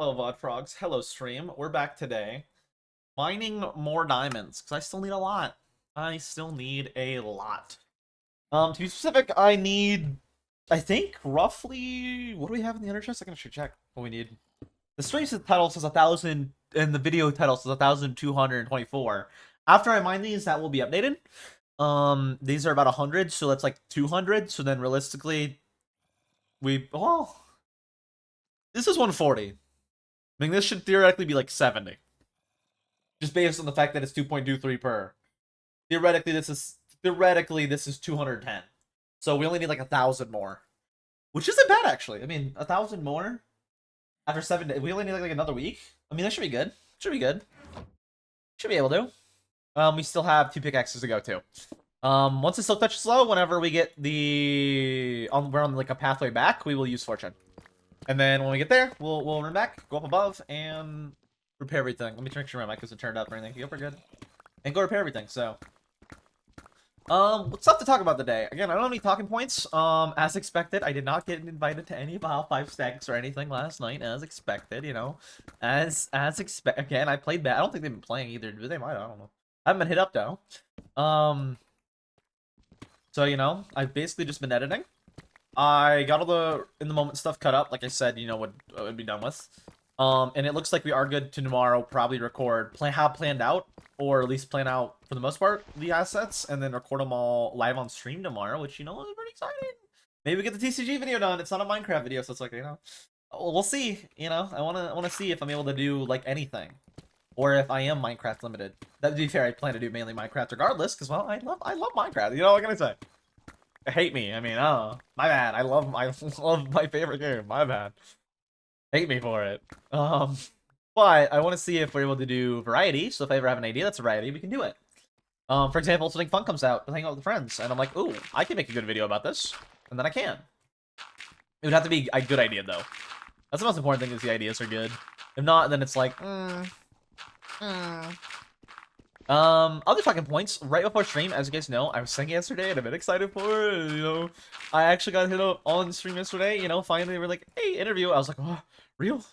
Hello, VOD Frogs. Hello, stream. We're back today. Mining more diamonds, because I still need a lot. I still need a lot. To be specific, I need, I think, roughly, what do we have in the ender chest? I can actually check what we need. The stream title says 1,000, and the video title says 1,224. After I mine these, that will be updated. These are about 100, so that's like 200. So then realistically, this is 140. I mean, this should theoretically be like 70. Just based on the fact that it's 2.23 per. Theoretically, this is 210. So we only need like 1,000 more. Which isn't bad, actually. I mean, 1,000 more after 7 days. We only need like another week. I mean, that should be good. Should be good. Should be able to. We still have 2 pickaxes to go too. Once the silk touch is low, whenever we get we're on like a pathway back, we will use fortune. And then when we get there, we'll run back, go up above, and repair everything. Let me make sure my mic isn't turned up or anything. Yep, we're good. And go repair everything, so. What's up to talk about today? Again, I don't have any talking points. As expected, I did not get invited to any Baja 5 stacks or anything last night, as expected, you know. Again, I played bad. I don't think they've been playing either. They might, I don't know. I haven't been hit up, though. So, you know, I've basically just been editing. I got all the in-the-moment stuff cut up, like I said, you know, what would be done with. And it looks like we are good to tomorrow probably record, have planned out, or at least plan out, for the most part, the assets, and then record them all live on stream tomorrow, which, you know, is pretty exciting. Maybe we get the TCG video done. It's not a Minecraft video, so it's like, you know, we'll see, you know. I wanna see if I'm able to do, like, anything. Or if I am Minecraft limited. That, to be fair, I plan to do mainly Minecraft regardless, because, well, I love Minecraft, you know, what can I say? Hate me. I mean, oh, my bad. I love my favorite game. My bad. Hate me for it. But I want to see if we're able to do variety. So if I ever have an idea that's variety, we can do it. For example, something fun comes out, hang out with friends, and I'm like, ooh, I can make a good video about this, and then I can. It would have to be a good idea though. That's the most important thing, is the ideas are good. If not, then it's like, other talking points, right before stream, as you guys know, I was singing yesterday and I'm a bit excited for it, you know. I actually got hit up on stream yesterday, you know, finally they were like, hey, interview. I was like, oh, real?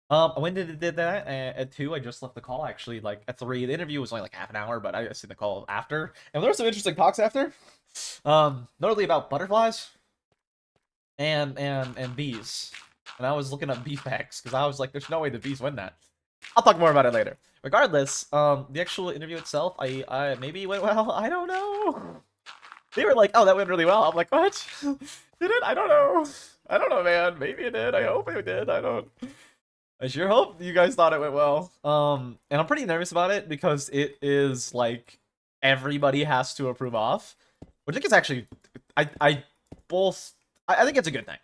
I went and did that at 2. I just left the call, actually, like, at 3. The interview was only like half an hour, but I seen the call after. And there were some interesting talks after. Notably about butterflies and bees. And I was looking up bee facts, because I was like, there's no way the bees win that. I'll talk more about it later. Regardless, the actual interview itself, I maybe went well. I don't know. They were like, "Oh, that went really well." I'm like, "What? Did it? I don't know. I don't know, man. Maybe it did. I hope it did. I don't. I sure hope you guys thought it went well. And I'm pretty nervous about it because it is like everybody has to approve off, which I think is actually, I think it's a good thing.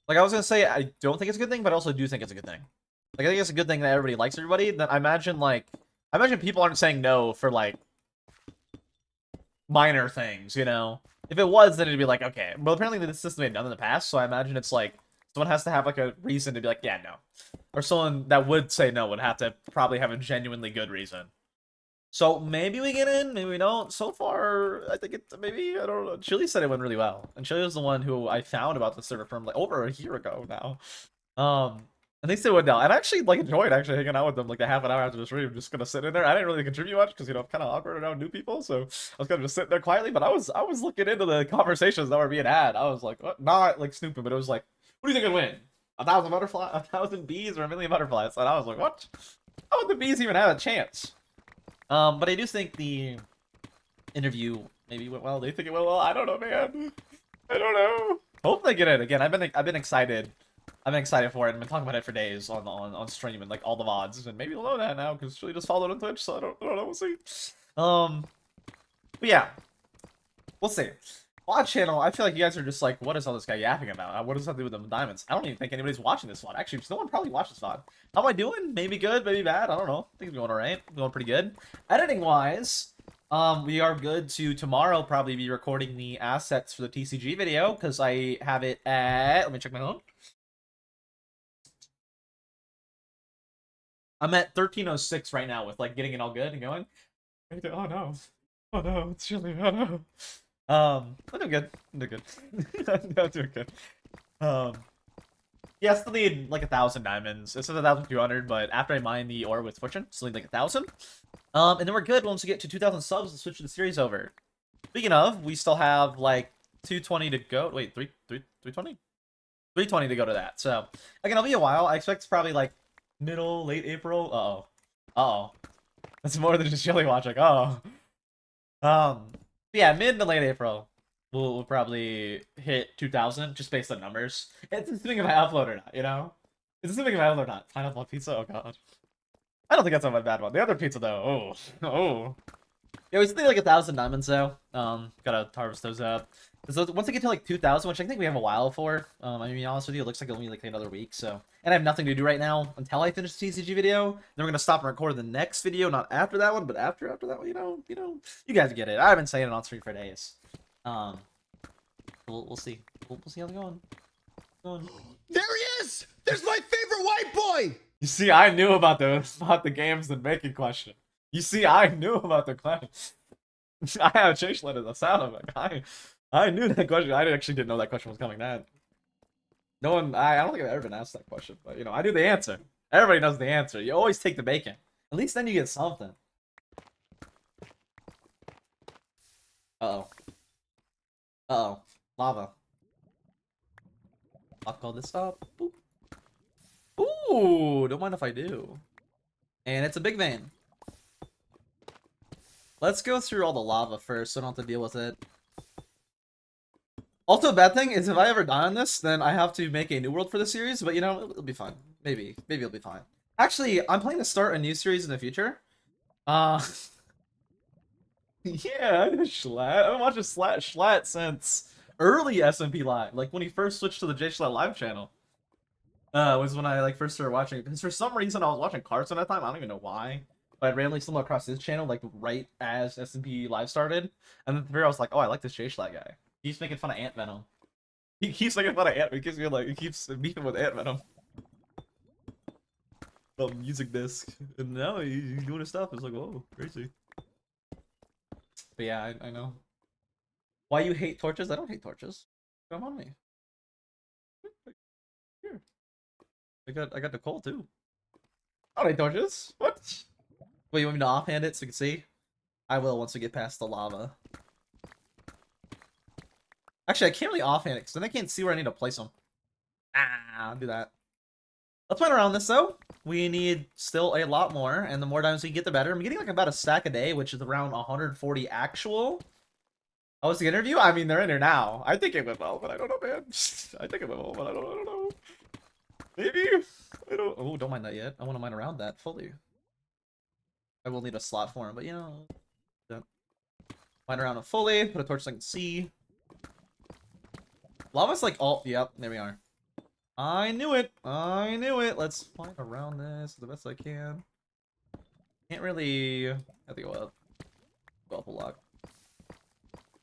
Like, I was gonna say, I don't think it's a good thing, but I also do think it's a good thing. Like, I think it's a good thing that everybody likes everybody. That I imagine people aren't saying no for, like, minor things, you know? If it was, then it'd be like, okay. Well, apparently this system had done in the past, so I imagine it's like, someone has to have, like, a reason to be like, yeah, no. Or someone that would say no would have to probably have a genuinely good reason. So maybe we get in, maybe we don't. So far, I think maybe, I don't know. Chili said it went really well. And Chili was the one who I found about the server from, like, over a year ago now. And they still went down. And I actually, like, enjoyed actually hanging out with them, like, the half an hour after the stream, just gonna sit in there. I didn't really contribute much, because, you know, I'm kind of awkward around new people, so I was kind of just sitting there quietly, but I was looking into the conversations that were being had. I was like, what? Not, like, snooping, but it was like, what do you think would win? 1,000 bees or 1,000,000 butterflies? And I was like, what? How would the bees even have a chance? But I do think the interview maybe went well. They think it went well. I don't know, man. I don't know. Hope they get it. Again, I've been excited. I've been excited for it. I've been talking about it for days on stream and like all the VODs, and maybe they'll know that now because Julie just followed on Twitch, so I don't know. We'll see. But yeah, we'll see. VOD channel. I feel like you guys are just like, what is all this guy yapping about? What does that do with the diamonds? I don't even think anybody's watching this VOD. Actually, no one probably watched this VOD. How am I doing? Maybe good, maybe bad. I don't know. I think it's going alright. Going pretty good. Editing wise, we are good to tomorrow probably be recording the assets for the TCG video because I have it at. Let me check my phone. I'm at 1306 right now with like getting it all good and going. Oh no. Oh no, it's chilly. Oh no. I'm doing good. I'm doing good. I'm doing good. Yeah, Yeah, I still need like 1,000 diamonds. It says 1,200, but after I mine the ore with fortune, still need like 1,000. And then we're good once we get to 2,000 subs to switch the series over. Speaking of, we still have like 220 to go. Wait, 320? 320 to go to that. So again, it'll be a while. I expect it's probably like middle, late April. Uh-oh. That's more than just chilly watching. Yeah, mid to late April. We'll probably hit 2,000 just based on numbers. It's assuming if I upload or not, you know? It's assuming if I upload or not. Pineapple pizza? Oh god. I don't think that's not a bad one. The other pizza though, oh. Yeah, we still need like 1,000 diamonds though. Gotta harvest those up. So once I get to like 2,000, which I think we have a while for, I mean, to be honest with you, it looks like only like another week. So, and I have nothing to do right now until I finish the TCG video. Then we're gonna stop and record the next video, not after that one, but after that one. You know, you guys get it. I've been saying it on stream for days. We'll see. We'll see how it's going. There he is! There's my favorite white boy! You see, I knew about the games and making question. You see, I knew about the question. I have changed letter the sound of it. I knew that question. I actually didn't know that question was coming. That no one. I don't think I've ever been asked that question, but you know, I knew the answer. Everybody knows the answer. You always take the bacon. At least then you get something. Uh-oh. Lava. I'll call this stop. Ooh, don't mind if I do. And it's a big vein. Let's go through all the lava first so I don't have to deal with it. Also, a bad thing is if I ever die on this, then I have to make a new world for the series, but you know, it'll be fine. Maybe it'll be fine. Actually, I'm planning to start a new series in the future. Yeah, Schlatt. I've been watching Schlatt since early SMP Live, like when he first switched to the J Schlatt Live channel. Was when I like first started watching it, because for some reason I was watching Carson at that time. I don't even know why, but I randomly stumbled across his channel like right as SMP Live started, and then I was like, oh, I like this J Schlatt guy. He's making fun of Ant Venom. He keeps making fun of Ant. He keeps beefing with Ant Venom. Music disc, and now he's doing his stuff. It's like, whoa, crazy. But yeah, I know. Why you hate torches? I don't hate torches. Come on me. Here. I got Nicole too. I don't hate torches. What? Wait, you want me to offhand it so you can see? I will once we get past the lava. Actually, I can't really offhand it because then I can't see where I need to place them. I'll do that. Let's run around this though. We need still a lot more, and the more diamonds we get, the better. I'm getting like about a stack a day, which is around 140 actual. Oh, it's the interview? I mean, they're in here now. I think it went well, but I don't know, man. I think it went well, but I don't know. Maybe. I don't. Oh, don't mind that yet. I want to mine around that fully. I will need a slot for him, but you know. Don't. Mine around it fully. Put a torch so I can see. Lava's like all. Yep, there we are. I knew it. I knew it. Let's fly around this the best I can. Can't really have to go up. Go up a lot.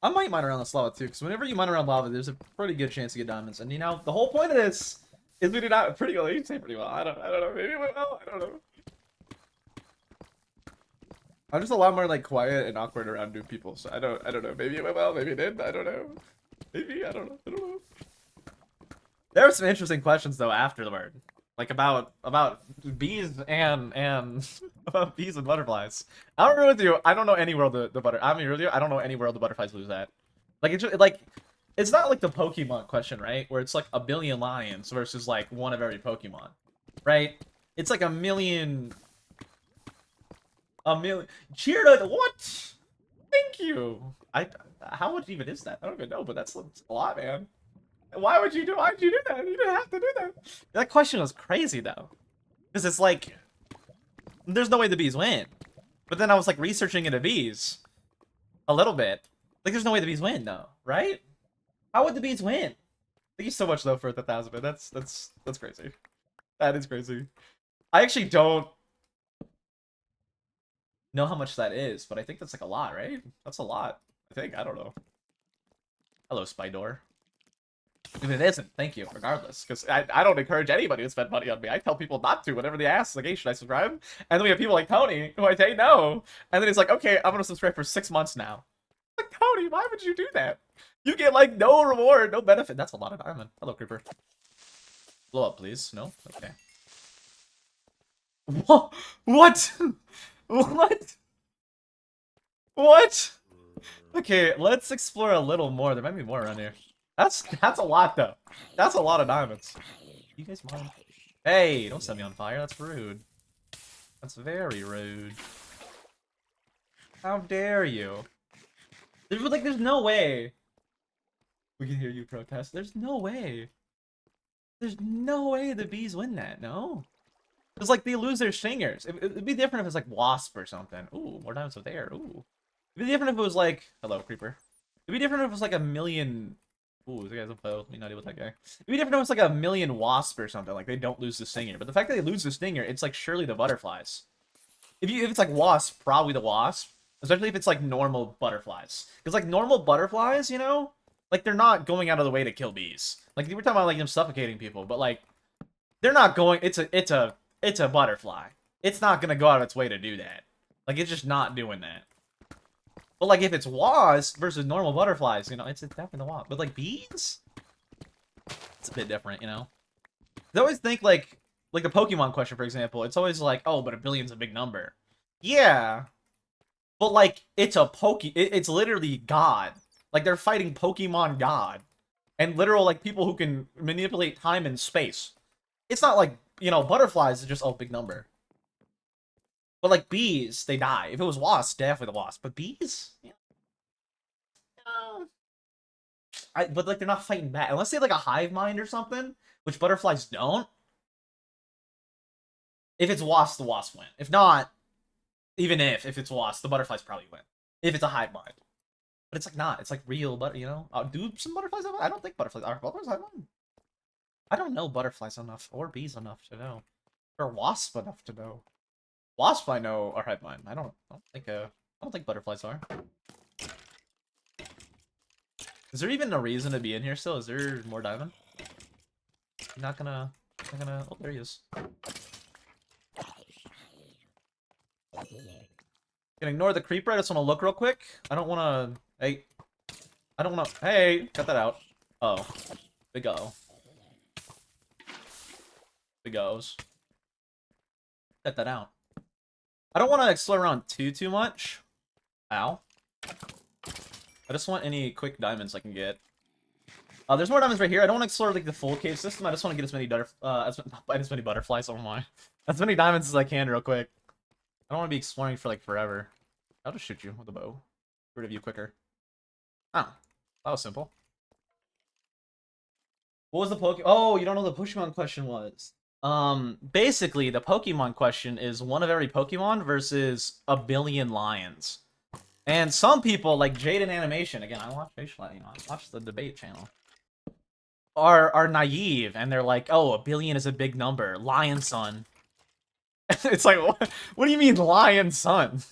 I might mine around this lava too, because whenever you mine around lava, there's a pretty good chance to get diamonds. And you know, the whole point of this is we do not pretty well. You say pretty well. I don't know. Maybe well. I don't know. I'm just a lot more like quiet and awkward around new people, so I don't know. Maybe it went well. Maybe it did. I don't know. Maybe I don't know. There were some interesting questions though afterward, like about bees and about bees and butterflies. I'll agree with you. I don't know any world I don't know any world the butterflies lose at. Like it's just, like it's not like the Pokemon question, right? Where it's like a billion lions versus like one of every Pokemon, right? It's like a million. Cheer to what? Thank you. How much even is that? I don't even know, but that's a lot, man. Why'd you do that? You didn't have to do that. That question was crazy though, because it's like there's no way the bees win. But then I was like researching into bees a little bit. Like there's no way the bees win though, right? How would the bees win? Thank you so much though for the 1,000 bit. That's crazy. That is crazy. I actually don't know how much that is, but I think that's like a lot, right? That's a lot. I think. I don't know. Hello, Spydor. If it isn't, thank you, regardless. Because I don't encourage anybody to spend money on me. I tell people not to whenever they ask, like, hey, should I subscribe? And then we have people like Tony, who I say no. And then he's like, okay, I'm going to subscribe for 6 months now. Like, Tony, why would you do that? You get, like, no reward, no benefit. That's a lot of diamond. Hello, Creeper. Blow up, please. No? Okay. What? What? What? What? Okay, let's explore a little more. There might be more around here. That's a lot, though. That's a lot of diamonds. You guys mind? Hey, don't set me on fire. That's rude. That's very rude. How dare you? There's no way. We can hear you protest. There's no way. There's no way the bees win that, no? It's like they lose their stingers. It'd be different if it's like wasp or something. Ooh, more diamonds over there. Ooh. It'd be different if it was like... Hello, creeper. It'd be different if it was like a million... Ooh, the guy's a foe. Let me not deal with that guy. It'd be different if it was like a million wasp or something. Like, they don't lose the stinger. But the fact that they lose the stinger, it's like surely the butterflies. If it's like wasp, probably the wasp. Especially if it's like normal butterflies. Because like normal butterflies, you know? Like, they're not going out of the way to kill bees. Like, we were talking about like them suffocating people. But like, they're not going... It's a butterfly. It's not gonna go out of its way to do that. Like, it's just not doing that. But, like, if it's wasp versus normal butterflies, you know, it's definitely the wasp. But, like, bees? It's a bit different, you know? I always think, like the Pokemon question, for example, it's always like, oh, but a billion's a big number. Yeah. But, like, it's a it's literally God. Like, they're fighting Pokemon God. And literal, like, people who can manipulate time and space. It's not like, you know, butterflies are just, oh, big number. But, like, bees, they die. If it was wasps, definitely the wasp. But bees? Yeah. But, like, they're not fighting back. Unless they have, like, a hive mind or something, which butterflies don't. If it's wasp, the wasp win. If not, even if it's wasp, the butterflies probably win. If it's a hive mind. But it's, like, not. It's, like, real, but you know? Do some butterflies have one? I don't think butterflies... Are butterflies have one? I don't know butterflies enough, or bees enough to know. Or wasp enough to know. Wasp I know are hive mind. I don't think butterflies are. Is there even a reason to be in here still? Is there more diamond? Not gonna oh, there he is. Can ignore the creeper. I just want to look real quick. I don't want to... Hey. I don't want to... Hey! Cut that out. Oh. Big O. Big O's. Cut that out. I don't want to explore around too much. Ow. I just want any quick diamonds I can get. There's more diamonds right here. I don't want to explore like the full cave system. I just want to get as many butterflies. Oh my. As many diamonds as I can real quick. I don't want to be exploring for like forever. I'll just shoot you with a bow. Get rid of you quicker. Oh. That was simple. What was the Pokemon? Oh, you don't know what the Pokemon question was. Basically, the Pokemon question is one of every Pokemon versus a billion lions. And some people, like Jaden Animation, again, I watch Facial, you know, I watch the debate channel, are naive, and they're like, oh, a billion is a big number. Lion son. It's like, what do you mean, lion son?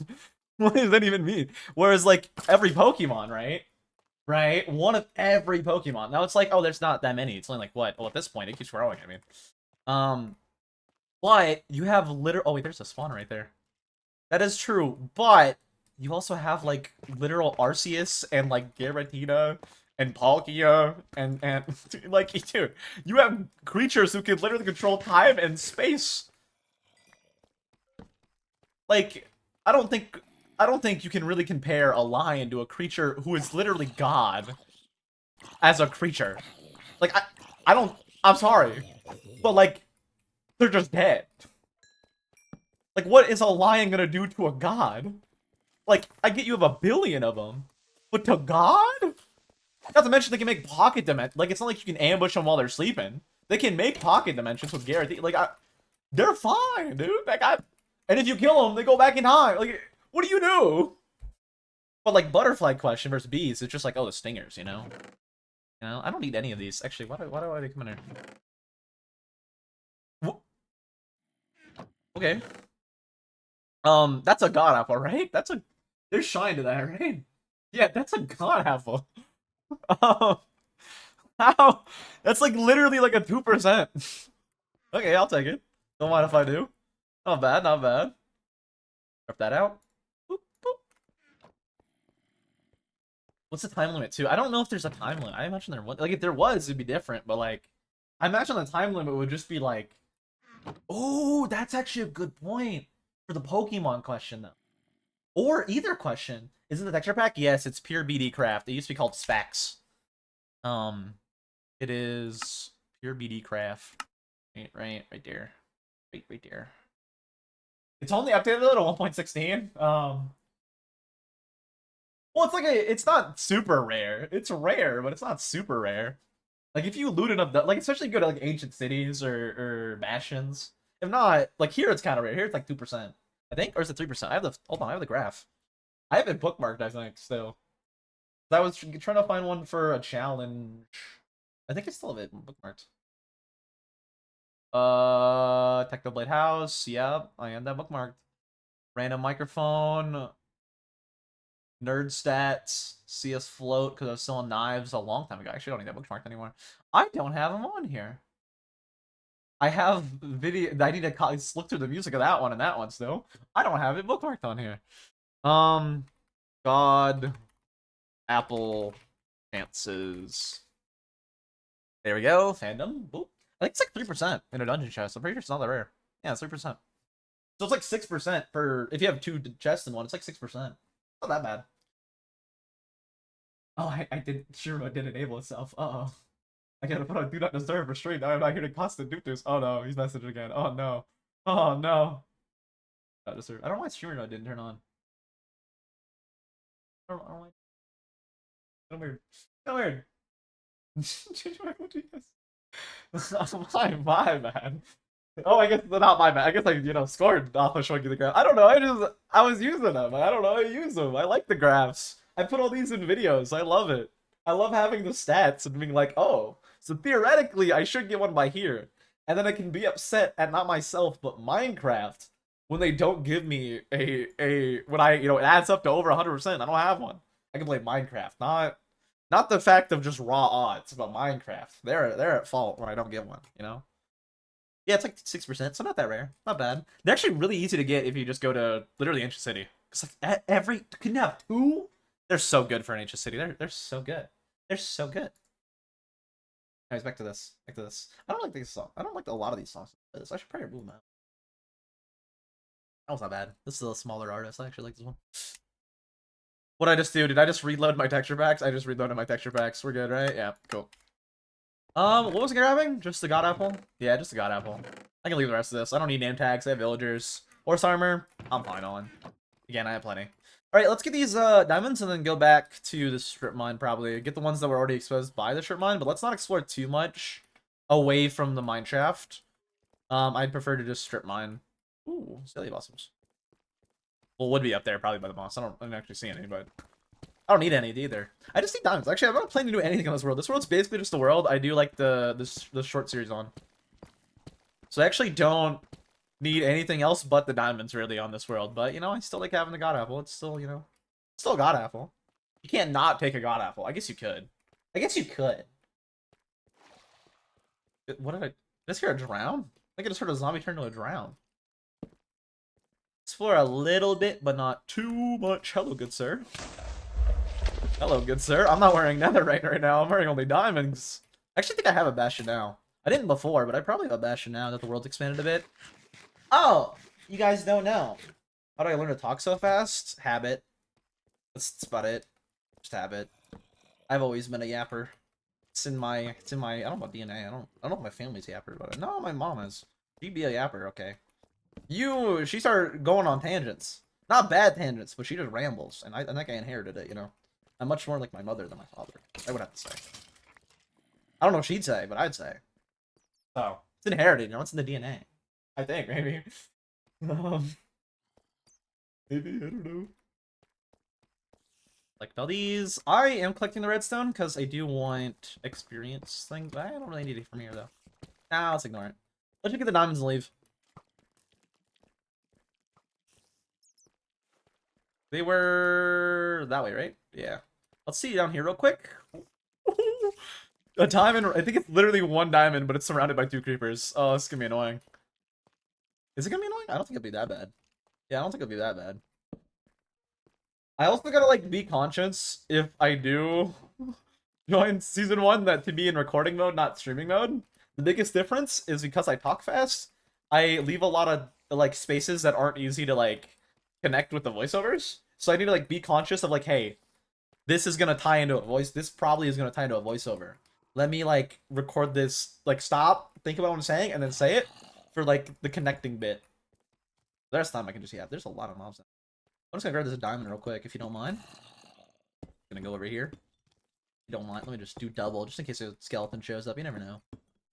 What does that even mean? Whereas, like, every Pokemon, right? Right? One of every Pokemon. Now it's like, oh, there's not that many. It's only like, what? Well, at this point, it keeps growing, I mean. But you have oh wait, there's a spawn right there. That is true, but you also have like literal Arceus and like Giratina and Palkia and like, dude, you have creatures who can literally control time and space. Like, I don't think you can really compare a lion to a creature who is literally God as a creature. Like, I'm sorry, but like, they're just dead. Like, what is a lion gonna do to a god? Like, I get you have a billion of them, but to God? Not to mention they can make pocket dimensions. Like, it's not like you can ambush them while they're sleeping. They can make pocket dimensions with guarantee. Like, they're fine, dude. Like, and if you kill them, they go back in time. Like, what do you do? But like, butterfly question versus bees, it's just like, oh, the stingers, you know? You know, I don't need any of these. Actually, why do I come in here? Okay. That's a god apple, right? There's shine to that, right? Yeah, that's a god apple. How? That's like literally like a 2%. Okay, I'll take it. Don't mind if I do. Not bad, not bad. Rip that out. Boop, boop. What's the time limit too? I don't know if there's a time limit. I imagine there was. Like, if there was, it'd be different, but like, I imagine the time limit would just be like, oh, that's actually a good point for the Pokemon question though, or either question. Is it the texture pack? Yes, it's pure BD craft. It used to be called Spax. It is pure BD craft. Right there, right there. It's only updated a little 1.16. Well, it's not super rare. It's rare, but it's not super rare. Like if you loot enough, like especially go to like ancient cities or bastions. If not, like here it's kind of rare. Here it's like 2%, I think, or is it 3%? I have the hold on, I have the graph. I have it bookmarked, I think, still. I was trying to find one for a challenge. I think I still have it bookmarked. Technoblade House. Yep, I am that bookmarked. Random microphone. Nerd stats. CS float because I was selling knives a long time ago. Actually, I don't need that bookmarked anymore. I don't have them on here. I have video. I need to look through the music of that one and that one still. I don't have it bookmarked on here. God. Apple chances. There we go. Fandom. Boop. I think it's like 3% in a dungeon chest. I'm pretty sure it's not that rare. Yeah, it's 3%. So it's like 6% for if you have 2 chests in one. It's like 6%. Not that bad. Oh, I did. Sure, I did enable itself. Uh-oh. I gotta put on do not disturb for straight. Now I'm not hearing constant doop. Oh no, he's messaging again. Oh no. Oh no. Not disturb. I don't know why streamer mode didn't turn on. I don't know why. So weird. So weird. Change my emojis. My bad. Oh, I guess not my bad. I guess I, scored off of showing you the graph. I don't know. I was using them. I don't know. I use them. I like the graphs. I put all these in videos. I love it. I love having the stats and being like, oh, so theoretically I should get one by here. And then I can be upset at not myself, but Minecraft when they don't give me when I, it adds up to over 100%. I don't have one. I can play Minecraft, not the fact of just raw odds, but Minecraft. They're at fault when I don't get one, Yeah, it's like 6%, so not that rare. Not bad. They're actually really easy to get if you just go to literally Ancient City. It's like can you have 2? They're so good for an Ancient City. They're so good. They're so good. Anyways, back to this. Back to this. I don't like these songs. I don't like a lot of these songs. I should probably remove them out. That was not bad. This is a smaller artist. I actually like this one. What did I just do? Did I just reload my texture packs? I just reloaded my texture packs. We're good, right? Yeah, cool. What was I grabbing? Just the God Apple? Yeah, just the God Apple. I can leave the rest of this. I don't need name tags. I have villagers. Horse armor. I'm fine on. Again, I have plenty. Alright, let's get these diamonds and then go back to the strip mine probably. Get the ones that were already exposed by the strip mine, but let's not explore too much away from the mine shaft. I'd prefer to just strip mine. Ooh, Silly Blossoms. Well, would be up there probably by the boss. I don't actually see any, but I don't need any either. I just need diamonds. Actually, I'm not planning to do anything on this world. This world's basically just the world I do like the short series on. So I actually don't need anything else but the diamonds really on this world. But I still like having the God Apple. It's still, still a God Apple. You can't not take a God Apple. I guess you could. I guess you could. What did I just hear? A drown? I think I just heard a zombie turn into a drown. Explore a little bit, but not too much. Hello, good sir. Hello, good sir. I'm not wearing netherite right now. I'm wearing only diamonds. I actually think I have a bastion now. I didn't before, but I probably have a bastion now that the world's expanded a bit. Oh, you guys don't know. How do I learn to talk so fast? Habit. That's about it. Just habit. I've always been a yapper. It's in my, I don't know about DNA. I don't know if my family's yapper, but no, my mom is. She'd be a yapper, okay. She started going on tangents. Not bad tangents, but she just rambles, and I think I inherited it, I'm much more like my mother than my father. I would have to say. I don't know what she'd say, but I'd say. So, it's inherited, it's in the DNA. I think, maybe. Maybe, I don't know. Like all these. I am collecting the redstone because I do want experience things, but I don't really need it from here, though. Nah, let's ignore it. Let's get the diamonds and leave. They were that way, right? Yeah. Let's see down here real quick. A diamond. I think it's literally 1 diamond, but it's surrounded by 2 creepers. Oh, this is gonna be annoying. Is it gonna be annoying? I don't think it'll be that bad. Yeah, I don't think it'll be that bad. I also gotta be conscious if I do join season 1 that to be in recording mode, not streaming mode. The biggest difference is because I talk fast, I leave a lot of like spaces that aren't easy to like connect with the voiceovers. So I need to like be conscious of like, hey, this is gonna tie into a voice. This probably is gonna tie into a voiceover. Let me like record this, like stop, think about what I'm saying, and then say it for like the connecting bit. The rest of the time I can just, yeah, there's a lot of mobs. I'm just gonna grab this diamond real quick if you don't mind. Gonna go over here. If you don't mind, let me just do double just in case a skeleton shows up. You never know.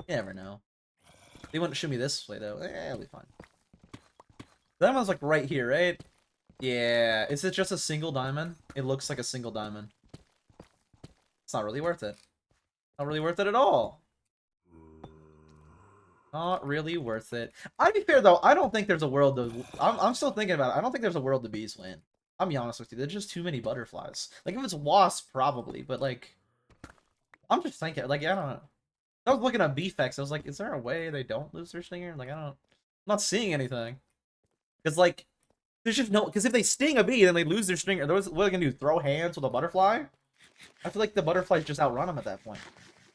You never know. They wouldn't shoot me this way though. It'll be fine. That one's like right here, right? Yeah. Is it just a single diamond? It looks like a single diamond. It's not really worth it. Not really worth it at all. Not really worth it. I'd be fair though. I don't think there's a world of. I'm still thinking about it. I don't think there's a world the bees win. I'll be honest with you. There's just too many butterflies. Like if it's wasp, probably, but like, I'm just thinking. Like I don't know. I was looking at BFX. I was like, is there a way they don't lose their stinger? Like I'm not seeing anything. Because like, there's just no. Because if they sting a bee, then they lose their stinger. What are they gonna do? Throw hands with a butterfly? I feel like the butterflies just outrun them at that point.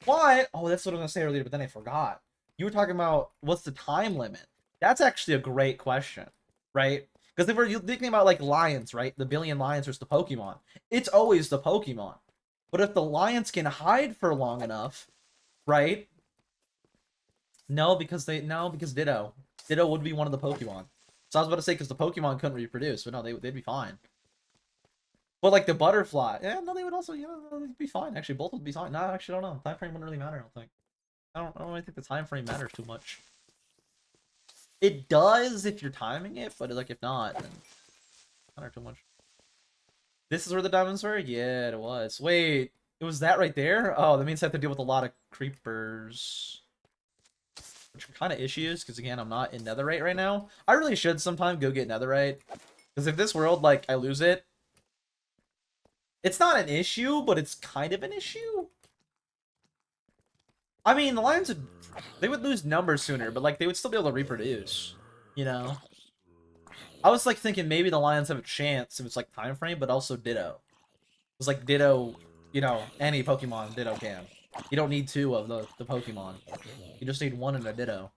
What? Oh, that's what I was gonna say earlier, but then I forgot. You were talking about what's the time limit. That's actually a great question, right? Because if we're thinking about like lions, right? The billion lions versus the Pokemon. It's always the Pokemon. But if the lions can hide for long enough, right? No, because Ditto. Ditto would be one of the Pokemon. So I was about to say because the Pokemon couldn't reproduce, but no, they'd be fine. But like the butterfly, yeah, no, they would also, they'd be fine. Actually, both would be fine. No, actually, I don't know. Time frame wouldn't really matter. I don't think. I don't really think the time frame matters too much. It does if you're timing it, but like if not, then not matter too much. This is where the diamonds were? Yeah, it was. Wait, it was that right there? Oh, that means I have to deal with a lot of creepers. Which are kind of issues, because again, I'm not in netherite right now. I really should sometime go get netherite. Because if this world, like, I lose it, it's not an issue, but it's kind of an issue. I mean, the lions they would lose numbers sooner, but like they would still be able to reproduce, you know? I was like thinking maybe the lions have a chance if it's like time frame, but also Ditto. It's like Ditto, any Pokemon Ditto can. You don't need two of the Pokemon. You just need one in a Ditto.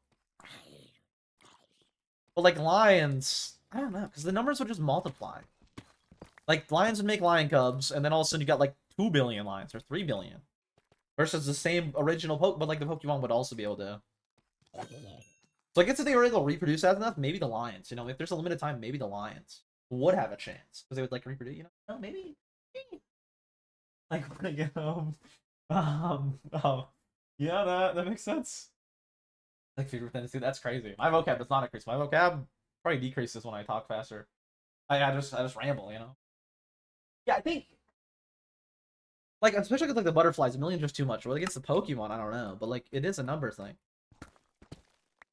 But like lions, I don't know, because the numbers would just multiply. Like lions would make lion cubs, and then all of a sudden you got like 2 billion lions or 3 billion. Versus the same original Pokemon, but like the Pokemon would also be able to. So I guess if they were able to reproduce fast enough, maybe the lions. If there's a limited time, maybe the lions would have a chance because they would like reproduce. Maybe. Like when I get home. Oh, yeah, that makes sense. Like favorite fantasy, that's crazy. My vocab does not increase. My vocab probably decreases when I talk faster. I just ramble, Yeah, I think. Like, especially with like the butterflies, a million's just too much. Well, against the Pokemon, I don't know, but like it is a number thing.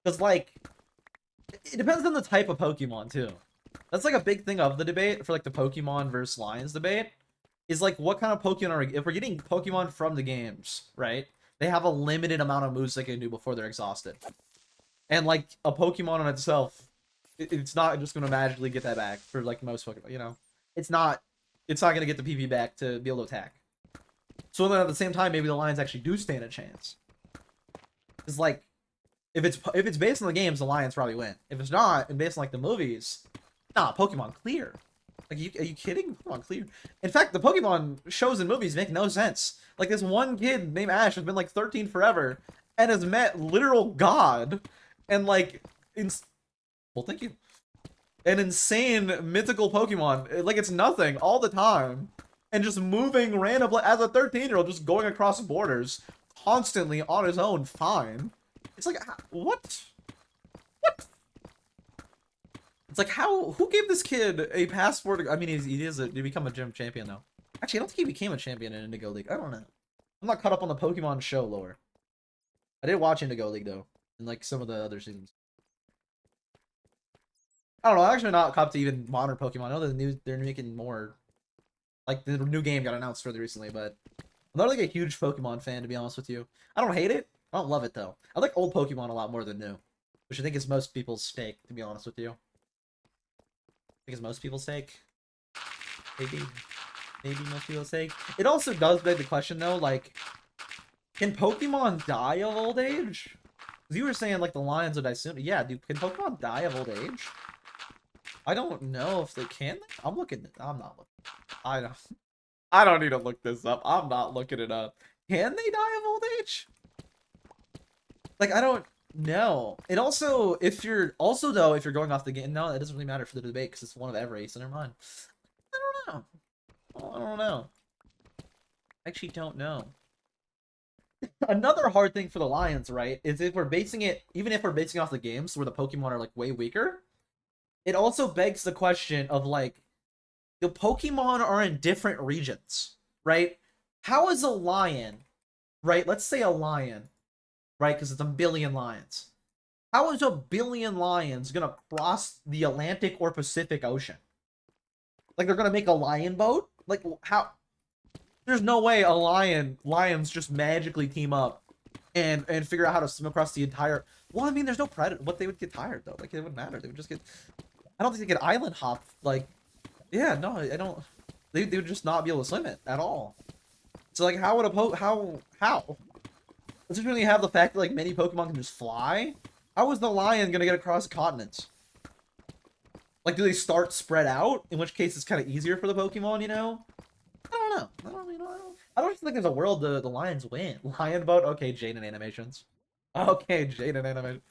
Because like, it depends on the type of Pokemon too. That's like a big thing of the debate for like the Pokemon versus Lions debate. Is like what kind of Pokemon are we, if we're getting Pokemon from the games, right? They have a limited amount of moves they can do before they're exhausted. And like a Pokemon on itself, it's not just gonna magically get that back for like most Pokemon, It's not gonna get the PP back to be able to attack. So then at the same time, maybe the Lions actually do stand a chance. It's like, if it's based on the games, the Lions probably win. If it's not, and based on like the movies, nah, Pokemon clear. Like, are you kidding? Pokemon clear. In fact, the Pokemon shows and movies make no sense. Like this one kid named Ash has been like 13 forever, and has met literal God, and like, well, thank you. An insane mythical Pokemon, like it's nothing all the time. And just moving randomly as a 13-year-old, just going across borders constantly on his own, fine. It's like, what? What? It's like, who gave this kid a passport? I mean, he become a gym champion now. Actually, I don't think he became a champion in Indigo League. I don't know. I'm not caught up on the Pokemon show lore. I did watch Indigo League though, and like some of the other seasons. I don't know. I'm actually not caught up to even modern Pokemon. I know they're making more. Like, the new game got announced fairly recently, but I'm not like a huge Pokemon fan, to be honest with you. I don't hate it. I don't love it, though. I like old Pokemon a lot more than new, which I think is most people's stake, to be honest with you. I think it's most people's stake. Maybe most people's stake. It also does beg the question, though, like, can Pokemon die of old age? You were saying like the lions would die soon. Yeah, dude, can Pokemon die of old age? I don't know if they can. I'm looking. I'm not looking. I don't. I don't need to look this up. I'm not looking it up. Can they die of old age? Like, I don't know. It also, if you're though, if you're going off the game, no, that doesn't really matter for the debate because it's one of every. So never mind. I don't know. I don't know. I actually don't know. Another hard thing for the Lions, right, is if we're basing it, even if we're basing off the games where the Pokemon are like way weaker, it also begs the question of like, the Pokemon are in different regions, right? How is a lion, right? Let's say a lion, right? Because it's a billion lions. How is a billion lions gonna cross the Atlantic or Pacific Ocean? Like they're gonna make a lion boat? Like how? There's no way lions just magically team up and figure out how to swim across the entire. Well, I mean, there's no predator. What they would get tired though? Like it wouldn't matter. They would just get. I don't think they get island hop. Like, yeah, no, I don't. They would just not be able to swim it at all. So like, how would a how? Let's just really have the fact that like many Pokemon can just fly. How is the lion gonna get across continents? Like, do they start spread out? In which case, it's kind of easier for the Pokemon, you know? I don't know. I don't think there's a world the lions win. Lion boat? Okay, Jaden animations. Okay, Jaden animation.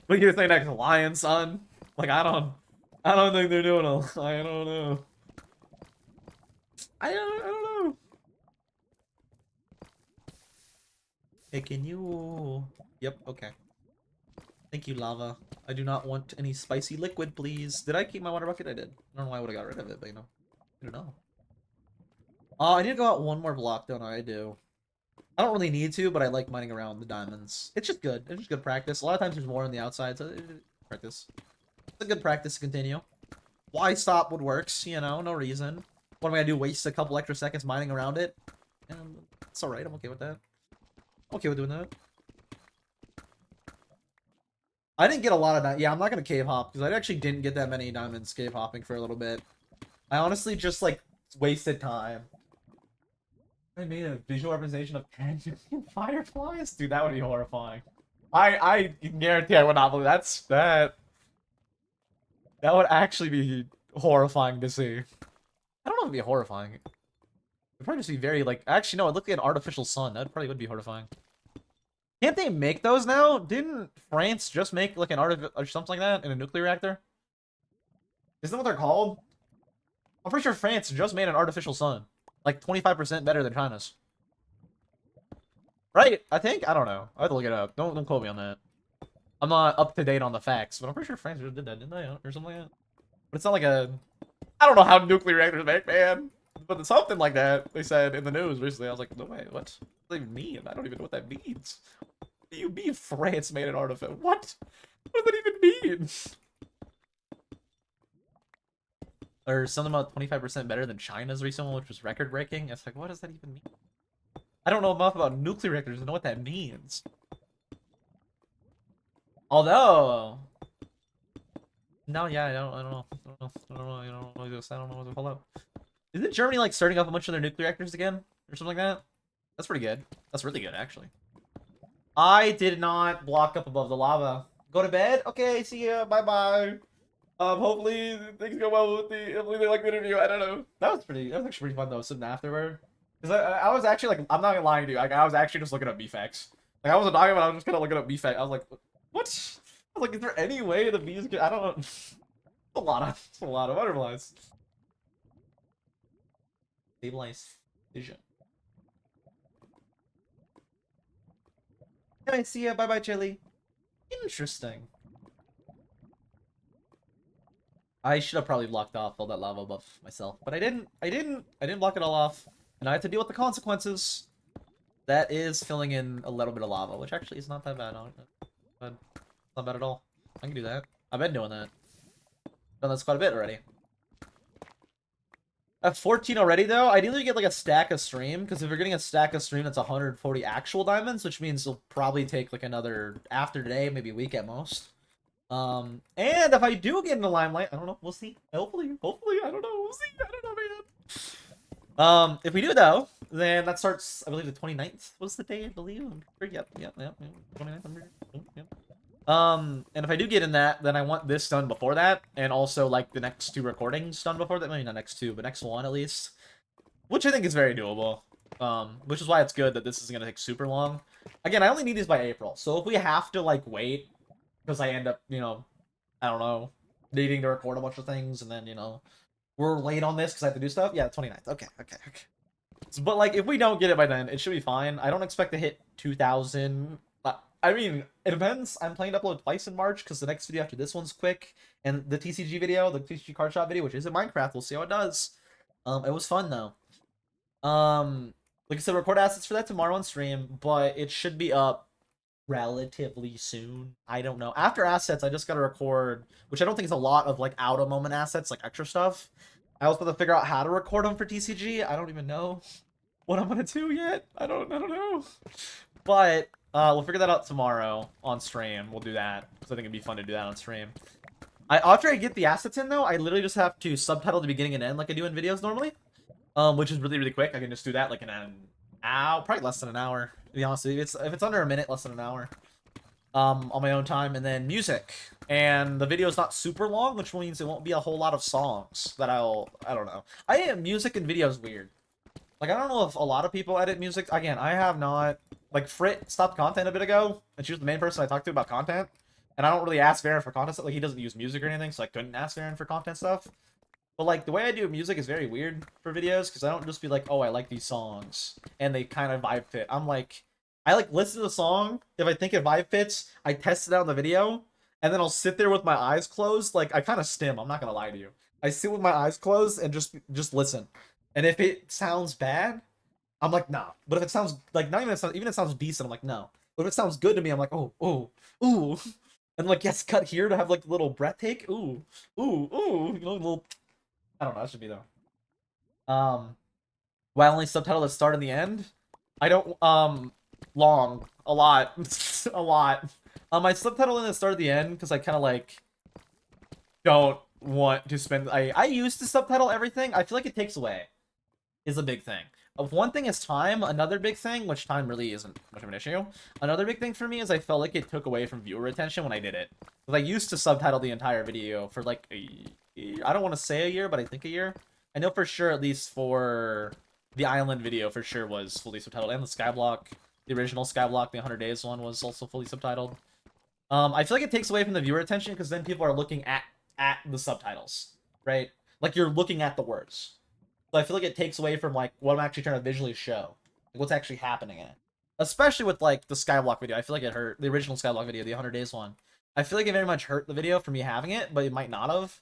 What do you say next? Lion son? Like, I don't think they're doing a. I don't know. I don't know. Hey, can you? Yep. Okay. Thank you, lava. I do not want any spicy liquid, please. Did I keep my water bucket? I did. I don't know why I would have got rid of it, but you know. I don't know. I need to go out one more block, don't I? I do. I don't really need to, but I like mining around the diamonds. It's just good. It's just good practice. A lot of times there's more on the outside, so practice. It's a good practice to continue. Why stop what works? You know, no reason. What am I gonna do? Waste a couple extra seconds mining around it? And it's alright. I'm okay with that. I'm okay with doing that. I didn't get a lot of that. Yeah, I'm not gonna cave hop because I actually didn't get that many diamonds cave hopping for a little bit. I honestly just like wasted time. I made a visual representation of 10 fireflies? Dude, that would be horrifying. I guarantee I would not believe that would actually be horrifying to see. I don't know if it'd be horrifying. It'd probably just be very like actually no, look at an artificial sun. That probably would be horrifying. Can't they make those now? Didn't France just make like an or something like that in a nuclear reactor? Isn't that what they're called? I'm pretty sure France just made an artificial sun. Like 25% better than China's. Right? I think? I don't know. I have to look it up. Don't quote me on that. I'm not up to date on the facts, but I'm pretty sure France just did that, didn't they? Or something like that. But it's not like a... I don't know how nuclear reactors make, man. But it's something like that, they said in the news recently. I was like, no way, what? What does that even mean? I don't even know what that means. What do you mean France made an artifact? What? What does that even mean? Or something about 25% better than China's recent one, which was record-breaking. It's like, what does that even mean? I don't know enough about nuclear reactors to know what that means. Although... No, yeah, I don't know. I don't know what to pull up. Isn't Germany, like, starting up a bunch of their nuclear reactors again? Or something like that? That's pretty good. That's really good, actually. I did not block up above the lava. Go to bed? Okay, see ya. Bye-bye. Hopefully things go well with the. Hopefully they like the interview. I don't know. That was actually pretty fun though. Sitting afterward, because I was actually like, I'm not gonna lie to you. Like I was actually just looking up BFAX. Like I wasn't talking about. I was just kind of looking up BFAX. I was like, what? I was like, is there any way the bees could? I don't know. It's a lot of butterflies. Stabilize vision. Hey, see ya. Bye bye, Chili. Interesting. I should have probably blocked off all that lava above myself, but I didn't block it all off, and I had to deal with the consequences. That is filling in a little bit of lava, which actually is not that bad. Not bad at all. I can do that. I've been doing that. Done this quite a bit already. At 14 already, though, ideally you get like a stack of stream, because if you're getting a stack of stream, that's 140 actual diamonds, which means it'll probably take like another, after today, maybe a week at most. And if I do get in the limelight, I don't know, we'll see. Hopefully, I don't know, we'll see. I don't know, man. If we do though, then that starts, I believe, the 29th was the day, I believe. Yep, 29th. Yep. And if I do get in that, then I want this done before that, and also like the next 2 recordings done before that. Maybe not next 2, but next 1 at least, which I think is very doable. Which is why it's good that this is gonna take super long. Again, I only need these by April, so if we have to like wait because I end up, I don't know, needing to record a bunch of things, and then we're late on this because I have to do stuff. Yeah, 29th. Okay. But like, if we don't get it by then, it should be fine. I don't expect to hit 2,000. I mean, it depends. I'm planning to upload twice in March because the next video after this one's quick, and the TCG video, the TCG card shop video, which is in Minecraft, we'll see how it does. It was fun though. Like I said, record assets for that tomorrow on stream, but it should be up relatively soon. I don't know. After assets, I just gotta record, which I don't think is a lot of like out of moment assets, like extra stuff. I also have to figure out how to record them for TCG. I don't even know what I'm gonna do yet. I don't know. But we'll figure that out tomorrow on stream. We'll do that because I think it'd be fun to do that on stream. After I get the assets in though, I literally just have to subtitle the beginning and end like I do in videos normally. Which is really quick. I can just do that like in an hour, probably less than an hour. To be honest with you, if it's under a minute, less than an hour. On my own time, and then music. And the video is not super long, which means it won't be a whole lot of songs that I don't know. I edit music and videos weird. Like, I don't know if a lot of people edit music. Again, I have not. Like, Frit stopped content a bit ago, and she was the main person I talked to about content. And I don't really ask Varen for content stuff. Like, he doesn't use music or anything, so I couldn't ask Varen for content stuff. But, like, the way I do music is very weird for videos, because I don't just be like, oh, I like these songs, and they kind of vibe fit. I'm like, I like listen to the song. If I think it vibe fits, I test it out in the video, and then I'll sit there with my eyes closed. Like, I kind of stim. I'm not gonna lie to you. I sit with my eyes closed and just listen. And if it sounds bad, I'm like, nah. But if it sounds like not even if it sounds decent, I'm like, no. But if it sounds good to me, I'm like, oh, ooh. And like, yes, cut here to have like a little breath take. Ooh. A little. I don't know. That should be though. Why only subtitle the start and the end? I don't long a lot a lot. I subtitle in the start of the end because I kind of like don't want to spend. I used to subtitle everything. I feel like it takes away is a big thing. Of one thing is time. Another big thing, which time really isn't much of an issue. Another big thing for me is I felt like it took away from viewer retention when I did it. Because I used to subtitle the entire video for like I don't want to say a year, but I think a year. I know for sure, at least for the island video, for sure was fully subtitled, and the Skyblock, the original Skyblock, the 100 Days one was also fully subtitled. I feel like it takes away from the viewer attention because then people are looking at the subtitles, right? Like you're looking at the words. So I feel like it takes away from like what I'm actually trying to visually show, like what's actually happening in it. Especially with like the Skyblock video, I feel like it hurt the original Skyblock video, the 100 Days one. I feel like it very much hurt the video for me having it, but it might not have.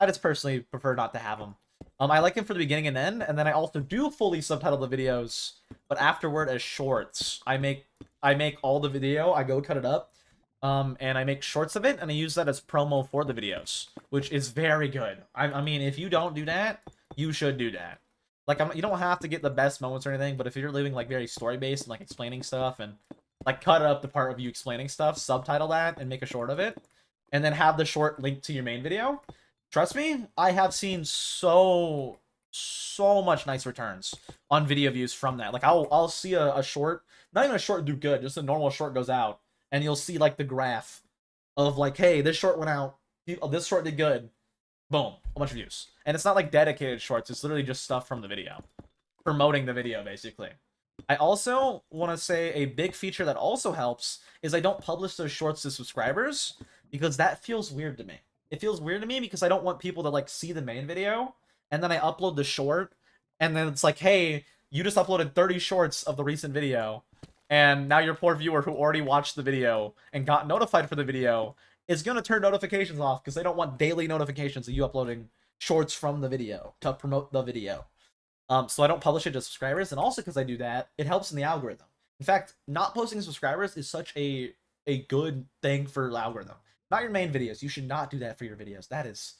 I just personally prefer not to have them. I like him for the beginning and end, and then I also do fully subtitle the videos, but afterward as shorts. I make all the video, I go cut it up, and I make shorts of it, and I use that as promo for the videos, which is very good. I mean, if you don't do that, you should do that. Like, you don't have to get the best moments or anything, but if you're living like very story based and like explaining stuff, and like cut up the part of you explaining stuff, subtitle that, and make a short of it, and then have the short linked to your main video. Trust me, I have seen so much nice returns on video views from that. Like I'll see a short, not even a short do good, just a normal short goes out, and you'll see like the graph of like, hey, this short went out, this short did good, boom, a bunch of views. And it's not like dedicated shorts, it's literally just stuff from the video, promoting the video basically. I also want to say a big feature that also helps is I don't publish those shorts to subscribers because that feels weird to me. It feels weird to me because I don't want people to like see the main video and then I upload the short and then it's like, hey, you just uploaded 30 shorts of the recent video and now your poor viewer who already watched the video and got notified for the video is going to turn notifications off because they don't want daily notifications of you uploading shorts from the video to promote the video. So I don't publish it to subscribers, and also because I do that, it helps in the algorithm. In fact, not posting to subscribers is such a good thing for the algorithm. Not your main videos. You should not do that for your videos. That is,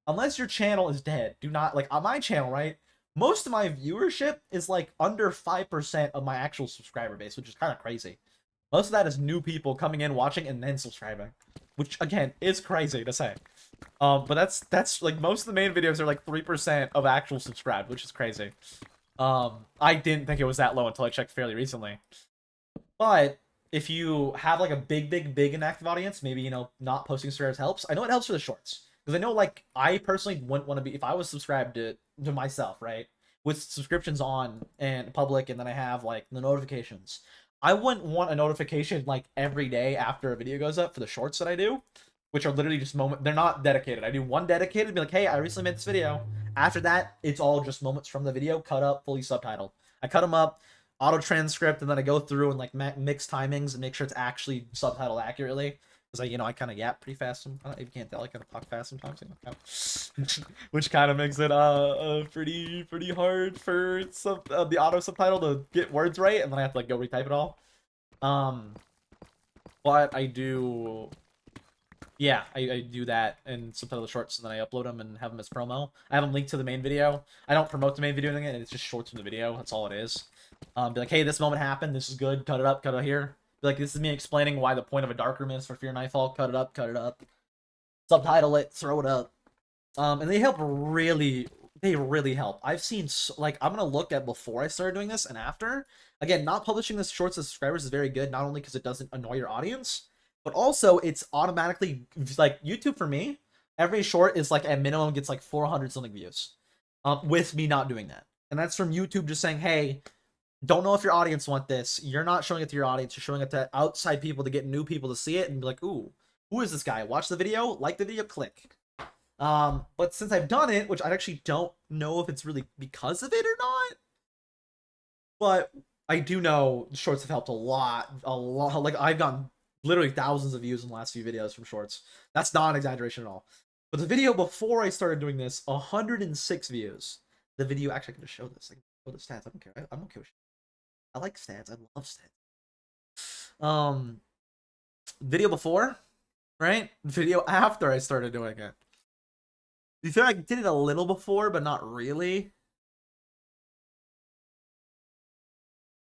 unless your channel is dead, do not, like on my channel, right? Most of my viewership is like under 5% of my actual subscriber base, which is kind of crazy. Most of that is new people coming in, watching, and then subscribing, which again is crazy to say. But that's like most of the main videos are like 3% of actual subscribed, which is crazy. I didn't think it was that low until I checked fairly recently. But if you have like a big inactive audience, maybe not posting stories helps. I know it helps for the shorts because I know like I personally wouldn't want to be if I was subscribed to myself, right, with subscriptions on and public, and then I have like the notifications. I wouldn't want a notification like every day after a video goes up for the shorts that I do, which are literally just moment. They're not dedicated. I do one dedicated, be like, hey, I recently made this video. After that, it's all just moments from the video, cut up, fully subtitled. I cut them up, auto transcript, and then I go through and like mix timings and make sure it's actually subtitled accurately. Because I kind of yap pretty fast. I don't know if you can't tell, I kind of talk fast sometimes. Which kind of makes it pretty hard for the auto subtitle to get words right, and then I have to like go retype it all. But I do. Yeah, I do that and subtitle the shorts, and then I upload them and have them as promo. I have them linked to the main video. I don't promote the main video in it, it's just shorts from the video. That's all it is. Be like, hey, this moment happened. This is good. Cut it up. Cut it here. Be like, this is me explaining why the point of a darkroom is for Fear Nightfall. Cut it up. Cut it up. Subtitle it. Throw it up. And they help really. They really help. I've seen like I'm gonna look at before I started doing this and after. Again, not publishing this shorts to subscribers is very good. Not only because it doesn't annoy your audience, but also it's automatically like YouTube for me. Every short is like at minimum gets like 400 something views, with me not doing that, and that's from YouTube just saying, hey, don't know if your audience want this. You're not showing it to your audience. You're showing it to outside people to get new people to see it and be like, ooh, who is this guy? Watch the video, like the video, click. But since I've done it, which I actually don't know if it's really because of it or not, but I do know shorts have helped a lot. Like I've gotten literally thousands of views in the last few videos from shorts. That's not an exaggeration at all. But the video before I started doing this, 106 views. The video, actually, I can just show this. I can show the stats. I don't care. I don't care. I like stats. I love stats. Video before, right? Video after I started doing it. You feel like I did it a little before, but not really.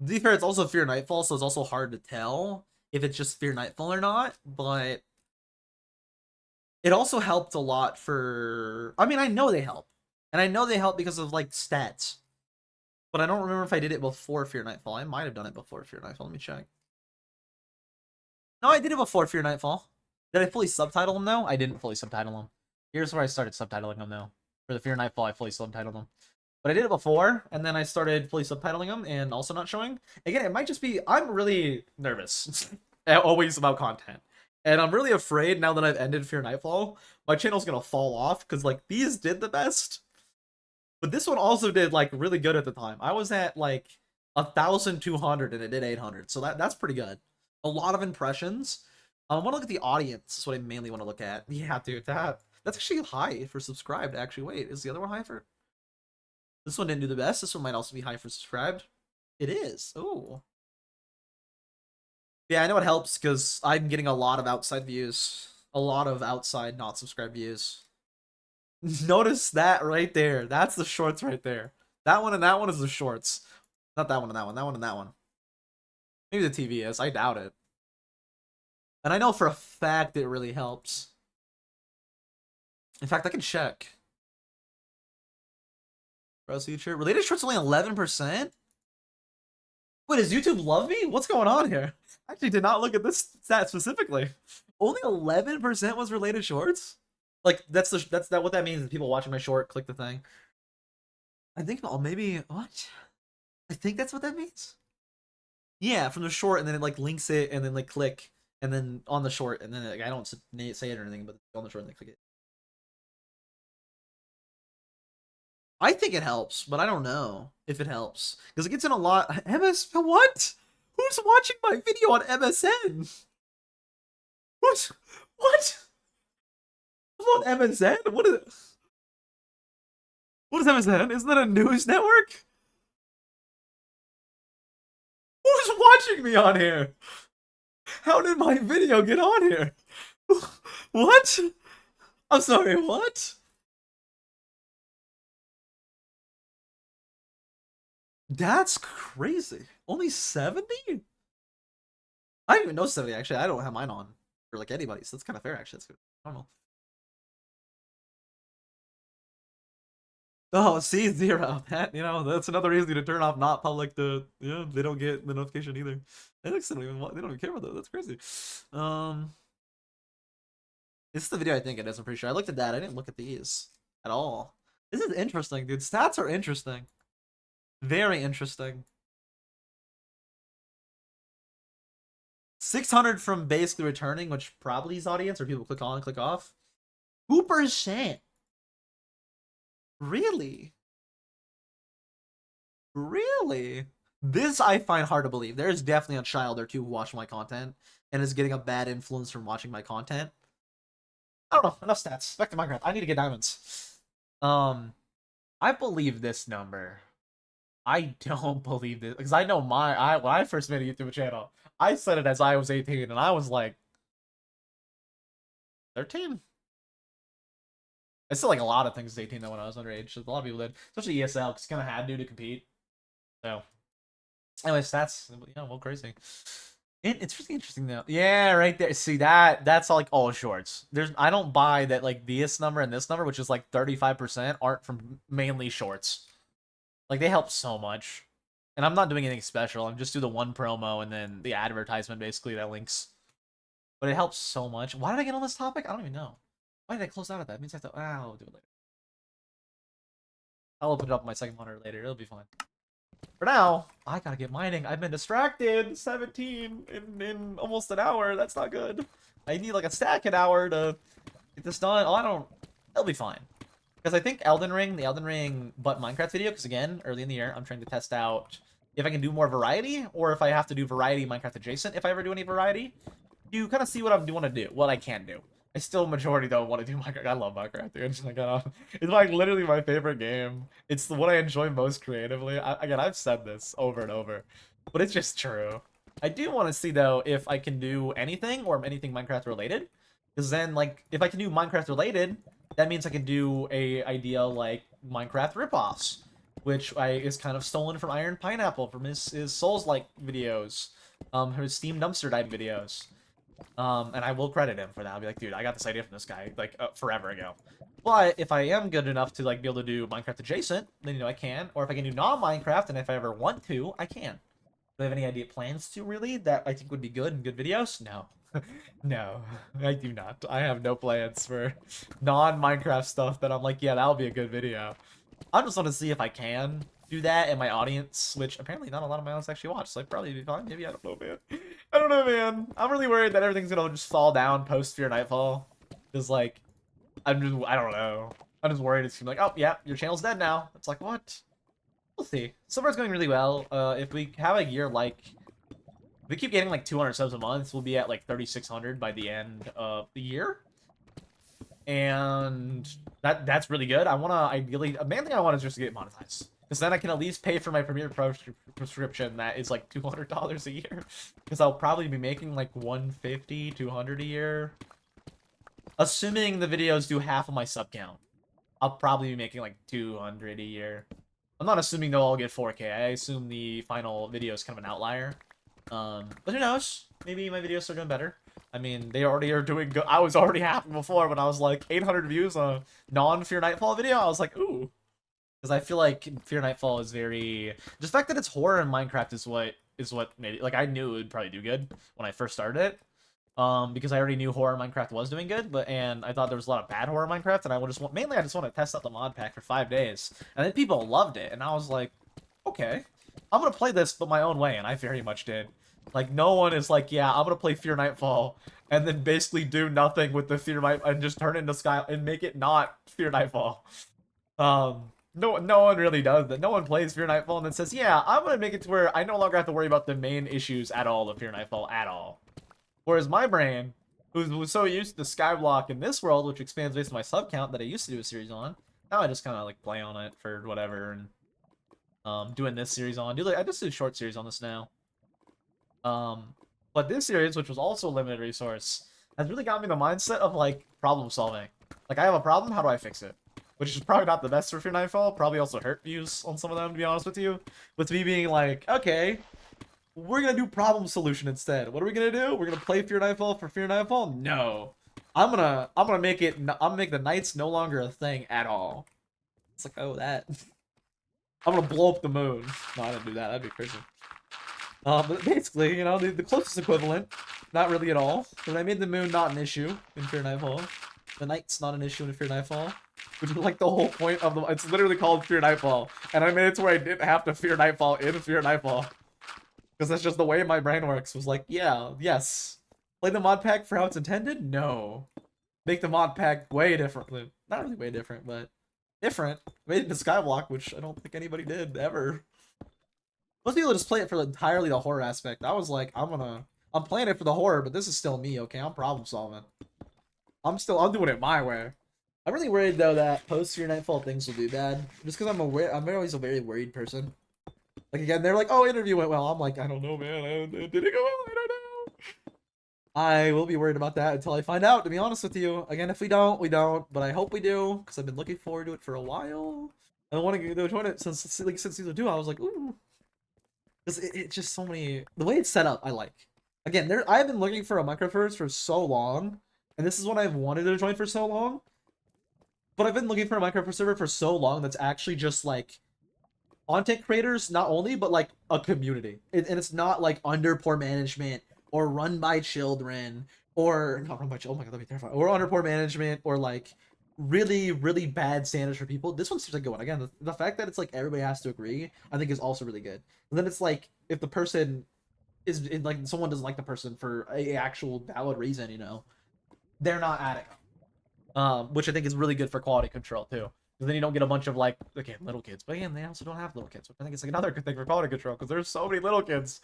To be fair, it's also Fear Nightfall, so it's also hard to tell if it's just Fear Nightfall or not, but it also helped a lot for... I mean, I know they help. And I know they help because of, like, stats. But I don't remember if I did it before Fear Nightfall. I might have done it before Fear Nightfall. Let me check. No, I did it before Fear Nightfall. Did I fully subtitle them, though? I didn't fully subtitle them. Here's where I started subtitling them, though. For the Fear Nightfall, I fully subtitled them. But I did it before, and then I started fully subtitling them and also not showing. Again, it might just be... I'm really nervous. Always about content. And I'm really afraid now that I've ended Fear Nightfall, my channel's gonna fall off, because, like, these did the best. But this one also did, like, really good at the time. I was at, like, 1,200 and it did 800. So that's pretty good. A lot of impressions. I want to look at the audience. That's what I mainly want to look at. Yeah, dude, that's actually high for subscribed, actually. Wait, is the other one high for... This one didn't do the best. This one might also be high for subscribed. It is. Oh. Yeah, I know it helps because I'm getting a lot of outside views. A lot of outside not subscribed views. Notice that right there. That's the shorts right there. That one and that one is the shorts. Not that one and that one. That one and that one. Maybe the TV is. I doubt it. And I know for a fact it really helps. In fact, I can check. Browse feature. Related shorts only 11%? Wait, does YouTube love me? What's going on here? I actually did not look at this stat specifically. Only 11% was related shorts? Like, that's what that means. People watching my short, click the thing. I think, oh, maybe, what? I think that's what that means? Yeah, from the short, and then it, like, links it, and then, like, click, and then on the short, and then, like, I don't say it or anything, but on the short, and they click it. I think it helps, but I don't know if it helps. Because it gets in a lot. What? Who's watching my video on MSN? What? What? I'm on MSN? What is MSN? Isn't that a news network? Who's watching me on here? How did my video get on here? What? I'm sorry, what? That's crazy. Only 70? I didn't even know 70, actually. I don't have mine on for, like, anybody, so that's kind of fair, actually. That's good. I don't know. Oh, see, 0. That, you know, that's another reason to turn off not public to, yeah, they don't get the notification either. They don't even care about that. That's crazy. This is the video I think it is, I'm pretty sure. I looked at that. I didn't look at these at all. This is interesting, dude. Stats are interesting. Very interesting. 600 from basically returning, which probably is audience, or people click on, click off. 2%. Really? Really? This I find hard to believe. There is definitely a child or two who watch my content and is getting a bad influence from watching my content. I don't know. Enough stats. Back to Minecraft. I need to get diamonds. I believe this number. I don't believe this because I know when I first made a YouTube channel, I said it as I was 18 and I was like 13. I still like a lot of things as 18 though when I was underage. A lot of people did, especially ESL, because kind of had to compete. So, anyway, stats. Yeah, well, crazy. It's really interesting though. Yeah, right there. See that's all like all shorts. I don't buy that like this number and this number, which is like 35%, aren't from mainly shorts. Like they help so much. And I'm not doing anything special. I'm just do the one promo and then the advertisement basically that links. But it helps so much. Why did I get on this topic? I don't even know. Why did I close out of that? It means I have to. I'll do it later. I'll open it up on my second monitor later. It'll be fine. For now, I gotta get mining. I've been distracted. 17 in almost an hour. That's not good. I need like a stack an hour to get this done. Oh, I don't. It'll be fine. Because I think the Elden Ring but Minecraft video, because again, early in the year, I'm trying to test out if I can do more variety, or if I have to do variety Minecraft adjacent, if I ever do any variety. You kind of see what I want to do, what I can do. I still majority though want to do Minecraft. I love Minecraft, dude. Like, it's like literally my favorite game. It's what I enjoy most creatively. Again, I've said this over and over, but it's just true. I do want to see though if I can do anything or anything Minecraft related, because then like if I can do Minecraft related, that means I can do a idea like Minecraft ripoffs, which is kind of stolen from Iron Pineapple from his Souls-like videos, his Steam Dumpster Dive videos. And I will credit him for that. I'll be like, dude, I got this idea from this guy, like, forever ago. But if I am good enough to, like, be able to do Minecraft adjacent, then, you know, I can. Or if I can do non-Minecraft, and if I ever want to, I can. Do I have any plans to, really, that I think would be good in good videos? No. No, I do not. I have no plans for non-Minecraft stuff that I'm like, yeah, that'll be a good video. I just want to see if I can do that in my audience, which apparently not a lot of my audience actually watch, so I'd probably be fine. Maybe, I don't know, man. I don't know, man. I'm really worried that everything's gonna just fall down post Fear Nightfall. Because, like, I don't know. I'm just worried it's gonna be like, oh, yeah, your channel's dead now. It's like, what? We'll see. So far it's going really well. If we have a year like... If we keep getting, like, 200 subs a month, we'll be at, like, 3,600 by the end of the year. And that's really good. I want to ideally... The main thing I want is just to get monetized. Because then I can at least pay for my Premiere Pro prescription that is like $200 a year. Because I'll probably be making like 150, 200 a year. Assuming the videos do half of my sub count. I'll probably be making like 200 a year. I'm not assuming they'll all get 4K. I assume the final video is kind of an outlier. But who knows? Maybe my videos are doing better. I mean, they already are doing good. I was already happy before when I was like 800 views on a non-Fear Nightfall video. I was like, ooh. Because I feel like Fear Nightfall is very... Just the fact that it's horror in Minecraft is what made it... Like, I knew it would probably do good when I first started it. Because I already knew horror in Minecraft was doing good, and I thought there was a lot of bad horror in Minecraft, and I would just want... Mainly, I just want to test out the mod pack for 5 days. And then people loved it, and I was like, okay. I'm gonna play this but my own way, and I very much did. Like, no one is like, yeah, I'm gonna play Fear Nightfall, and then basically do nothing with the Fear Nightfall, and just turn it into Sky... and make it not Fear Nightfall. No one really does that. No one plays Fear Nightfall and then says, yeah, I'm going to make it to where I no longer have to worry about the main issues at all of Fear Nightfall at all. Whereas my brain, who was so used to Skyblock in this world, which expands based on my sub count that I used to do a series on, now I just kind of like play on it for whatever, and doing this series on. I just do a short series on this now. But this series, which was also a limited resource, has really got me in the mindset of like problem solving. Like, I have a problem, how do I fix it? Which is probably not the best for Fear Nightfall. Probably also hurt views on some of them, to be honest with you. With me being like, okay, we're gonna do problem solution instead. What are we gonna do? We're gonna play Fear Nightfall for Fear Nightfall? No. I'm gonna make the Knights no longer a thing at all. It's like, oh, that. I'm gonna blow up the moon. No, I didn't do that. That'd be crazy. But basically, you know, the closest equivalent, not really at all. But I made the moon not an issue in Fear Nightfall. The night's not an issue in Fear Nightfall. Which is like the whole point of the. It's literally called Fear Nightfall, and I made it to where I didn't have to fear Nightfall in Fear Nightfall, because that's just the way my brain works. Was like, yeah, yes, play the mod pack for how it's intended. No, make the mod pack way differently. Not really way different, but different. Made it to Skyblock, which I don't think anybody did ever. Most people just play it for entirely the horror aspect. I was like, I'm playing it for the horror, but this is still me. Okay, I'm problem solving. I'm doing it my way. I'm really worried though that post Fear Nightfall things will be bad. Just because I'm always a very worried person. Like again, they're like, oh, interview went well. I'm like, I don't know, man. Did it go well? I don't know. I will be worried about that until I find out, to be honest with you. Again, if we don't, we don't. But I hope we do, because I've been looking forward to it for a while. I want to join it since season 2. I was like, ooh. Because it's just so many. The way it's set up, I like. Again, I've been looking for a Minecraft for so long, and this is what I've wanted to join for so long. But I've been looking for a Minecraft server for so long that's actually just like content creators, not only, but like a community. And it's not like under poor management or run by children or not run by children. Oh my god, that'd be terrifying. Or under poor management or like really, really bad standards for people. This one seems like a good one. Again, the fact that it's like everybody has to agree, I think is also really good. And then it's like if the person is like someone doesn't like the person for a actual valid reason, you know, they're not adding. Which I think is really good for quality control too. Because then you don't get a bunch of like, again, little kids. But again, they also don't have little kids, which I think is like another good thing for quality control. Because there's so many little kids,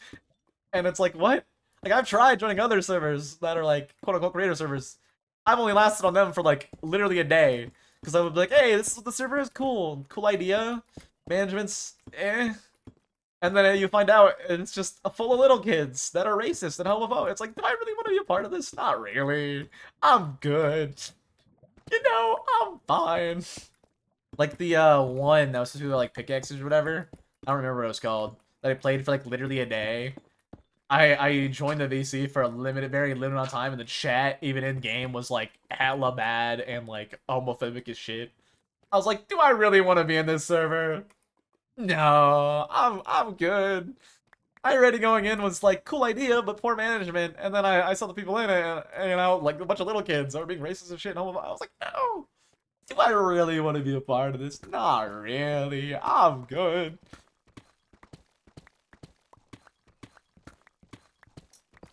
and it's like, what? Like I've tried joining other servers that are like quote unquote creator servers. I've only lasted on them for like literally a day. Because I would be like, hey, this is what the server is, cool idea. Management's eh. And then you find out and it's just full of little kids that are racist and homophobic. It's like, do I really want to be a part of this? Not really. I'm good. You know, I'm fine. Like the one that was supposed to be like pickaxes or whatever. I don't remember what it was called. That I played for like literally a day. I joined the VC for a very limited amount of time, and the chat, even in game, was like hella bad and like homophobic as shit. I was like, do I really want to be in this server? No, I'm good. I already going in was like cool idea, but poor management. And then I saw the people in it, and you know, like a bunch of little kids that were being racist and shit. And I was like, no. Do I really want to be a part of this? Not really. I'm good.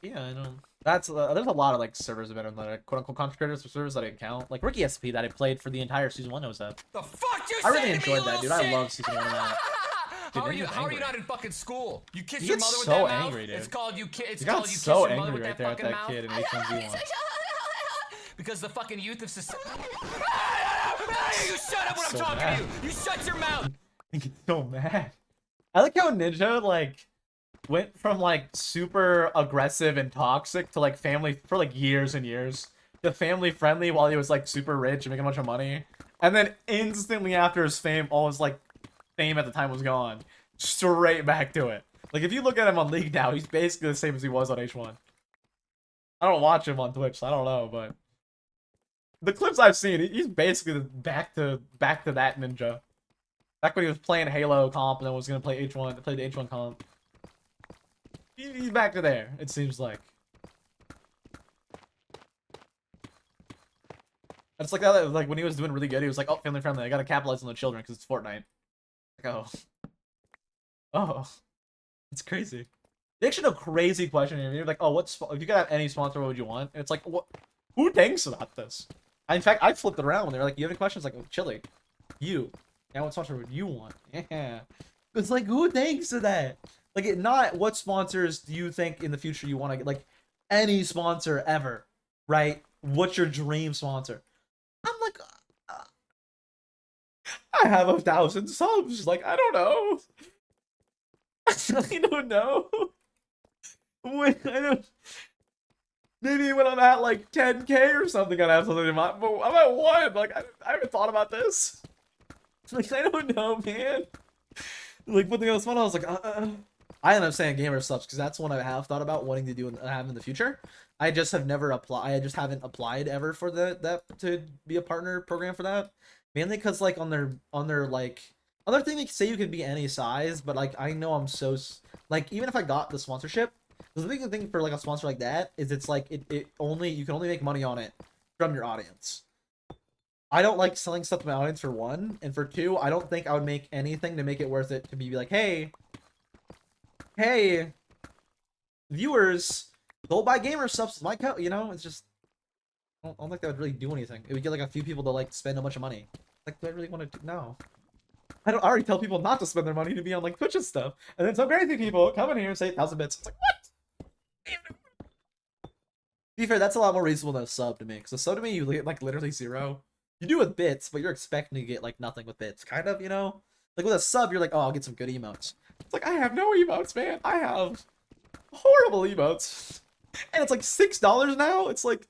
Yeah, I know. That's there's a lot of like servers that have been like quote unquote content creators for servers that I didn't count. Like Ricky SP that I played for the entire season 1 knows that. The fuck you I really say enjoyed to me, that, dude. little I love shit? season 1 of that. Dude, How are you not in fucking school? You kiss He your gets mother with so that angry, mouth? dude. It's called you kiss. It's He got called you kiss so your mother angry with right that there at fucking that mouth. kid in H1Z1. Because the fucking youth of society. You shut up when I'm So talking mad. to you. You shut your mouth. He gets so mad. I like how Ninja like went from like super aggressive and toxic to like family for like years and years. To family friendly while he was like super rich and making a bunch of money. And then instantly after his fame, all his like fame at the time was gone. Straight back to it. Like if you look at him on League now, he's basically the same as he was on H1. I don't watch him on Twitch, so I don't know, but the clips I've seen, he's basically back to that Ninja. Back when he was playing Halo comp and then was gonna play H1, play the H1 comp. He's back to there, it seems like. It's like that, like when he was doing really good, he was like, "Oh, family friendly. I gotta capitalize on the children because it's Fortnite." Like, oh, it's crazy. They actually a crazy question here. You're like, "Oh, if you could have any sponsor, what would you want?" And it's like, what? Who thinks about this? In fact, I flipped it around when they were like, "You have any questions?" Like, oh, Chili, you. Now, what sponsor would you want? Yeah, it's like, who thinks of that? Like, not what sponsors do you think in the future you want to get? Like, any sponsor ever, right? What's your dream sponsor? I'm like, I have 1,000 subs. Like, I don't know. I don't know. I don't. Maybe when I'm at like 10K or something, I'd have something in mind. But I'm at 1. Like, I haven't thought about this. Like, I don't know, man. Like, putting on this one, I was like, I end up saying gamer subs because that's one I have thought about wanting to do and have in the future. I just have never applied. I just haven't applied ever for that to be a partner program for that. Mainly because like on their like other thing they say you can be any size, but like I know I'm so like even if I got the sponsorship, the big thing for like a sponsor like that is it's like it only you can only make money on it from your audience. I don't like selling stuff to my audience for one, and for two, I don't think I would make anything to make it worth it to be like, hey, viewers, go buy gamer subs. My you know, it's just I don't think that would really do anything. It would get like a few people to like spend a bunch of money. Like, do I really want to? No. I already tell people not to spend their money to be on like Twitch and stuff, and then some crazy people come in here and say 1,000 bits. It's like what? To be fair, that's a lot more reasonable than a sub to me. Because a sub to me, you get like literally zero. You do with bits, but you're expecting to get like nothing with bits, kind of, you know. Like with a sub, you're like, oh, I'll get some good emotes. It's like I have no emotes, man. I have horrible emotes, and it's like $6 now. It's like.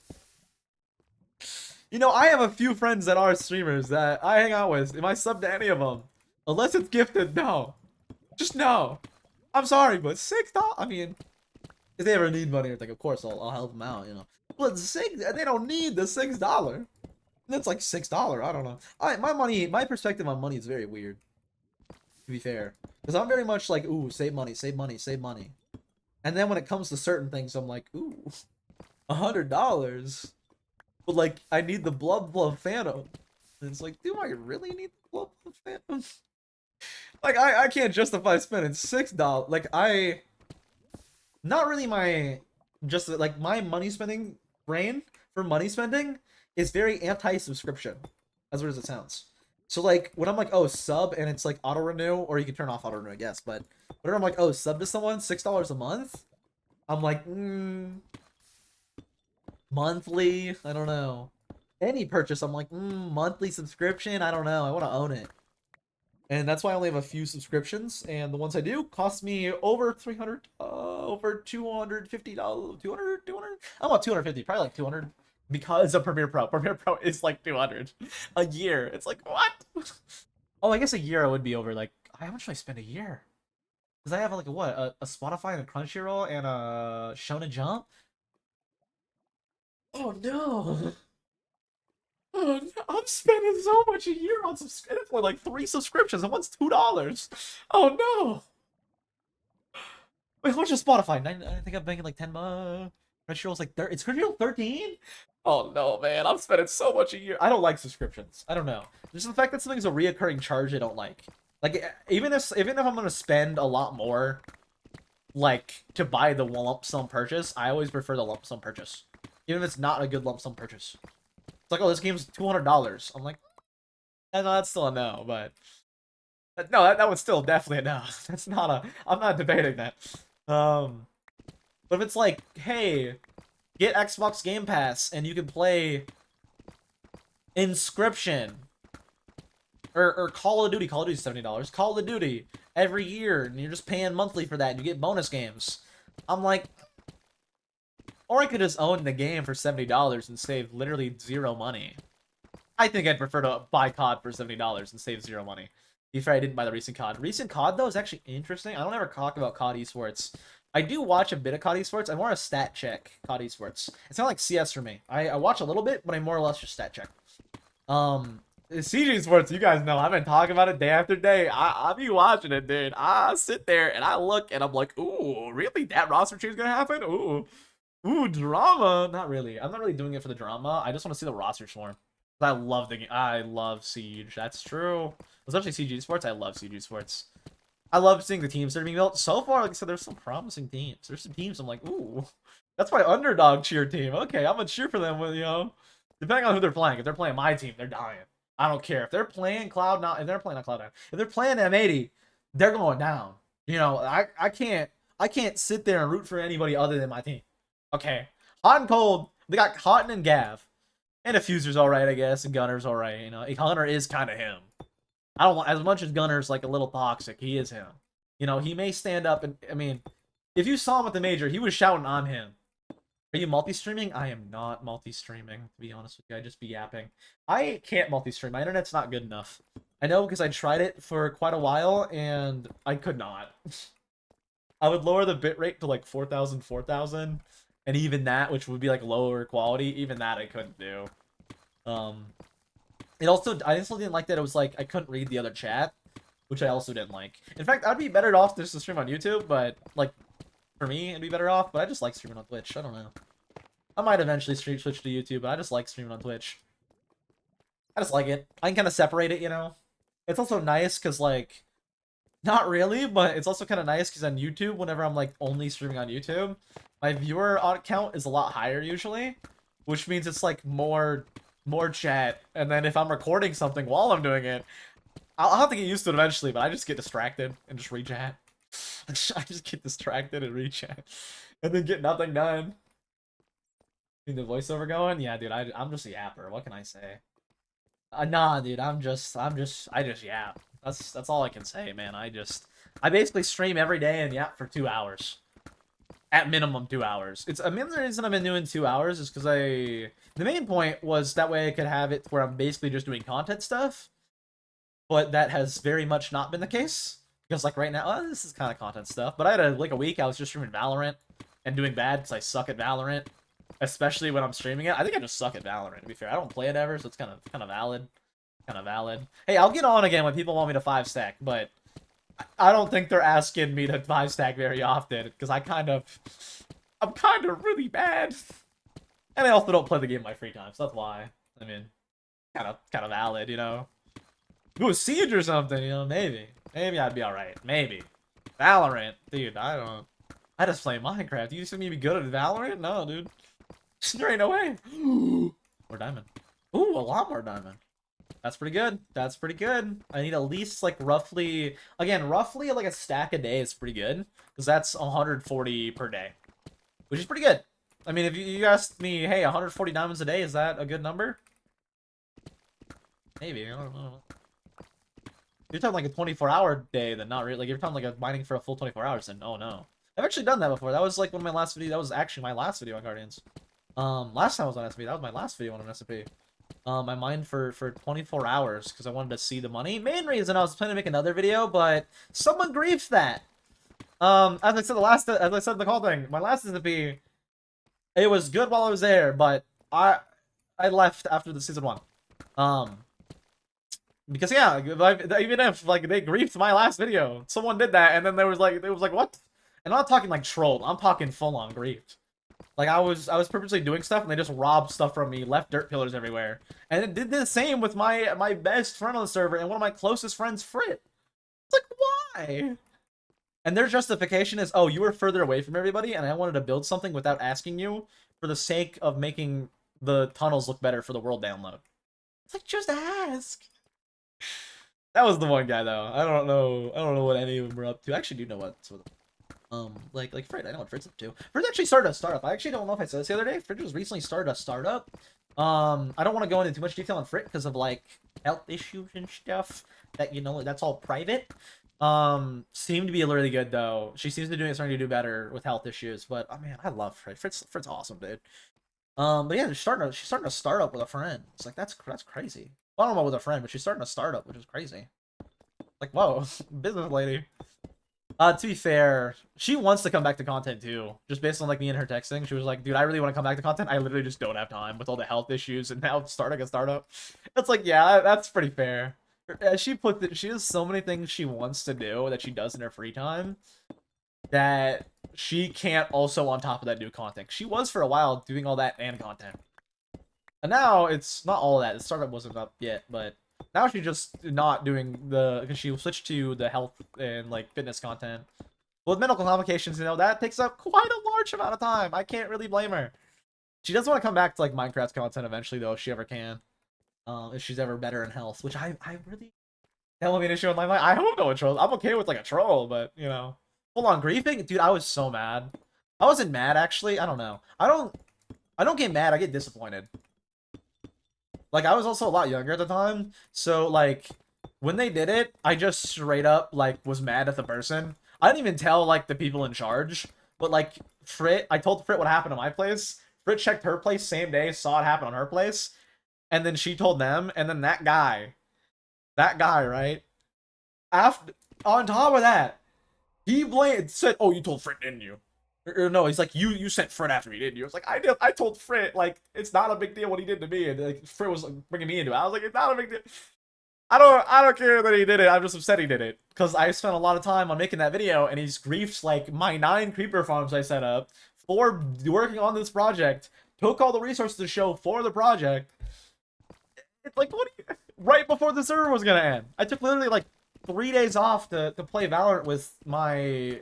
You know, I have a few friends that are streamers that I hang out with. Am I sub to any of them? Unless it's gifted, no. Just no. I'm sorry, but $6. I mean, if they ever need money or anything, of course I'll help them out. You know, but they don't need the $6. That's like $6. I don't know. My perspective on money is very weird. To be fair, because I'm very much like, ooh, save money, save money, save money. And then when it comes to certain things, I'm like, ooh, $100. But like, I need the Blood Phantom. And it's like, do I really need the Blood Phantom? Like, I can't justify spending $6. Like, not really just like my money spending brain for money spending is very anti-subscription, as weird as it sounds. So like, when I'm like, oh, sub, and it's like auto renew, or you can turn off auto renew, I guess. But whenever I'm like, oh, sub to someone, $6 a month, I'm like, monthly, I don't know. Any purchase, I'm like, monthly subscription, I don't know. I want to own it. And that's why I only have a few subscriptions, and the ones I do cost me over $300, over $250, 200, I want 250, probably like 200, because of Premiere Pro. Premiere Pro is like 200 a year. It's like, what? Oh, I guess a year I would be over, like, how much do I spend a year? Because I have like a Spotify and a Crunchyroll and a Shonen Jump. Oh no. Oh, no. I'm spending so much a year on subscriptions for like 3 subscriptions, and one's $2. Oh no! Wait, how much is Spotify? I think I'm making like 10 bucks. Crunchyroll's like it's Crunchyroll 13? Oh no, man! I'm spending so much a year. I don't like subscriptions. I don't know. Just the fact that something's a reoccurring charge I don't like. Like even if I'm gonna spend a lot more, like to buy the lump sum purchase, I always prefer the lump sum purchase, even if it's not a good lump sum purchase. It's like, oh, this game's $200. I'm like, no, that's still a no, but no, that was still definitely a no. That's not a. I'm not debating that. But if it's like, hey, get Xbox Game Pass and you can play Inscription or Call of Duty. Call of Duty's $70. Call of Duty every year, and you're just paying monthly for that, and you get bonus games. I'm like. Or I could just own the game for $70 and save literally zero money. I think I'd prefer to buy COD for $70 and save zero money. If I didn't buy the recent COD. Recent COD, though, is actually interesting. I don't ever talk about COD esports. I do watch a bit of COD esports. I'm more a stat check COD esports. It's not like CS for me. I watch a little bit, but I more or less just stat check. CG Sports, you guys know, I've been talking about it day after day. I be watching it, dude. I sit there and I look and I'm like, ooh, really? That roster change is gonna happen? Ooh, drama. Not really. I'm not really doing it for the drama. I just want to see the roster form. I love the game. I love Siege. That's true. Especially CG Sports. I love CG Sports. I love seeing the teams that are being built. So far, like I said, there's some promising teams. There's some teams I'm like, ooh, that's my underdog cheer team. Okay, I'm gonna cheer for them with, you know, depending on who they're playing. If they're playing my team, they're dying. I don't care. If they're playing Cloud9, if they're playing Cloud9, if they're playing M80, they're going down. You know, I can't sit there and root for anybody other than my team. Okay, hot and cold. They got Cotton and Gav, and a Fuser's all right, I guess, and Gunner's all right. You know, Hunter is kind of him. I don't want as much as Gunner's like a little toxic. He is him. You know, he may stand up and I mean, if you saw him at the major, he was shouting, "I'm him." Are you multi-streaming? I am not multi-streaming, to be honest with you. I just be yapping. I can't multi-stream. My internet's not good enough. I know because I tried it for quite a while and I could not. I would lower the bitrate to like 4,000. And even that, which would be like lower quality, even that I couldn't do. I also didn't like that it was like I couldn't read the other chat, which I also didn't like. In fact, I'd be better off just to stream on YouTube, but like for me, it'd be better off. But I just like streaming on Twitch. I don't know. I might eventually switch to YouTube, but I just like streaming on Twitch. I just like it. I can kind of separate it, you know. It's also nice because like, not really, but it's also kind of nice because on YouTube, whenever I'm like only streaming on YouTube, my viewer count is a lot higher usually, which means it's like more chat. And then if I'm recording something while I'm doing it, I'll have to get used to it eventually, but I just get distracted and just re-chat. I just get distracted and re-chat. And then get nothing done. Need the voiceover going? Yeah, dude, I'm just a yapper. What can I say? Nah, dude, I just yap. That's all I can say, man. I basically stream every day and yap for 2 hours. At minimum 2 hours. I mean, the reason I've been doing 2 hours is because the main point was that way I could have it where I'm basically just doing content stuff. But that has very much not been the case. Because like right now, this is kind of content stuff. But I had like a week I was just streaming Valorant and doing bad because I suck at Valorant. Especially when I'm streaming it. I think I just suck at Valorant, to be fair. I don't play it ever, so it's kind of valid. Kind of valid. Hey, I'll get on again when people want me to 5-stack, but I don't think they're asking me to 5-stack very often, because I'm kind of really bad. And I also don't play the game in my free time, so that's why. I mean, kind of valid, you know. Do a Siege or something, you know, maybe. Maybe I'd be alright. Maybe. Valorant, dude, I just play Minecraft. You see me be good at Valorant? No, dude. There ain't no way. More diamond. Ooh, a lot more diamond. That's pretty good. That's pretty good. I need at least like roughly like a stack a day is pretty good. Because that's 140 per day. Which is pretty good. I mean, if you asked me, hey, 140 diamonds a day, is that a good number? Maybe. I don't know. If you're talking like a 24-hour day, then not really. Like, if you're talking like a mining for a full 24 hours, then oh no. I've actually done that before. That was like one of my last videos. That was actually my last video on Guardians. Last time I was on SMP, that was my last video on SMP. I mined for 24 hours because I wanted to see the money. Main reason I was planning to make another video, but someone griefed that. As I said in the call thing, my last SMP, it was good while I was there, but I left after the season 1. Because yeah, even if like they griefed my last video, someone did that, and then it was like what? And I'm not talking like trolled. I'm talking full on griefed. Like I was purposely doing stuff, and they just robbed stuff from me, left dirt pillars everywhere, and it did the same with my best friend on the server and one of my closest friends, Frit. It's like why? And their justification is, oh, you were further away from everybody, and I wanted to build something without asking you for the sake of making the tunnels look better for the world download. It's like just ask. That was the one guy though. I don't know what any of them were up to. I actually do know what. Like Fred, I know what Fred's up to. Fred actually started a startup. I actually don't know if I said this the other day. Fred just recently started a startup. I don't want to go into too much detail on Fred because of like health issues and stuff. That you know, that's all private. Seemed to be really good though. She seems to be starting to do better with health issues. But oh man, I love Fred. Fred's awesome, dude. But yeah, she's starting a startup with a friend. It's like that's crazy. Well, I don't know about with a friend, but she's starting a startup, which is crazy. Like whoa, business lady. To be fair, she wants to come back to content too. Just based on like me and her texting, she was like, "Dude, I really want to come back to content. I literally just don't have time with all the health issues and now starting a startup." It's like, yeah, that's pretty fair. She has so many things she wants to do that she does in her free time that she can't also on top of that do content. She was for a while doing all that and content, and now it's not all of that. The startup wasn't up yet, but. Now she's just not doing because she switched to the health and like fitness content. Well, with medical complications, you know, that takes up quite a large amount of time. I can't really blame her. She does want to come back to like Minecraft content eventually though, if she ever can. If she's ever better in health, which I really that won't be an issue with my mind. I hope no one trolls. I'm okay with like a troll, but you know. Full on griefing? Dude, I was so mad. I wasn't mad actually. I don't know. I don't get mad, I get disappointed. Like, I was also a lot younger at the time, so, like, when they did it, I just straight up, like, was mad at the person. I didn't even tell, like, the people in charge, but, like, I told Frit what happened to my place. Frit checked her place same day, saw it happen on her place, and then she told them, and then that guy, right? On top of that, he said, "Oh, you told Frit, didn't you?" Or no, he's like, you sent Frit after me, didn't you? I was like, I did. I told Frit, like, it's not a big deal what he did to me. And like, Frit was like, bringing me into it. I was like, it's not a big deal. I don't care that he did it. I'm just upset he did it. Because I spent a lot of time on making that video, and he's griefed, like, my 9 creeper farms I set up for working on this project. Took all the resources to show for the project. It's like, what do you... Right before the server was gonna end. I took literally, like, 3 days off to play Valorant with my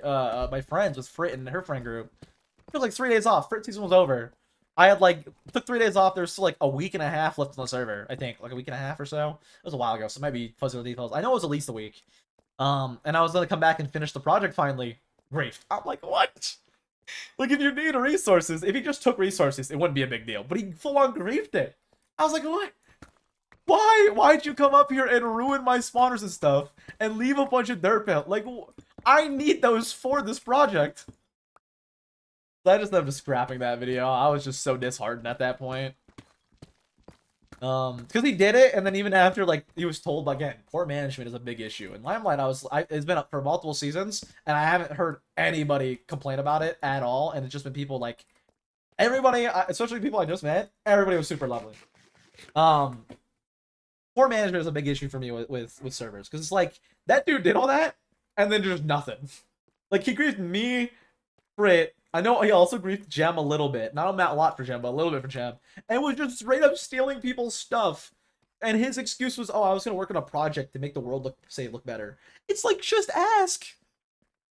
my friends, with Frit and her friend group. It was like 3 days off. Frit season was over. I had like took 3 days off. There's still like a week and a half left on the server. I think like a week and a half or so. It was a while ago, so maybe fuzzy with details. I know it was at least a week. And I was gonna come back and finish the project finally. Great. I'm like, what? Like if you need resources, if he just took resources, it wouldn't be a big deal. But he full on griefed it. I was like, what? Why? Why'd you come up here and ruin my spawners and stuff and leave a bunch of dirt pelt? Like, I need those for this project. So I just ended up scrapping that video. I was just so disheartened at that point. Because he did it, and then even after, like, he was told, again, poor management is a big issue. In Limelight, it's been up for multiple seasons, and I haven't heard anybody complain about it at all, and it's just been people, like, everybody, especially people I just met, everybody was super lovely. Poor management is a big issue for me with servers, because it's like, that dude did all that, and then just nothing. Like, he griefed me, Frit. I know he also griefed Gem a little bit. Not a lot for Gem, but a little bit for Gem. And was just straight up stealing people's stuff. And his excuse was, oh, I was going to work on a project to make the world look better. It's like, just ask.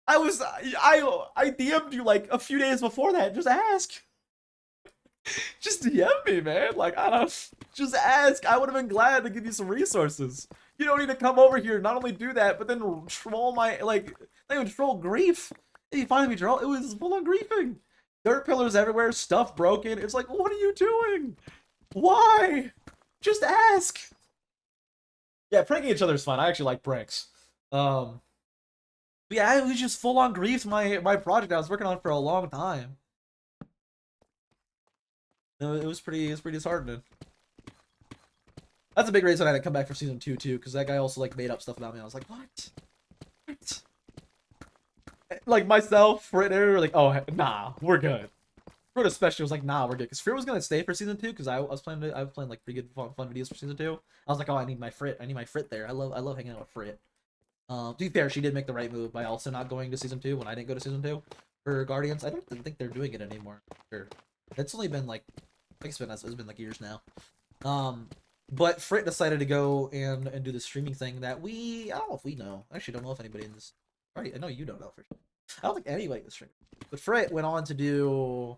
I DM'd you like a few days before that. Just ask. Just DM me, man. Like, I don't... Just ask. I would have been glad to give you some resources. You don't need to come over here, not only do that, but then troll my, like, not even troll, grief. If you find me troll, it was full on griefing. Dirt pillars everywhere, stuff broken. It's like, what are you doing? Why? Just ask. Yeah, pranking each other is fun. I actually like pranks. But yeah, it was just full on griefed my project I was working on for a long time. It was pretty disheartening. That's a big reason I had to come back for season 2 too, because that guy also like made up stuff about me. I was like, what? What? Like myself, Frit, like, oh nah, we're good. Frit especially was like, nah, we're good, because Frit was gonna stay for season 2, because I was playing like pretty good fun videos for season 2. I was like, oh, I need my Frit there. I love hanging out with Frit. To be fair, she did make the right move by also not going to season 2 when I didn't go to season 2 for Guardians. I don't think they're doing it anymore. Sure, it's only been like, I think it's been like years now. But Frit decided to go and do the streaming thing that I don't know if we know. I actually don't know if anybody in this. Right, I know you don't know for sure. I don't think anybody was streaming. But Frit went on to do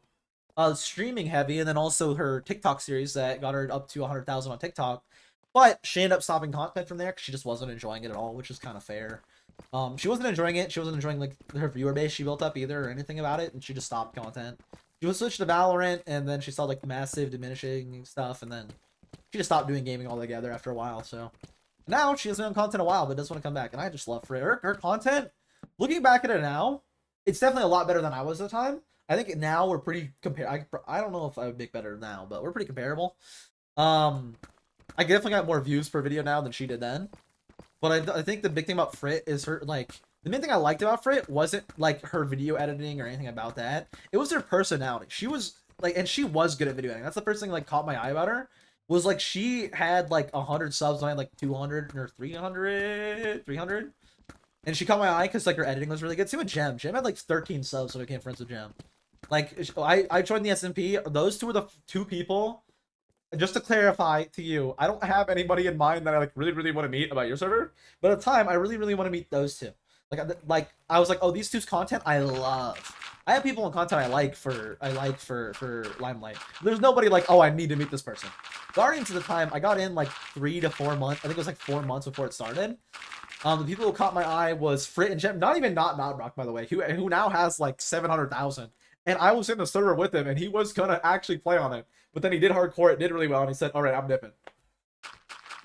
streaming heavy, and then also her TikTok series that got her up to 100,000 on TikTok. But she ended up stopping content from there because she just wasn't enjoying it at all, which is kind of fair. She wasn't enjoying it. She wasn't enjoying like her viewer base she built up either, or anything about it, and she just stopped content. She was switched to Valorant, and then she saw like massive diminishing stuff, and then she just stopped doing gaming altogether after a while. So now she hasn't been on content a while, but does want to come back, and I just love Frit. Her content. Looking back at it now, it's definitely a lot better than I was at the time. I think now we're pretty I don't know if I would make better now, but we're pretty comparable. I definitely got more views per video now than she did then. But I think the big thing about Frit is her, like, the main thing I liked about Frit wasn't, like, her video editing or anything about that. It was her personality. She was, like, and she was good at video editing. That's the first thing, like, caught my eye about her. Was, like, she had, like, 100 subs, and I had, like, 200 or 300. And she caught my eye because, like, her editing was really good. Same with Gem. Gem had, like, 13 subs when I became friends with Gem. Like, I joined the SMP. Those two were the 2 people. Just to clarify to you, I don't have anybody in mind that I, like, really want to meet about your server. But at the time, I really want to meet those 2. Like, I was like, oh, these 2's content I love. I have people in content I like for Limelight. There's nobody like, oh, I need to meet this person. Guardians at the time, I got in, like, 3 to 4 months. I think it was, like, 4 months before it started. The people who caught my eye was Frit and Gem. Not even not Rock, by the way, who now has like 700,000. And I was in the server with him, and he was gonna actually play on it. But then he did hardcore, it did really well, and he said, all right, I'm dipping.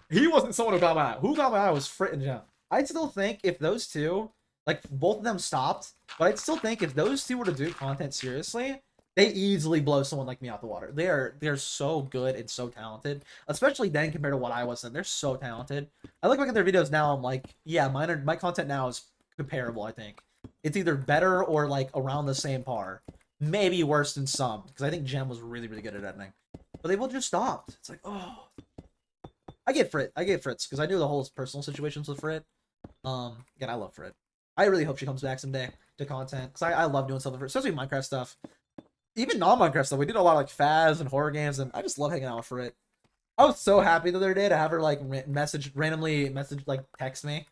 He wasn't someone who got my eye. Who got my eye was Frit and Gem. I'd still think if those 2, like, both of them stopped, but I'd still think if those 2 were to do content seriously, they easily blow someone like me out the water. They're so good and so talented, especially then compared to what I was then. They're so talented. I look back at their videos now, I'm like, yeah, my content now is comparable, I think. it's either better or like around the same par. Maybe worse than some, because I think Gem was really, really good at editing. But they both just stopped. It's like, oh. I get Fritz, because I knew the whole personal situations with Frit. Again, I love Frit. I really hope she comes back someday to content, because I love doing stuff with her, especially Minecraft stuff. Even non-Minecraft stuff. We did a lot of like Faz and horror games, and I just love hanging out with Frit. I was so happy the other day to have her like randomly like text me.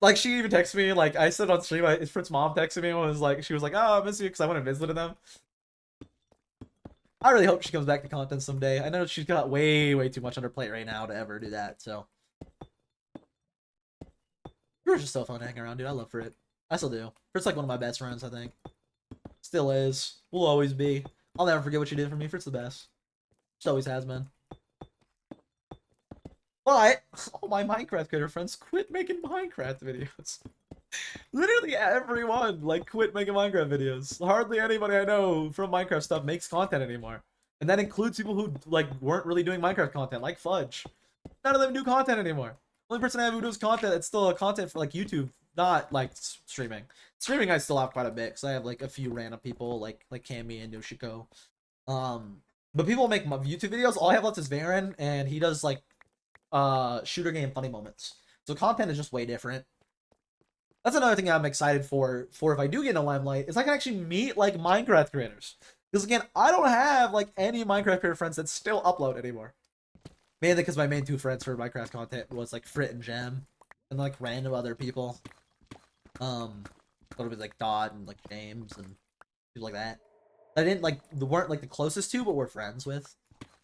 Like she even texted me, like I said on stream, Frit's mom texted me and was like, she was like, oh, I miss you because I went and visited them. I really hope she comes back to content someday. I know she's got way, way too much on her plate right now to ever do that, so. You were just so fun to hang around, dude. I love Frit. I still do. Frit's like one of my best friends, I think. Still is. Will always be. I'll never forget what you did for me. Frit's the best. She always has been. But all my Minecraft creator friends quit making Minecraft videos. Literally everyone like quit making Minecraft videos. Hardly anybody I know from Minecraft stuff makes content anymore. And that includes people who like weren't really doing Minecraft content, like Fudge. None of them do content anymore. Only person I have who does content that's still a content for like YouTube, not like streaming. Streaming I still have quite a bit because I have like a few random people like Cammy and Yoshiko. But people make YouTube videos. All I have left is Varen, and he does like shooter game funny moments. So content is just way different. That's another thing I'm excited for if I do get in a limelight, is I can actually meet like Minecraft creators. Because again, I don't have like any Minecraft creator friends that still upload anymore. Mainly because my main two friends for Minecraft content was like Frit and Gem, and like random other people. It was like Dodd and like James and people like that. I didn't like weren't like the closest to, but were friends with.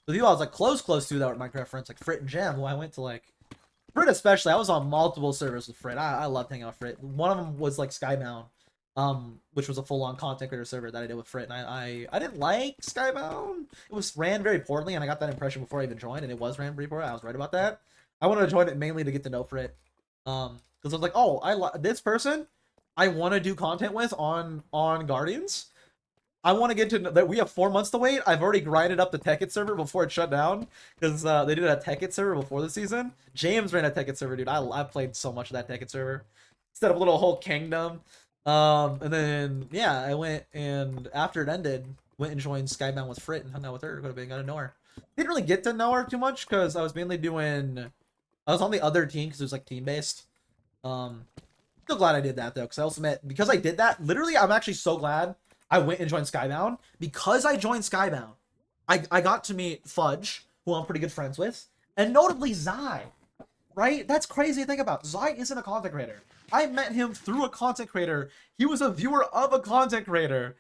The people I was like close to that were Minecraft friends, like Frit and Gem, who I went to like Frit especially. I was on multiple servers with Frit. I loved hanging out with Frit. One of them was like Skybound, which was a full-on content creator server that I did with Frit, and I didn't like Skybound. It was ran very poorly, and I got that impression before I even joined, and it was ran pretty poorly. I was right about that. I wanted to join it mainly to get to know Frit, because I was like, oh, this person I want to do content with on Guardians. I want to get to that. We have 4 months to wait. I've already grinded up the Tekkit server before it shut down, because they did a Tekkit server before the season. James ran a Tekkit server, dude. I played so much of that Tekkit server. Set up a little whole kingdom. And then yeah, I went, and after it ended, went and joined Skybound with Frit and hung out with her. Got to know her. Didn't really get to know her too much because I was mainly doing. I was on the other team because it was like team based. Still glad I did that though, because I also met, because I did that. Literally, I'm actually so glad I went and joined Skybound, because I joined Skybound. I got to meet Fudge, who I'm pretty good friends with, and notably Zai. Right? That's crazy to think about. Zai isn't a content creator. I met him through a content creator. He was a viewer of a content creator.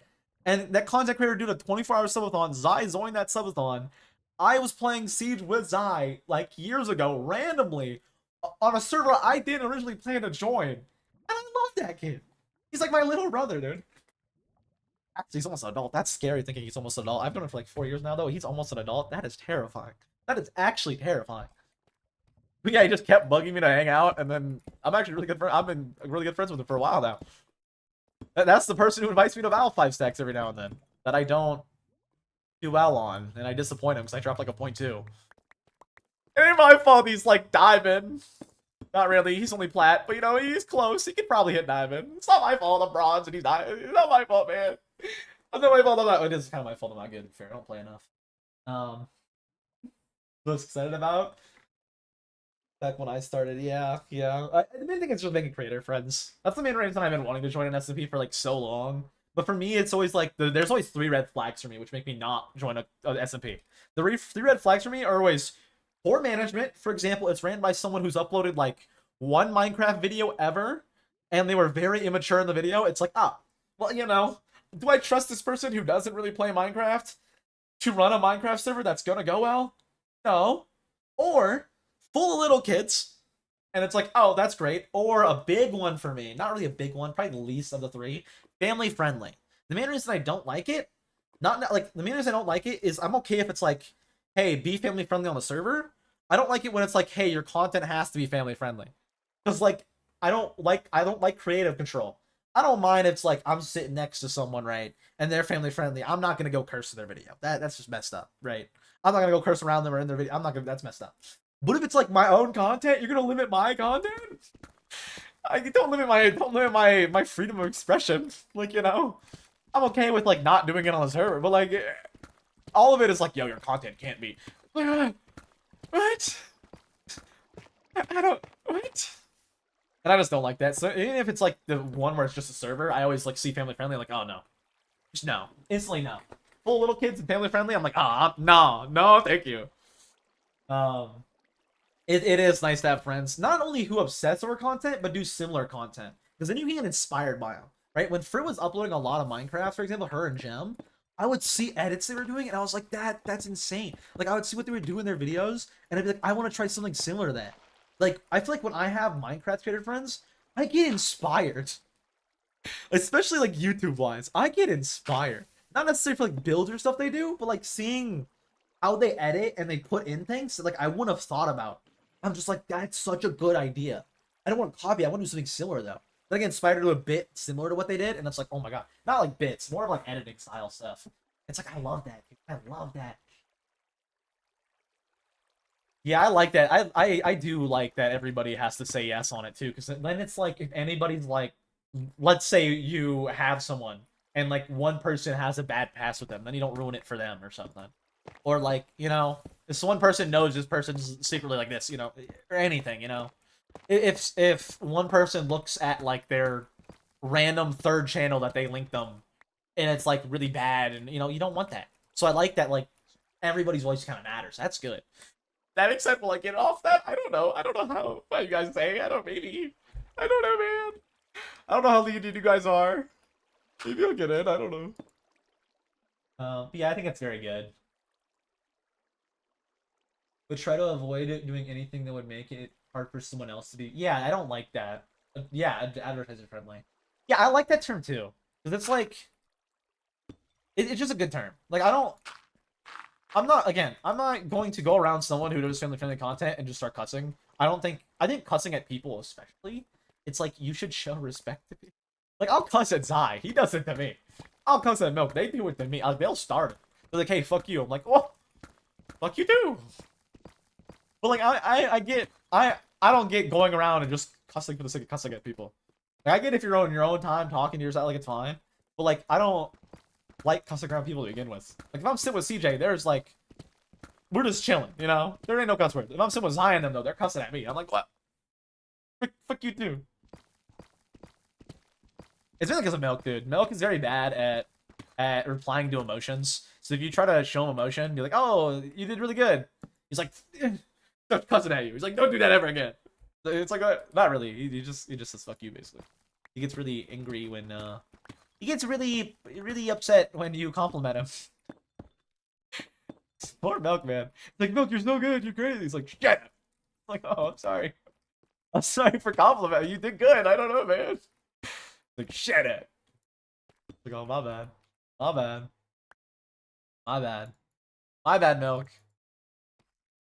And that content creator did a 24-hour subathon. Zai joined that subathon. I was playing Siege with Zai like years ago, randomly, on a server I didn't originally plan to join. And I love that kid. He's like my little brother, dude. Actually, he's almost an adult. That's scary thinking he's almost an adult. I've known him for like 4 years now, though. He's almost an adult. That is terrifying. That is actually terrifying. But yeah, he just kept bugging me to hang out, and then I'm actually really good friend. I've been really good friends with him for a while now. That's the person who invites me to Valve 5 stacks every now and then that I don't do well on, and I disappoint him because I drop like a 0.2. It ain't my fault he's like diamond. Not really. He's only plat, but you know, he's close. He could probably hit diamond. It's not my fault I'm bronze and he's diamond. It's not my fault, man. It's not my fault I'm not. It is kind of my fault I'm not good. Fair. I don't play enough. Most excited about back when I started. Yeah. The main thing is just making creator friends. That's the main reason I've been wanting to join an SMP for like so long. But for me, it's always like there's always 3 red flags for me, which make me not join a SMP. The 3 red flags for me are always poor management. For example, it's ran by someone who's uploaded like 1 Minecraft video ever, and they were very immature in the video. It's like, well, you know, do I trust this person who doesn't really play Minecraft to run a Minecraft server that's gonna go well? No. Or full of little kids, and it's like, oh, that's great. Or a big one for me, not really a big one, probably the least of the 3, family friendly. The main reason I don't like it, the main reason I don't like it is I'm okay if it's like, hey, be family friendly on the server. I don't like it when it's like, hey, your content has to be family friendly. Because like I don't like creative control. I don't mind if it's like I'm sitting next to someone, right, and they're family friendly. I'm not gonna go curse in their video. That's just messed up, right? I'm not gonna go curse around them or in their video. That's messed up. But if it's like my own content, you're gonna limit my content? I don't limit my freedom of expression. Like, you know, I'm okay with like not doing it on the server, but like all of it is like, yo, your content can't be. Like, what? I don't what? And I just don't like that. So even if it's like the one where it's just a server, I always like see family friendly. I'm like, oh no, just no, instantly no. Full little kids and family friendly. I'm like, ah, no, thank you. It is nice to have friends, not only who obsess over content, but do similar content. Because then you can get inspired by them, right? When Frit was uploading a lot of Minecraft, for example, her and Gem, I would see edits they were doing, and I was like, that's insane. Like, I would see what they were doing in their videos, and I'd be like, I want to try something similar to that. Like, I feel like when I have Minecraft creator friends, I get inspired. Especially, like, YouTube-wise. I get inspired. Not necessarily for, like, builds or stuff they do, but, like, seeing how they edit and they put in things that, like, I wouldn't have thought about. I'm just like, that's such a good idea. I don't want to copy. I want to do something similar, though. Then I get inspired to do a bit similar to what they did, and it's like, oh my god. Not like bits, more of like editing style stuff. It's like, I love that. I love that. Yeah, I like that. I do like that everybody has to say yes on it, too, because then it's like, if anybody's like, let's say you have someone, and like one person has a bad pass with them, then you don't ruin it for them or something. Or like, you know, if one person knows this person's secretly like this, you know, or anything, you know. If one person looks at like their random third channel that they linked them, and it's like really bad, and you know, you don't want that. So I like that, like, everybody's voice kind of matters. That's good. That except will I get off that? I don't know. I don't know how what you guys say. I don't know, man. I don't know how lenient you guys are. Maybe I'll get in. I don't know. But yeah, I think it's very good. But try to avoid it doing anything that would make it hard for someone else to do. Yeah, I don't like that. Yeah, advertiser friendly. Yeah, I like that term too. Because it's like, it's just a good term. Like, I'm not going to go around someone who does family friendly content and just start cussing. I think cussing at people especially, it's like, you should show respect to people. Like, I'll cuss at Zai. He does it to me. I'll cuss at Milk. They do it to me. They'll start it. They're like, hey, fuck you. I'm like, oh, fuck you too. But like, I don't get going around and just cussing for the sake of cussing at people. Like, I get if you're on your own time talking to yourself, like, it's fine. But like, I don't like cussing around people to begin with. Like, if I'm sitting with CJ, there's like, we're just chilling, you know? There ain't no cuss words. If I'm sitting with Zion them though, they're cussing at me. I'm like, what? Fuck you too. It's really because of Milk, dude. Milk is very bad at replying to emotions. So if you try to show him emotion, be like, oh, you did really good. He's like, start cussing at you. He's like, don't do that ever again. It's like, not really. He just says fuck you, basically. He gets really angry when he gets really upset when you compliment him. Poor Milk, man. It's like, Milk, you're so good. You're great. He's like, shit. I'm like, oh, I'm sorry. I'm sorry for complimenting. You did good. I don't know, man. Like, shit it. Like, oh, my bad. My bad. My bad. My bad, Milk.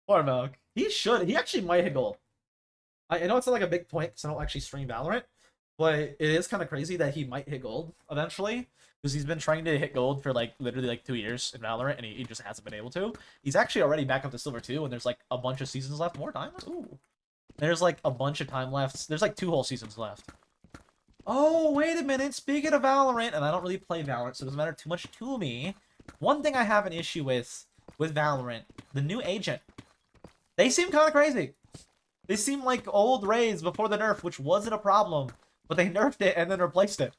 Poor Milk. He actually might hit gold. I know it's not like a big point because I don't actually stream Valorant, but it is kind of crazy that he might hit gold eventually, because he's been trying to hit gold for like literally like 2 years in Valorant, and he just hasn't been able to. He's actually already back up to silver 2, and there's like a bunch of seasons left. More times? Ooh. There's like a bunch of time left. There's like 2 whole seasons left. Oh, wait a minute. Speaking of Valorant, and I don't really play Valorant, so it doesn't matter too much to me. One thing I have an issue with Valorant, the new agent. They seem kind of crazy. They seem like old Rays before the nerf, which wasn't a problem, but they nerfed it and then replaced it.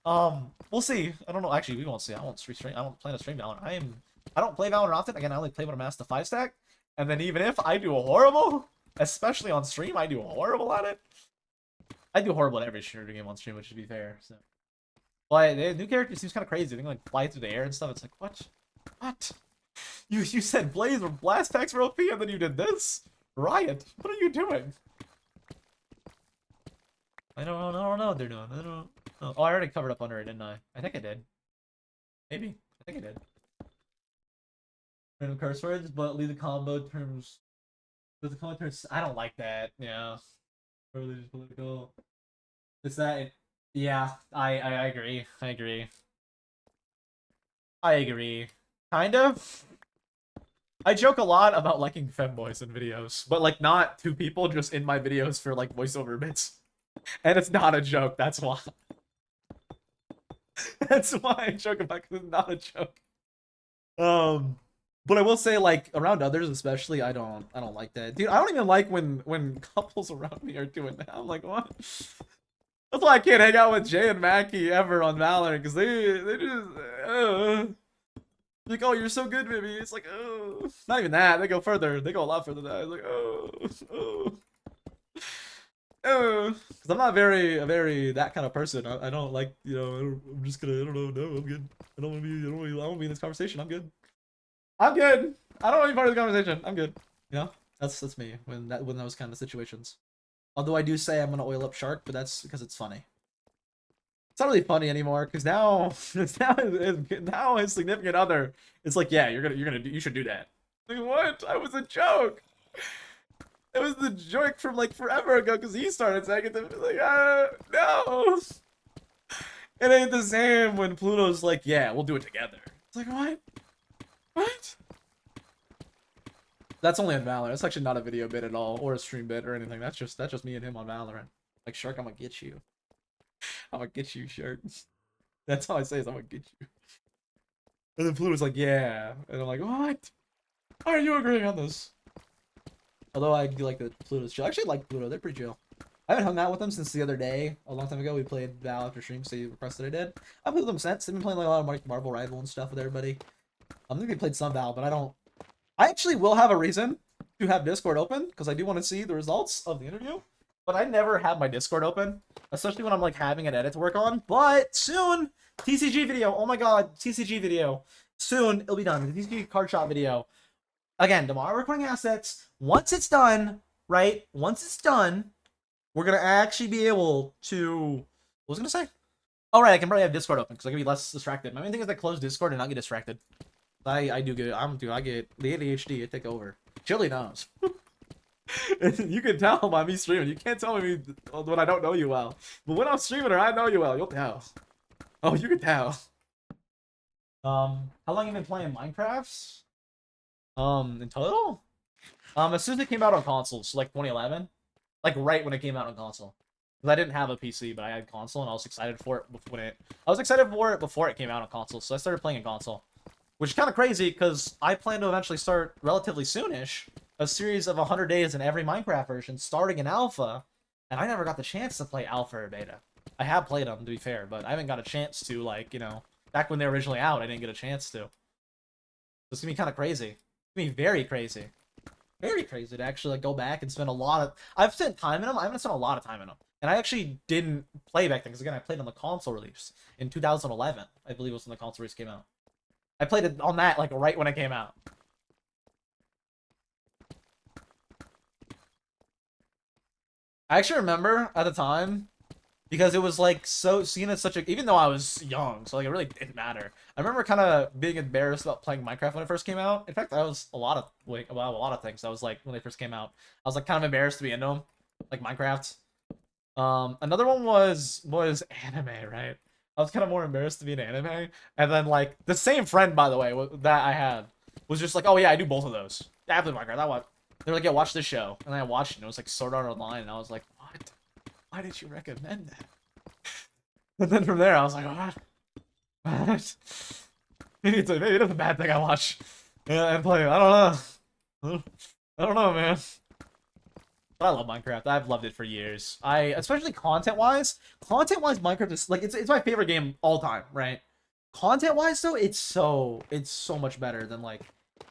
We'll see. I don't know. Actually, we won't see. I don't plan to stream Valorant. I don't play Valorant often. Again, I only play when I'm asked to 5-stack. And then even if I do horrible, especially on stream, I do horrible at it. I do horrible at every shooter game on stream, which should be fair. So, but the new character seems kind of crazy. They can like fly through the air and stuff. It's like, what? What? You said Blaze or Blast Packs were OP, and then you did this? Riot, what are you doing? I don't know what they're doing. I don't know. Oh, I already covered up under it, didn't I? I think I did. Maybe. I think I did. Random curse words, but leave the combo terms. With the combo terms, I don't like that. Yeah. Religious, political. It's that. Yeah, I agree. I agree. I agree. Kind of. I joke a lot about liking femboys in videos, but like not 2 people just in my videos for like voiceover bits. And it's not a joke. That's why. That's why I joke about it, 'cause it's not a joke. But I will say, like, around others especially, I don't like that, dude. I don't even like when couples around me are doing that. I'm like, what? That's why I can't hang out with Jay and Mackie ever on Valorant, because they just like, oh, you're so good, baby. It's like, oh, not even that. They go further. They go a lot further than that. It's like, oh. Because I'm not a very that kind of person. I don't like, you know, I'm just gonna, I don't know, no, I'm good. I don't want to be in this conversation. I'm good. I'm good. I don't want to be part of the conversation. I'm good. You know, that's me when those kind of situations. Although I do say I'm gonna oil up Shark, but that's because it's funny. It's not really funny anymore because now now his significant other is like, yeah, you should do that. Like, what? I was a joke. It was the joke from like forever ago because he started saying it to me. Like, no. It ain't the same when Pluto's like, yeah, we'll do it together. It's like, what? What? That's only on Valorant. It's actually not a video bit at all, or a stream bit or anything. That's just me and him on Valorant. Like, Shark, I'm gonna get you. I'm gonna get you, Shark. That's all I say is I'm gonna get you. And then Pluto's like, yeah. And I'm like, what? Why are you agreeing on this? Although I do like the Pluto's chill. I actually like Pluto. They're pretty chill. I haven't hung out with them since the other day. A long time ago, we played Val after stream, so you requested I did. I've played with them since. They've been playing like a lot of Marvel Rival and stuff with everybody. I think they played some Val, but I don't. I actually will have a reason to have Discord open because I do want to see the results of the interview. But I never have my Discord open, especially when I'm like having an edit to work on. But soon, TCG video. Oh my god, TCG video. Soon it'll be done. The TCG card shop video. Again, tomorrow recording assets. Once it's done, right? Once it's done, we're gonna actually be able to. What was I gonna say? Oh right, I can probably have Discord open because I can be less distracted. My main thing is I close Discord and not get distracted. I do get. I get the ADHD. It take over. Chili knows. You can tell by me streaming. You can't tell me when I don't know you well. But when I'm streaming or I know you well, you'll tell. Oh, you can tell. How long have you been playing Minecraft? In total? As soon as it came out on consoles, like 2011, like right when it came out on console. Because I didn't have a PC, but I had console, and I was excited for it before it came out on console. So I started playing a console, which is kind of crazy because I plan to eventually start relatively soonish a series of 100 days in every Minecraft version, starting in alpha, and I never got the chance to play alpha or beta. I have played them, to be fair, but I haven't got a chance to, like, you know, back when they were originally out, I didn't get a chance to. It's gonna be kind of crazy. It's gonna be very crazy. Very crazy to actually like go back and spend a lot of. I've spent time in them. I haven't spent a lot of time in them, and I actually didn't play back then because again, I played on the console release in 2011. I believe it was when the console release came out. I played it on that like right when it came out. I actually remember at the time because it was like so seen as such a, even though I was young, so like it really didn't matter. I remember kind of being embarrassed about playing Minecraft when it first came out. In fact, I was a lot of things. I was like when they first came out, I was like kind of embarrassed to be into them, like Minecraft. Another one was anime, right? I was kind of more embarrassed to be in anime, and then like the same friend, by the way, that I had was just like, oh yeah, I do both of those. Yeah, I play Minecraft. I watch. They're like, yeah, watch this show, and I watched it. And it was like Sword Art Online, and I was like, what? Why did you recommend that? And then from there, I was like, what? Maybe it's a bad thing I watch and play. I don't know. I don't know, man. But I love Minecraft. I've loved it for years. Especially content-wise, Minecraft is like it's my favorite game all time, right? Content-wise, though, it's so much better than like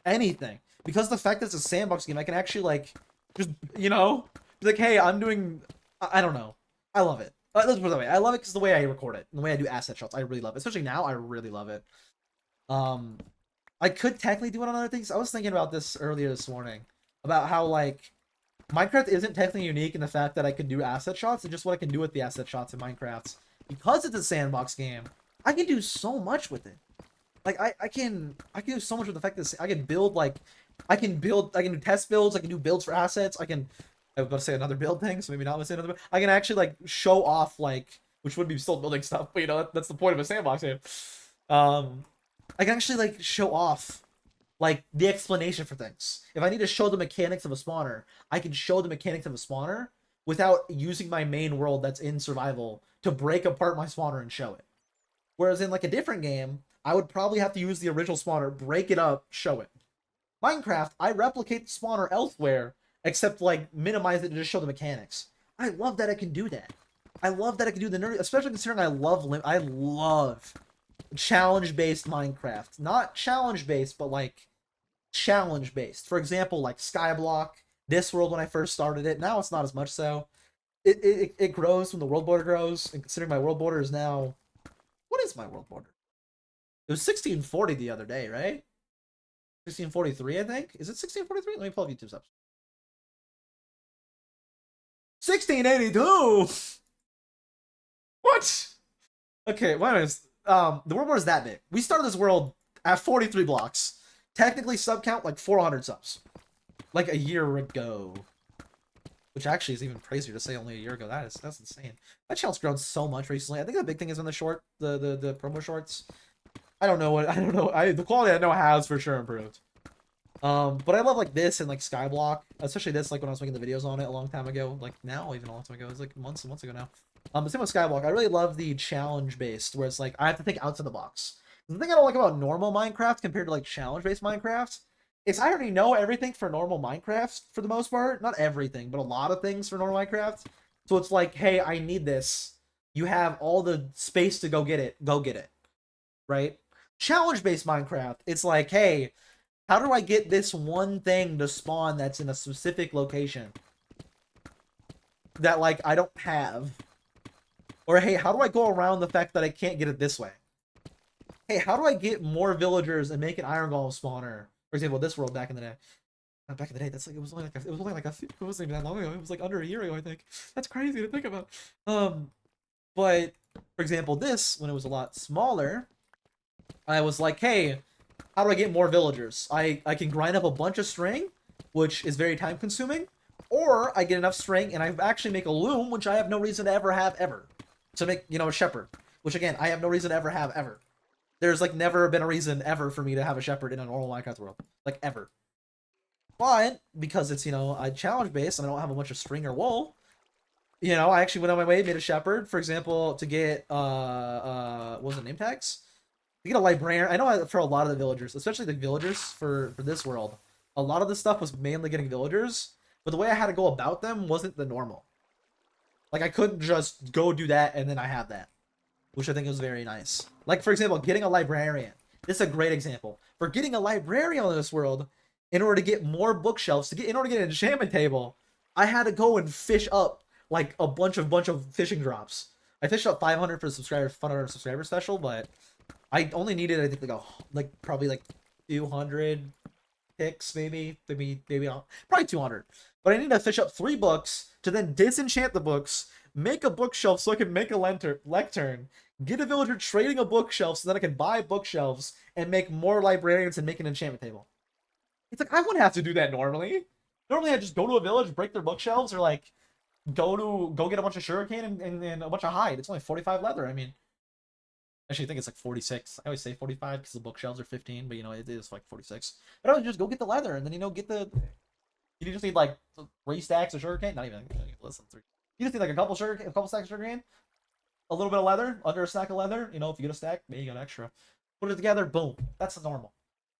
anything because the fact that it's a sandbox game, I can actually like just be like, hey, I'm doing. I don't know. I love it. Let's put it that way. I love it because the way I record it, the way I do asset shots, I really love it. Especially now, I really love it. I could technically do it on other things. I was thinking about this earlier this morning about how like Minecraft isn't technically unique in the fact that I can do asset shots and just what I can do with the asset shots in Minecraft. Because it's a sandbox game, I can do so much with it. Like I can do so much with the fact that I can build I can do test builds, I can do builds for assets, I was about to say another build thing, so maybe not let's say another build. I can actually like show off which would be still building stuff, but that's the point of a sandbox game. I can actually like show off like the explanation for things. If I need to show the mechanics of a spawner, I can show the mechanics of a spawner without using my main world that's in survival to break apart my spawner and show it. Whereas in like a different game, I would probably have to use the original spawner, break it up, show it. Minecraft, I replicate the spawner elsewhere, except like minimize it to just show the mechanics. I love that I can do that. I love that I can do the nerd, especially considering I love challenge-based Minecraft. Not challenge-based, but like challenge-based. For example, like Skyblock, this world when I first started it. Now it's not as much so. It grows when the world border grows, and considering my world border is now... What is my world border? It was 1640 the other day, right? 1643, I think? Is it 1643? Let me pull up YouTube subs. 1682! What? Okay, wait a minute. The world border is that big. We started this world at 43 blocks. Technically, sub count like 400 subs. Like a year ago. Which actually is even crazier to say only a year ago. That's insane. That channel's grown so much recently. I think the big thing is in the the promo shorts. I don't know. The quality I know has for sure improved. But I love like this and like Skyblock, especially this, like when I was making the videos on it a long time ago, like now, even a long time ago. It's like months and months ago now. But same with Skyblock. I really love the challenge based, where it's like I have to think outside the box. The thing I don't like about normal Minecraft compared to like challenge based Minecraft is I already know everything for normal Minecraft for the most part. Not everything, but a lot of things for normal Minecraft. So it's like, hey, I need this. You have all the space to go get it. Go get it. Right? Challenge based Minecraft, it's like, hey, how do I get this one thing to spawn that's in a specific location that, like, I don't have? Or, hey, how do I go around the fact that I can't get it this way? Hey, how do I get more villagers and make an iron golem spawner? For example, this world back in the day. Not back in the day, that's like, it wasn't even that long ago. It was like under a year ago, I think. That's crazy to think about. But, for example, this, when it was a lot smaller, I was like, hey, how do I get more villagers? I can grind up a bunch of string, which is very time consuming, or I get enough string and I actually make a loom, which I have no reason to ever have ever. To make, you know, a shepherd, which again, I have no reason to ever have ever. There's like never been a reason ever for me to have a shepherd in a normal Minecraft world. Like ever. But because it's, you know, a challenge based and I don't have a bunch of string or wool, you know, I actually went on my way, made a shepherd, for example, to get what was it, name tags? To get a librarian. I know for a lot of the villagers, especially the villagers for this world, a lot of the stuff was mainly getting villagers, but the way I had to go about them wasn't the normal. Like I couldn't just go do that and then I have that, which I think was very nice. Like for example, getting a librarian. This is a great example. For getting a librarian in this world, in order to get more bookshelves, in order to get an enchantment table, I had to go and fish up like a bunch of fishing drops. I fished up 500 for the 500 subscriber special, but I only needed, I think, probably like 200 picks, maybe probably 200. But I needed to fish up 3 books to then disenchant the books, make a bookshelf so I can make a lectern, get a villager trading a bookshelf so that I can buy bookshelves and make more librarians and make an enchantment table. It's like I wouldn't have to do that normally. Normally I just go to a village, break their bookshelves, or like go get a bunch of sugarcane and a bunch of hide. It's only 45 leather. I mean, actually I think it's like 46. I always say 45 because the bookshelves are 15, but you know it is like 46. But I would just go get the leather and then, you know, get the. You just need like 3 stacks of sugarcane. Not even less than 3. You just need like a couple stacks of sugarcane, a little bit of leather, under a stack of leather. You know, if you get a stack, maybe you got extra. Put it together, boom. That's the normal.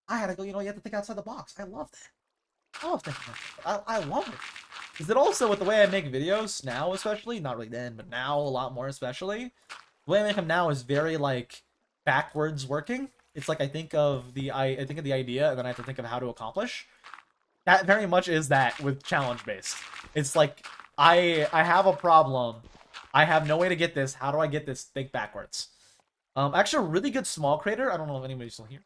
I had to go. You know, you have to think outside the box. I love that. I love thinking. I love it. Is it also with the way I make videos now, especially not really then, but now a lot more, especially the way I make them now is very like backwards working. It's like I think of the idea and then I have to think of how to accomplish. That very much is that with challenge based. It's like I have a problem. I have no way to get this. How do I get this? Think backwards. Actually, a really good small creator. I don't know if anybody's still here.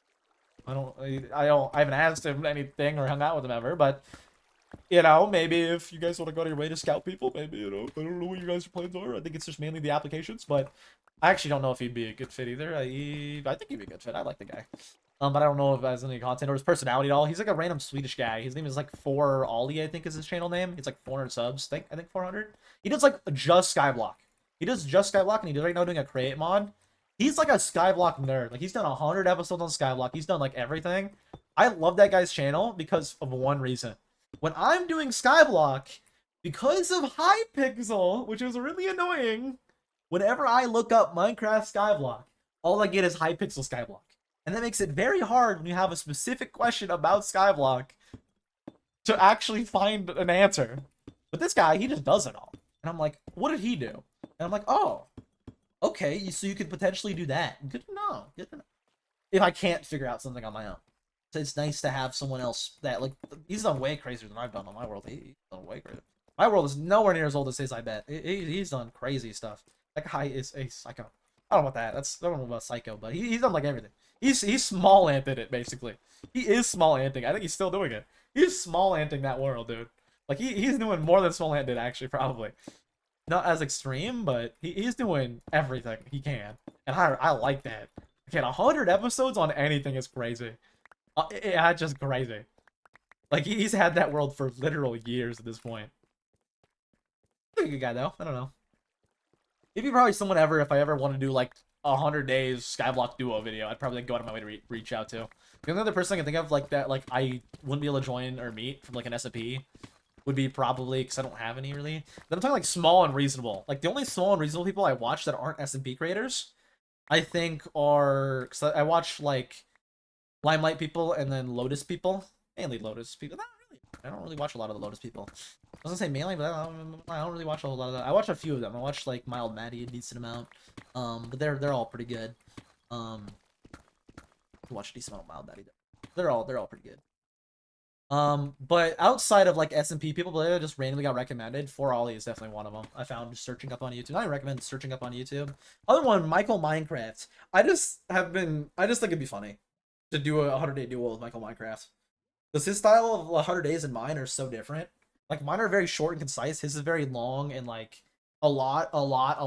I haven't asked him anything or hung out with him ever, but you know, maybe if you guys want to go to your way to scout people, maybe, you know, I don't know what you guys' plans are. I think it's just mainly the applications, but I actually don't know if he'd be a good fit either. I think he'd be a good fit. I like the guy. But I don't know if has any content or his personality at all. He's like a random Swedish guy. His name is like 4Ollie, I think is his channel name. He's like 400 subs. I think 400. He does like just Skyblock. He does just Skyblock, and he's right now doing a create mod. He's like a Skyblock nerd. Like he's done 100 episodes on Skyblock. He's done like everything. I love that guy's channel because of one reason. When I'm doing Skyblock, because of Hypixel, which is really annoying. Whenever I look up Minecraft Skyblock, all I get is Hypixel Skyblock. And that makes it very hard when you have a specific question about Skyblock to actually find an answer. But this guy, he just does it all. And I'm like, what did he do? And I'm like, oh, okay, so you could potentially do that. Good to know. Good to know. If I can't figure out something on my own. So it's nice to have someone else that, like, he's done way crazier than I've done on my world. He's done way crazier. My world is nowhere near as old as his, I bet. He's done crazy stuff. That guy is a psycho. I don't know about that. I don't know about psycho, but he's done, like, everything. He's small anted it, basically. He is small anting. I think he's still doing it. He's small anting that world, dude. Like, he's doing more than small ant did, actually, probably. Not as extreme, but he's doing everything he can. And I like that. Again, 100 episodes on anything is crazy. It's just crazy. Like, he's had that world for literal years at this point. He's a good guy, though. I don't know. He'd be probably someone if I ever want to do, like, 100 days Skyblock duo video, I'd probably go out of my way to reach out to. The only other person I can think of, like, that, like, I wouldn't be able to join or meet from, like, an SMP would be probably, because I don't have any, really. Then I'm talking, like, small and reasonable. Like, the only small and reasonable people I watch that aren't SMP creators, I think, are... Because I watch, like, Limelight people and then Lotus people. Mainly Lotus people. Not really. I don't really watch a lot of the Lotus people. I was gonna say mainly, but I don't really watch a whole lot of that. I watch a few of them. I watch, like, Mild Maddie a decent amount. But they're all pretty good. I watch a decent amount of Mild Maddie. They're all pretty good. But outside of, like, SMP people that just randomly got recommended, For Ollie is definitely one of them. I found just searching up on YouTube. I recommend searching up on YouTube. Other one, Michael Minecraft. I just think it'd be funny to do a 100-day duel with Michael Minecraft. Because his style of 100 days and mine are so different. Like, mine are very short and concise. His is very long and, like, a lot,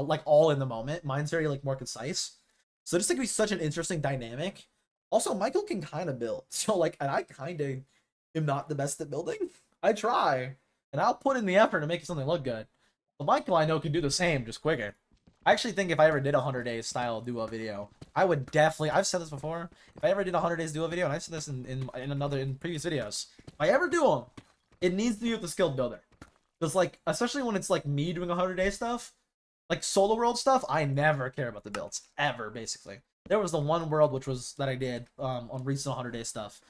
like, all in the moment. Mine's very, like, more concise. So I just think it'd be such an interesting dynamic. Also, Michael can kind of build. So, like, and I kind of am not the best at building. I try. And I'll put in the effort to make something look good. But Michael, I know, can do the same, just quicker. I actually think if I ever did a 100 days style duo video, I would definitely, I've said this before, if I ever did a 100 days duo video, and I've said this in previous videos, if I ever do them, it needs to be with the skilled builder. Because, like, especially when it's, like, me doing 100-day stuff, like, solo world stuff, I never care about the builds. Ever, basically. There was the one world that I did on recent 100-day stuff.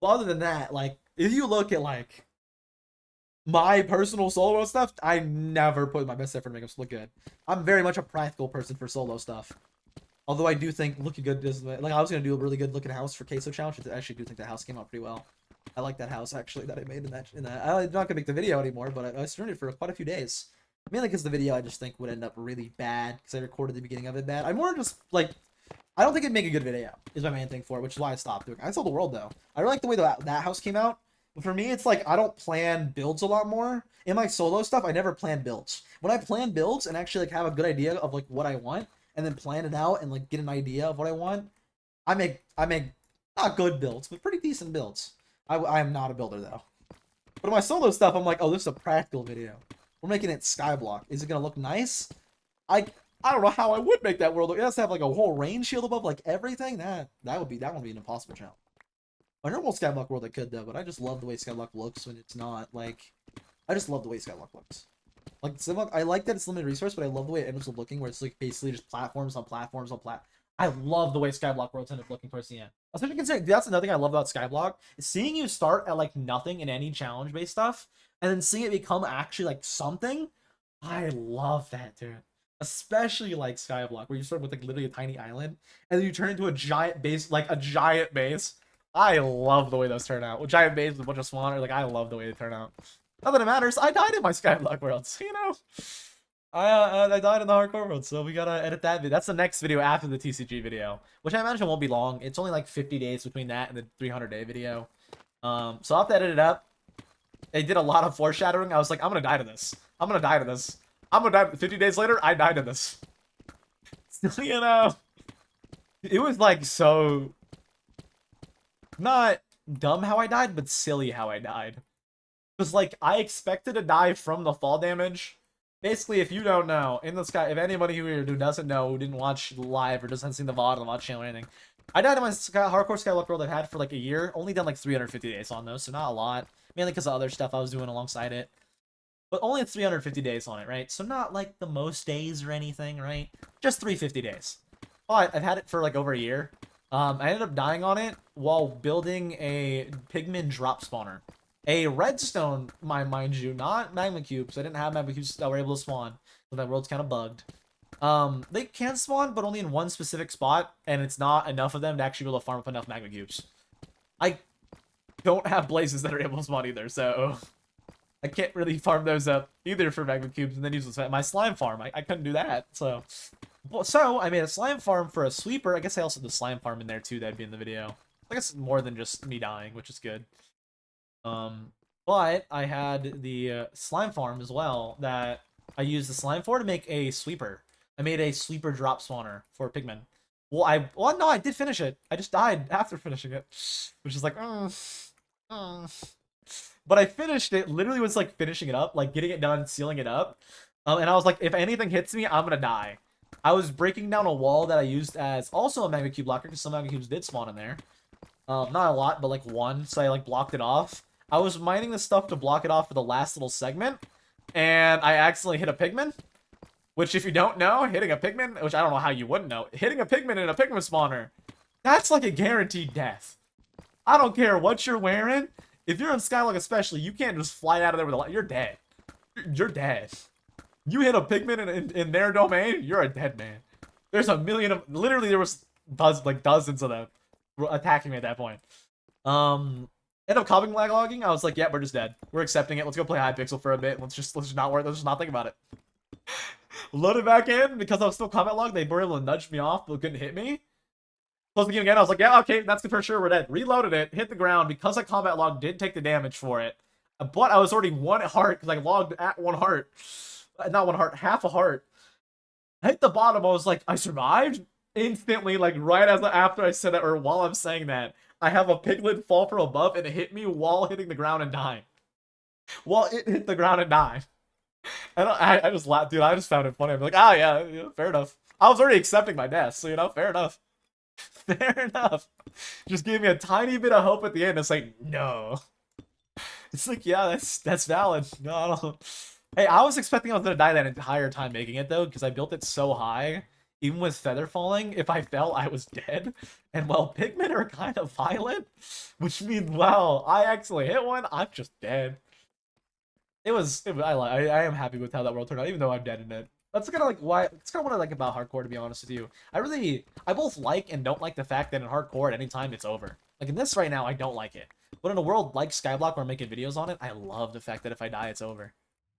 But other than that, like, if you look at, like, my personal solo world stuff, I never put my best effort to make them look good. I'm very much a practical person for solo stuff. Although I do think looking good is, like, I was going to do a really good looking house for Queso Challenge. I actually do think the house came out pretty well. I like that house, actually, that I made in that. I'm not going to make the video anymore, but I streamed it for quite a few days. Mainly because the video I just think would end up really bad, because I recorded the beginning of it bad. I'm more just, like, I don't think it'd make a good video, is my main thing for it, which is why I stopped doing it. I sold the world, though. I really like the way that house came out. But for me, it's like, I don't plan builds a lot more. In my solo stuff, I never plan builds. When I plan builds and actually, like, have a good idea of, like, what I want, and then plan it out and, like, get an idea of what I want, I make not good builds, but pretty decent builds. I am not a builder, though. But in my solo stuff, I'm like, oh, this is a practical video. We're making it Skyblock. Is it gonna look nice? I don't know how I would make that world. It has to have, like, a whole rain shield above, like, everything. That would be an impossible challenge. My normal Skyblock world I could, though, but I just love the way Skyblock looks when it's not, like... I just love the way Skyblock looks. Like, Skyblock, I like that it's limited resource, but I love the way it ends up looking, where it's, like, basically just platforms on platforms on I love the way Skyblock worlds end up looking towards the end. Especially considering, that's another thing I love about Skyblock, is seeing you start at, like, nothing in any challenge-based stuff, and then seeing it become actually, like, something. I love that, dude. Especially, like, Skyblock, where you start with, like, literally a tiny island, and then you turn into a giant base, like, a giant base. I love the way those turn out. Well, giant base with a bunch of spawner, like, I love the way they turn out. Not that it matters, I died in my Skyblock worlds, you know? I died in the hardcore world, so we gotta edit that video. That's the next video after the TCG video, which I imagine won't be long. It's only like 50 days between that and the 300-day video. So I'll have to edit it up. They did a lot of foreshadowing. I was like, I'm gonna die to this. I'm gonna die to this. I'm gonna die. 50 days later, I died to this. You know? It was like so... not dumb how I died, but silly how I died. Because, like, I expected to die from the fall damage. Basically, if you don't know, in the sky, if anybody here who doesn't know, who didn't watch live or doesn't see the VOD on the VOD channel or anything, I died in my hardcore Skyblock world I've had for like a year. Only done like 350 days on those, so not a lot. Mainly because of other stuff I was doing alongside it. but only 350 days on it, right? So not like the most days or anything, right? Just 350 days. But I've had it for like over a year. I ended up dying on it while building a pigman drop spawner. A redstone, mind you, not magma cubes. I didn't have magma cubes that were able to spawn, so that world's kind of bugged. They can spawn, but only in one specific spot, and it's not enough of them to actually be able to farm up enough magma cubes. I don't have blazes that are able to spawn either, so I can't really farm those up either for magma cubes and then use my slime farm. I couldn't do that, so I made a slime farm for a sweeper. I guess I also did the slime farm in there too. That'd be in the video. I guess more than just me dying, which is good. But I had the slime farm as well that I used the slime for to make a sweeper. I made a sweeper drop spawner for pigmen. Well, no, I did finish it. I just died after finishing it, which is like, But I finished it. Literally was like finishing it up, like getting it done, sealing it up. And I was like, if anything hits me, I'm gonna die. I was breaking down a wall that I used as also a magma cube blocker because some magma cubes did spawn in there. Not a lot, but like one, so I like blocked it off. I was mining the stuff to block it off for the last little segment, and I accidentally hit a pigman. Which, if you don't know, hitting a pigman, which I don't know how you wouldn't know, hitting a pigman in a pigman spawner, that's like a guaranteed death. I don't care what you're wearing. If you're in Skylog especially, you can't just fly out of there with a light. You're dead. You're dead. You hit a pigman in their domain, you're a dead man. There's a million of... Literally, there was dozens of them attacking me at that point. End up combat logging. I was like, yeah, we're just dead. We're accepting it. Let's go play Hypixel for a bit. Let's just not worry. Let's just not think about it. Loaded back in because I was still combat logged. They were able to nudge me off, but couldn't hit me. Close the game again. I was like, yeah, okay, that's for sure. We're dead. Reloaded it, hit the ground because I combat logged. Did take the damage for it, but I was already 1 heart because I logged at 1 heart, not 1 heart, half a heart. I hit the bottom. I was like, I survived instantly. Like right after I said that, or while I'm saying that, I have a piglet fall from above and it hit me while hitting the ground and dying. While it hit the ground and died. And I just laughed, dude. I just found it funny. I'm like, oh yeah, fair enough. I was already accepting my death, so fair enough. Fair enough. Just gave me a tiny bit of hope at the end. It's like, no. It's like, yeah, that's valid. No, I don't. Hey, I was expecting I was gonna die that entire time making it though, because I built it so high. Even with feather falling, if I fell, I was dead. And well, pigmen are kind of violent, which means, well, I actually hit one, I'm just dead. I am happy with how that world turned out, even though I'm dead in it. That's kind of like why. It's kind of what I like about hardcore, to be honest with you. I both like and don't like the fact that in hardcore, at any time, it's over. Like in this right now, I don't like it. But in a world like Skyblock, where I'm making videos on it, I love the fact that if I die, it's over.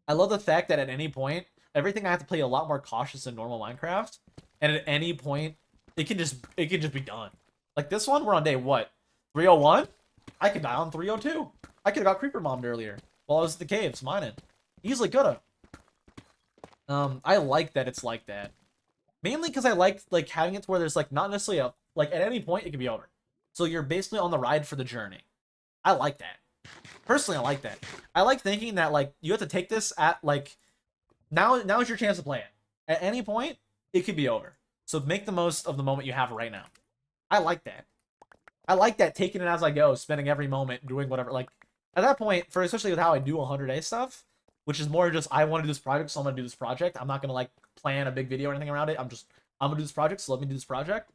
I love the fact that at any point, everything I have to play a lot more cautious than normal Minecraft, and at any point, it can just be done. Like this one, we're on day what? 301? I could die on 302. I could have got creeper bombed earlier while I was at the caves mining. Easily coulda. I like that it's like that. Mainly because I like having it to where there's not necessarily at any point it can be over. So you're basically on the ride for the journey. I like that. Personally, I like that. I like thinking that you have to take this at now is your chance to play it. At any point, it could be over. So make the most of the moment you have right now. I like that. I like that, taking it as I go, spending every moment doing whatever. At that point, especially with how I do 100-day stuff, which is more just I want to do this project, so I'm gonna do this project. I'm not gonna plan a big video or anything around it. I'm gonna do this project, so let me do this project.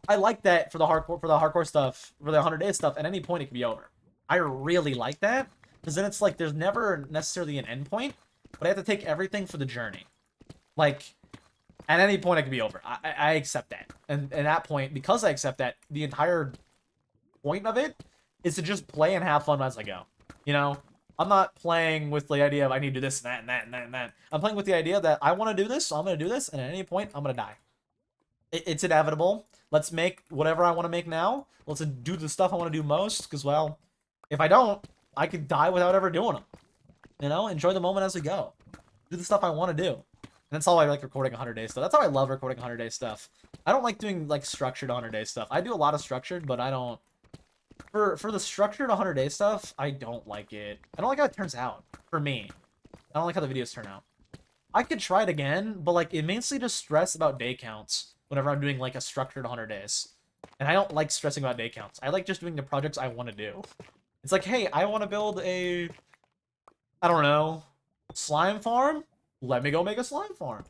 I like that for the hardcore stuff, for the 100-day stuff. At any point, it can be over. I really like that because then it's there's never necessarily an end point, but I have to take everything for the journey. At any point, it can be over. I accept that, and at that point, because I accept that, the entire point of it is to just play and have fun as I go. I'm not playing with the idea of I need to do this and that and that and that and that. I'm playing with the idea that I want to do this, so I'm going to do this, and at any point, I'm going to die. It's inevitable. Let's make whatever I want to make now. Let's do the stuff I want to do most, because, well, if I don't, I could die without ever doing them. Enjoy the moment as we go. Do the stuff I want to do. And that's all I like recording 100-day stuff. That's how I love recording 100-day stuff. I don't like doing, structured 100-day stuff. I do a lot of structured, but I don't... For the structured 100-day stuff, I don't like it. I don't like how it turns out. For me. I don't like how the videos turn out. I could try it again, but it makes me just stress about day counts whenever I'm doing a structured 100 days. And I don't like stressing about day counts. I like just doing the projects I want to do. It's hey, I want to build a... I don't know. Slime farm? Let me go make a slime farm.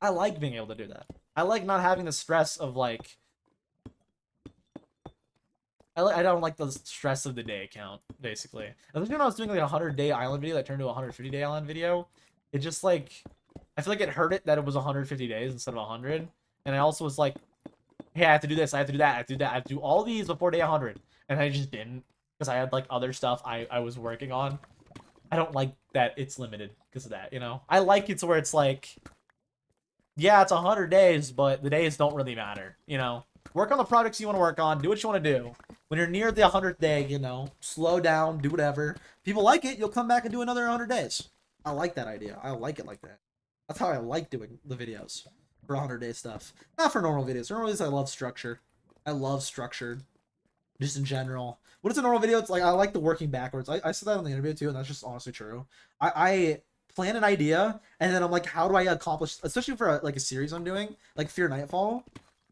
I like being able to do that. I like not having the stress of like. I don't like the stress of the day count, basically. Especially when I was doing like a 100-day island video that turned to a 150-day island video. It just like, I feel like it hurt it that it was 150 days instead of 100. And I also was like, hey, I have to do this, I have to do that, I have to do that, I have to do all these before day 100. And I just didn't, because I had like other stuff I was working on. I don't like that it's limited because of that, you know? I like it to where it's like, yeah, it's 100 days, but the days don't really matter, you know? Work on the projects you want to work on, do what you want to do. When you're near the 100th day, you know, slow down, do whatever. People like it, you'll come back and do another 100 days. I like that idea. I like it like that. That's how I like doing the videos for 100-day stuff. Not for normal videos. Normal videos, I love structure. I love structured. Just in general. What is a normal video? It's like, I like the working backwards. I said that on the interview too, and that's just honestly true. I plan an idea, and then I'm like, how do I accomplish, especially for like a series I'm doing, like Fear Nightfall.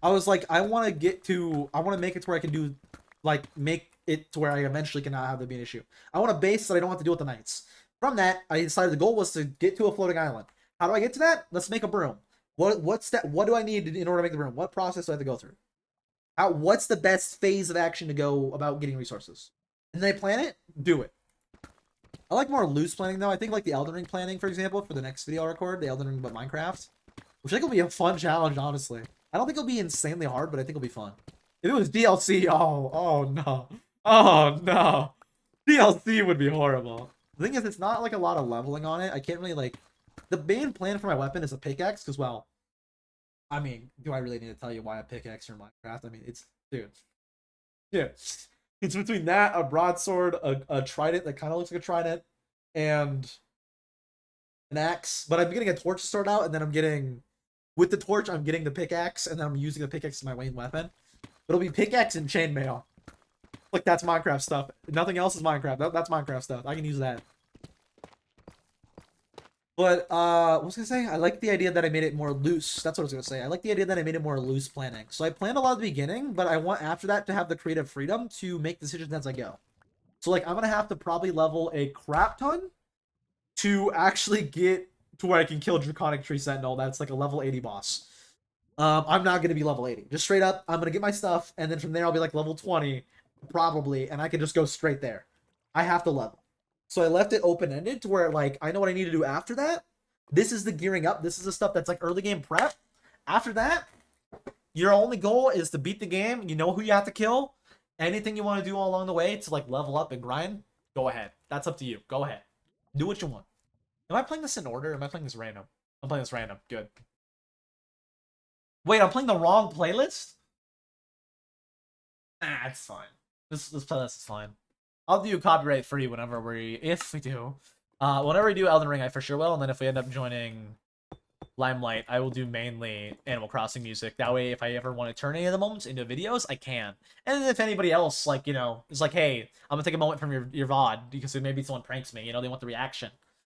I was like, I want to make it to where I can do, like, make it to where I eventually cannot have to be an issue. I want a base that I don't have to deal with the nights. From that, I decided the goal was to get to a floating island. How do I get to that? Let's make a broom. What do I need in order to make the broom? What process do I have to go through? What's the best phase of action to go about getting resources? And then I plan it, do it. I like more loose planning though. I think like the Elden Ring planning, for example, for the next video I'll record, the Elden Ring but Minecraft, which I think will be a fun challenge, honestly. I don't think it'll be insanely hard, but I think it'll be fun. If it was DLC, oh no. Oh no. DLC would be horrible. The thing is, it's not like a lot of leveling on it. I can't really like, the main plan for my weapon is a pickaxe, because well, I mean, do I really need to tell you why a pickaxe in Minecraft? I mean, it's, dude. Yeah. It's between that, a broadsword, a trident that kind of looks like a trident, and an axe. But I'm getting a torch to start out, and then I'm getting, with the torch, I'm getting the pickaxe, and then I'm using the pickaxe as my main weapon. It'll be pickaxe and chainmail. Like, that's Minecraft stuff. Nothing else is Minecraft. That's Minecraft stuff. I can use that. But, what was I gonna say? I like the idea that I made it more loose. That's what I was gonna say. I like the idea that I made it more loose planning. So I planned a lot at the beginning, but I want after that to have the creative freedom to make decisions as I go. So, like, I'm gonna have to probably level a crap ton to actually get to where I can kill Draconic Tree Sentinel. That's like a level 80 boss. I'm not gonna be level 80. Just straight up, I'm gonna get my stuff, and then from there I'll be like level 20, probably, and I can just go straight there. I have to level. So I left it open-ended to where, like, I know what I need to do after that. This is the gearing up. This is the stuff that's, like, early game prep. After that, your only goal is to beat the game. You know who you have to kill. Anything you want to do all along the way to, like, level up and grind, go ahead. That's up to you. Go ahead. Do what you want. Am I playing this in order? Or am I playing this random? I'm playing this random. Good. Wait, I'm playing the wrong playlist? Ah, it's fine. This playlist is fine. I'll do copyright free whenever if we do. Whenever we do Elden Ring, I for sure will. And then if we end up joining Limelight, I will do mainly Animal Crossing music. That way, if I ever want to turn any of the moments into videos, I can. And if anybody else, like, you know, is like, hey, I'm gonna take a moment from your VOD because maybe someone pranks me, you know, they want the reaction.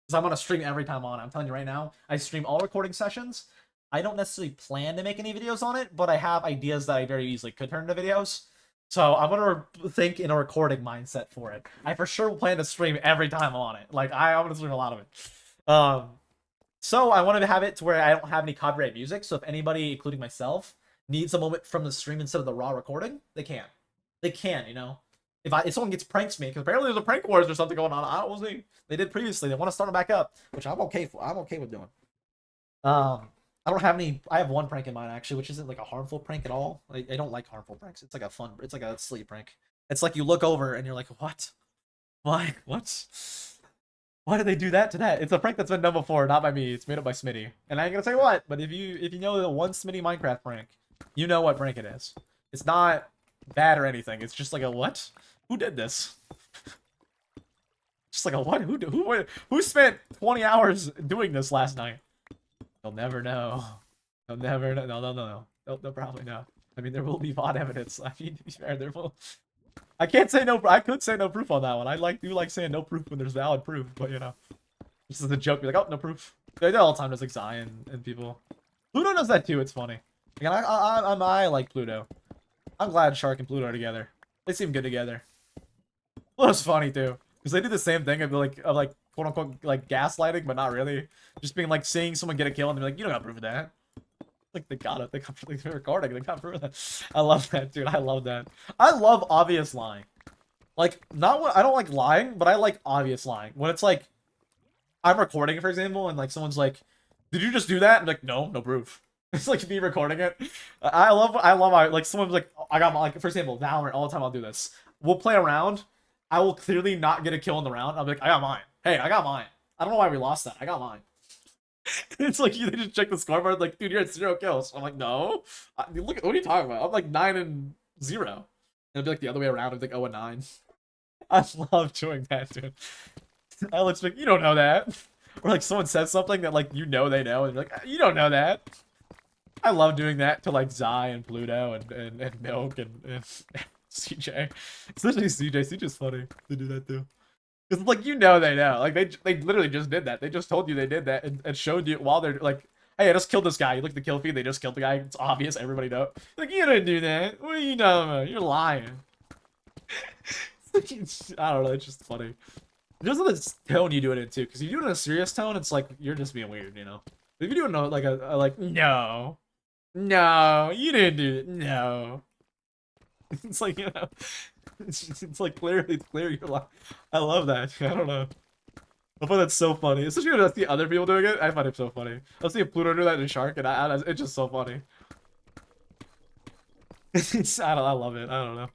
Because I'm gonna stream every time on. I'm telling you right now, I stream all recording sessions. I don't necessarily plan to make any videos on it, but I have ideas that I very easily could turn into videos. So I'm gonna think in a recording mindset for it. I for sure plan to stream every time I'm on it. Like I'm gonna stream a lot of it. So I wanted to have it to where I don't have any copyright music. So if anybody, including myself, needs a moment from the stream instead of the raw recording, they can. They can, you know. If someone gets pranks me, because apparently there's a prank wars or something going on. I don't know. They did previously. They want to start them back up, which I'm okay for. I'm okay with doing. I don't have any. I have one prank in mind actually, which isn't like a harmful prank at all. I don't like harmful pranks. It's like a fun. It's like a silly prank. It's like you look over and you're like, what? Why? What? Why did they do that to that? It's a prank that's been done before, not by me. It's made up by Smitty. And I ain't gonna say what, but if you know the one Smitty Minecraft prank, you know what prank it is. It's not bad or anything. It's just like a what? Who did this? Just like a what? Who spent 20 hours doing this last night? They'll never know. They'll never know. No. They'll probably know. I mean, there will be VOD evidence. I mean, to be fair, there will. I can't say no. I could say no proof on that one. I do like saying no proof when there's valid proof, but you know, this is a joke. Be like, oh, no proof. They do all the time. There's like Zion and people. Pluto does that too. It's funny. Again, I like Pluto. I'm glad Shark and Pluto are together. They seem good together. Pluto's funny too, because they do the same thing of like quote unquote like gaslighting, but not really. Just being like seeing someone get a kill and they're like, you don't got proof of that. Like they got it. They got they're recording. They got proof of that. I love that, dude. I love that. I love obvious lying. Like not what I don't like lying, but I like obvious lying. When it's like I'm recording, for example, and like someone's like, "Did you just do that?" I'm like, "No, no proof." It's like me recording it. I love like someone's like, I got my, like, for example, Valorant, all the time I'll do this. We'll play around. I will clearly not get a kill in the round. I'll be like, I got mine. Hey, I got mine. I don't know why we lost that. I got mine. It's like they just check the scoreboard, like, dude, you're at 0 kills. I'm like, no. Look, what are you talking about? I'm like 9-0. And it'll be like the other way around. I'm like 0-9. I love doing that, dude. I'll expect you don't know that. Or like someone says something that like you know they know, and you're like, you don't know that. I love doing that to like Zai and Pluto and Milk and CJ. Especially CJ. CJ's funny to do that too. Because like you know they know. Like they literally just did that. They just told you they did that and showed you while they're like, hey, I just killed this guy. You look at the kill feed, they just killed the guy. It's obvious, everybody know. Like, you didn't do that. What are you talking about? You're lying. I don't know, it's just funny. Just the tone you do it in too, because if you do it in a serious tone, it's like you're just being weird, you know. But if you do it in like a like no, you didn't do it, no. It's like, you know, it's like clearly clear you're lying. I love that. I don't know. I find that so funny, especially when I see other people doing it. I find it so funny. I'll see a Pluto do that in Shark, and it's just so funny. I love it. I don't know.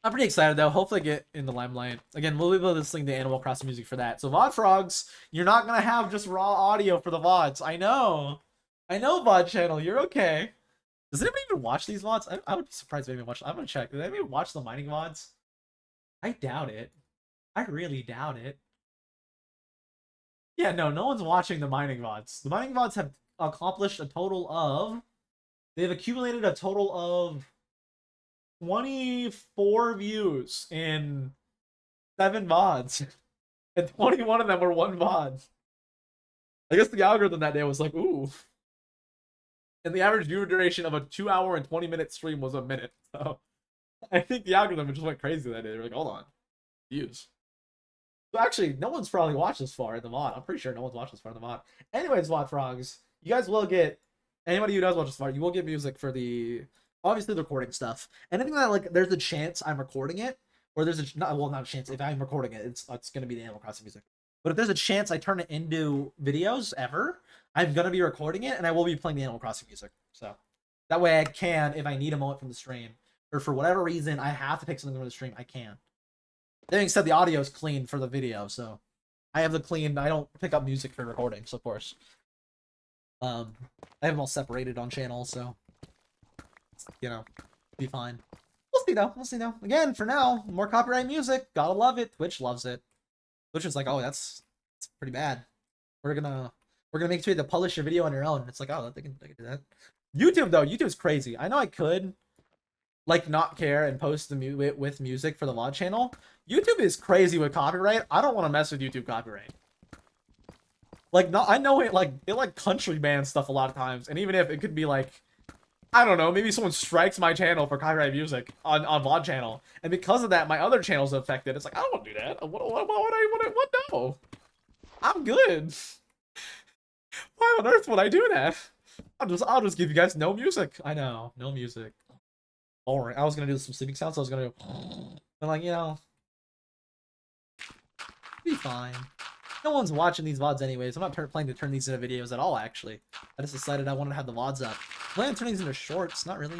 I'm pretty excited though. Hopefully I get in the limelight. Again, we'll be listening to Animal Crossing music for that. So VOD Frogs, you're not gonna have just raw audio for the VODs. I know, VOD channel, you're okay. Does anybody even watch these VODs? I would be surprised if anybody watched. I'm gonna check. Did anybody watch the mining VODs? I doubt it. I really doubt it. Yeah, no one's watching the mining VODs. The mining VODs have accomplished a total of... They've accumulated a total of 24 views in 7 VODs. And 21 of them were one VOD. I guess the algorithm that day was like, ooh. And the average viewer duration of a 2-hour and 20-minute stream was a minute. So I think the algorithm just went crazy that day. They're like, hold on. Views. So actually, no one's probably watched this far in the mod. I'm pretty sure no one's watched this far in the mod. Anyways, VOD Frogs, you guys will get... Anybody who does watch this far, you will get music for the... Obviously, the recording stuff. Anything that, like, there's a chance I'm recording it, or there's a... Not a chance. If I'm recording it, it's going to be the Animal Crossing music. But if there's a chance I turn it into videos ever, I'm going to be recording it, and I will be playing the Animal Crossing music. So that way I can, if I need a moment from the stream, or for whatever reason I have to pick something from the stream, I can. That being said, the audio is clean for the video, so I have the clean. I don't pick up music for recordings, of course. I have them all separated on channels, so you know, be fine. We'll see though. We'll see though. Again, for now, more copyright music. Gotta love it. Twitch loves it. Twitch is like, oh, that's pretty bad. We're gonna make sure to publish your video on your own. It's like, oh, they can do that. YouTube though, YouTube's crazy. I know I could like not care and post the with music for the VOD channel. YouTube is crazy with copyright. I don't want to mess with YouTube copyright. Like, no, I know it like country bans stuff a lot of times, and even if it could be like, I don't know, maybe someone strikes my channel for copyright music on VOD channel, and because of that, my other channel's affected. It's like, I don't want to do that. What? No, I'm good. Why on earth would I do that? I'll just give you guys no music. I know, no music. Boring. I was gonna do some sleeping sounds. So I was gonna go, but like, you know, be fine. No one's watching these VODs anyways. I'm not planning to turn these into videos at all, actually. I just decided I wanted to have the VODs up. I'm planning to turn these into shorts. Not really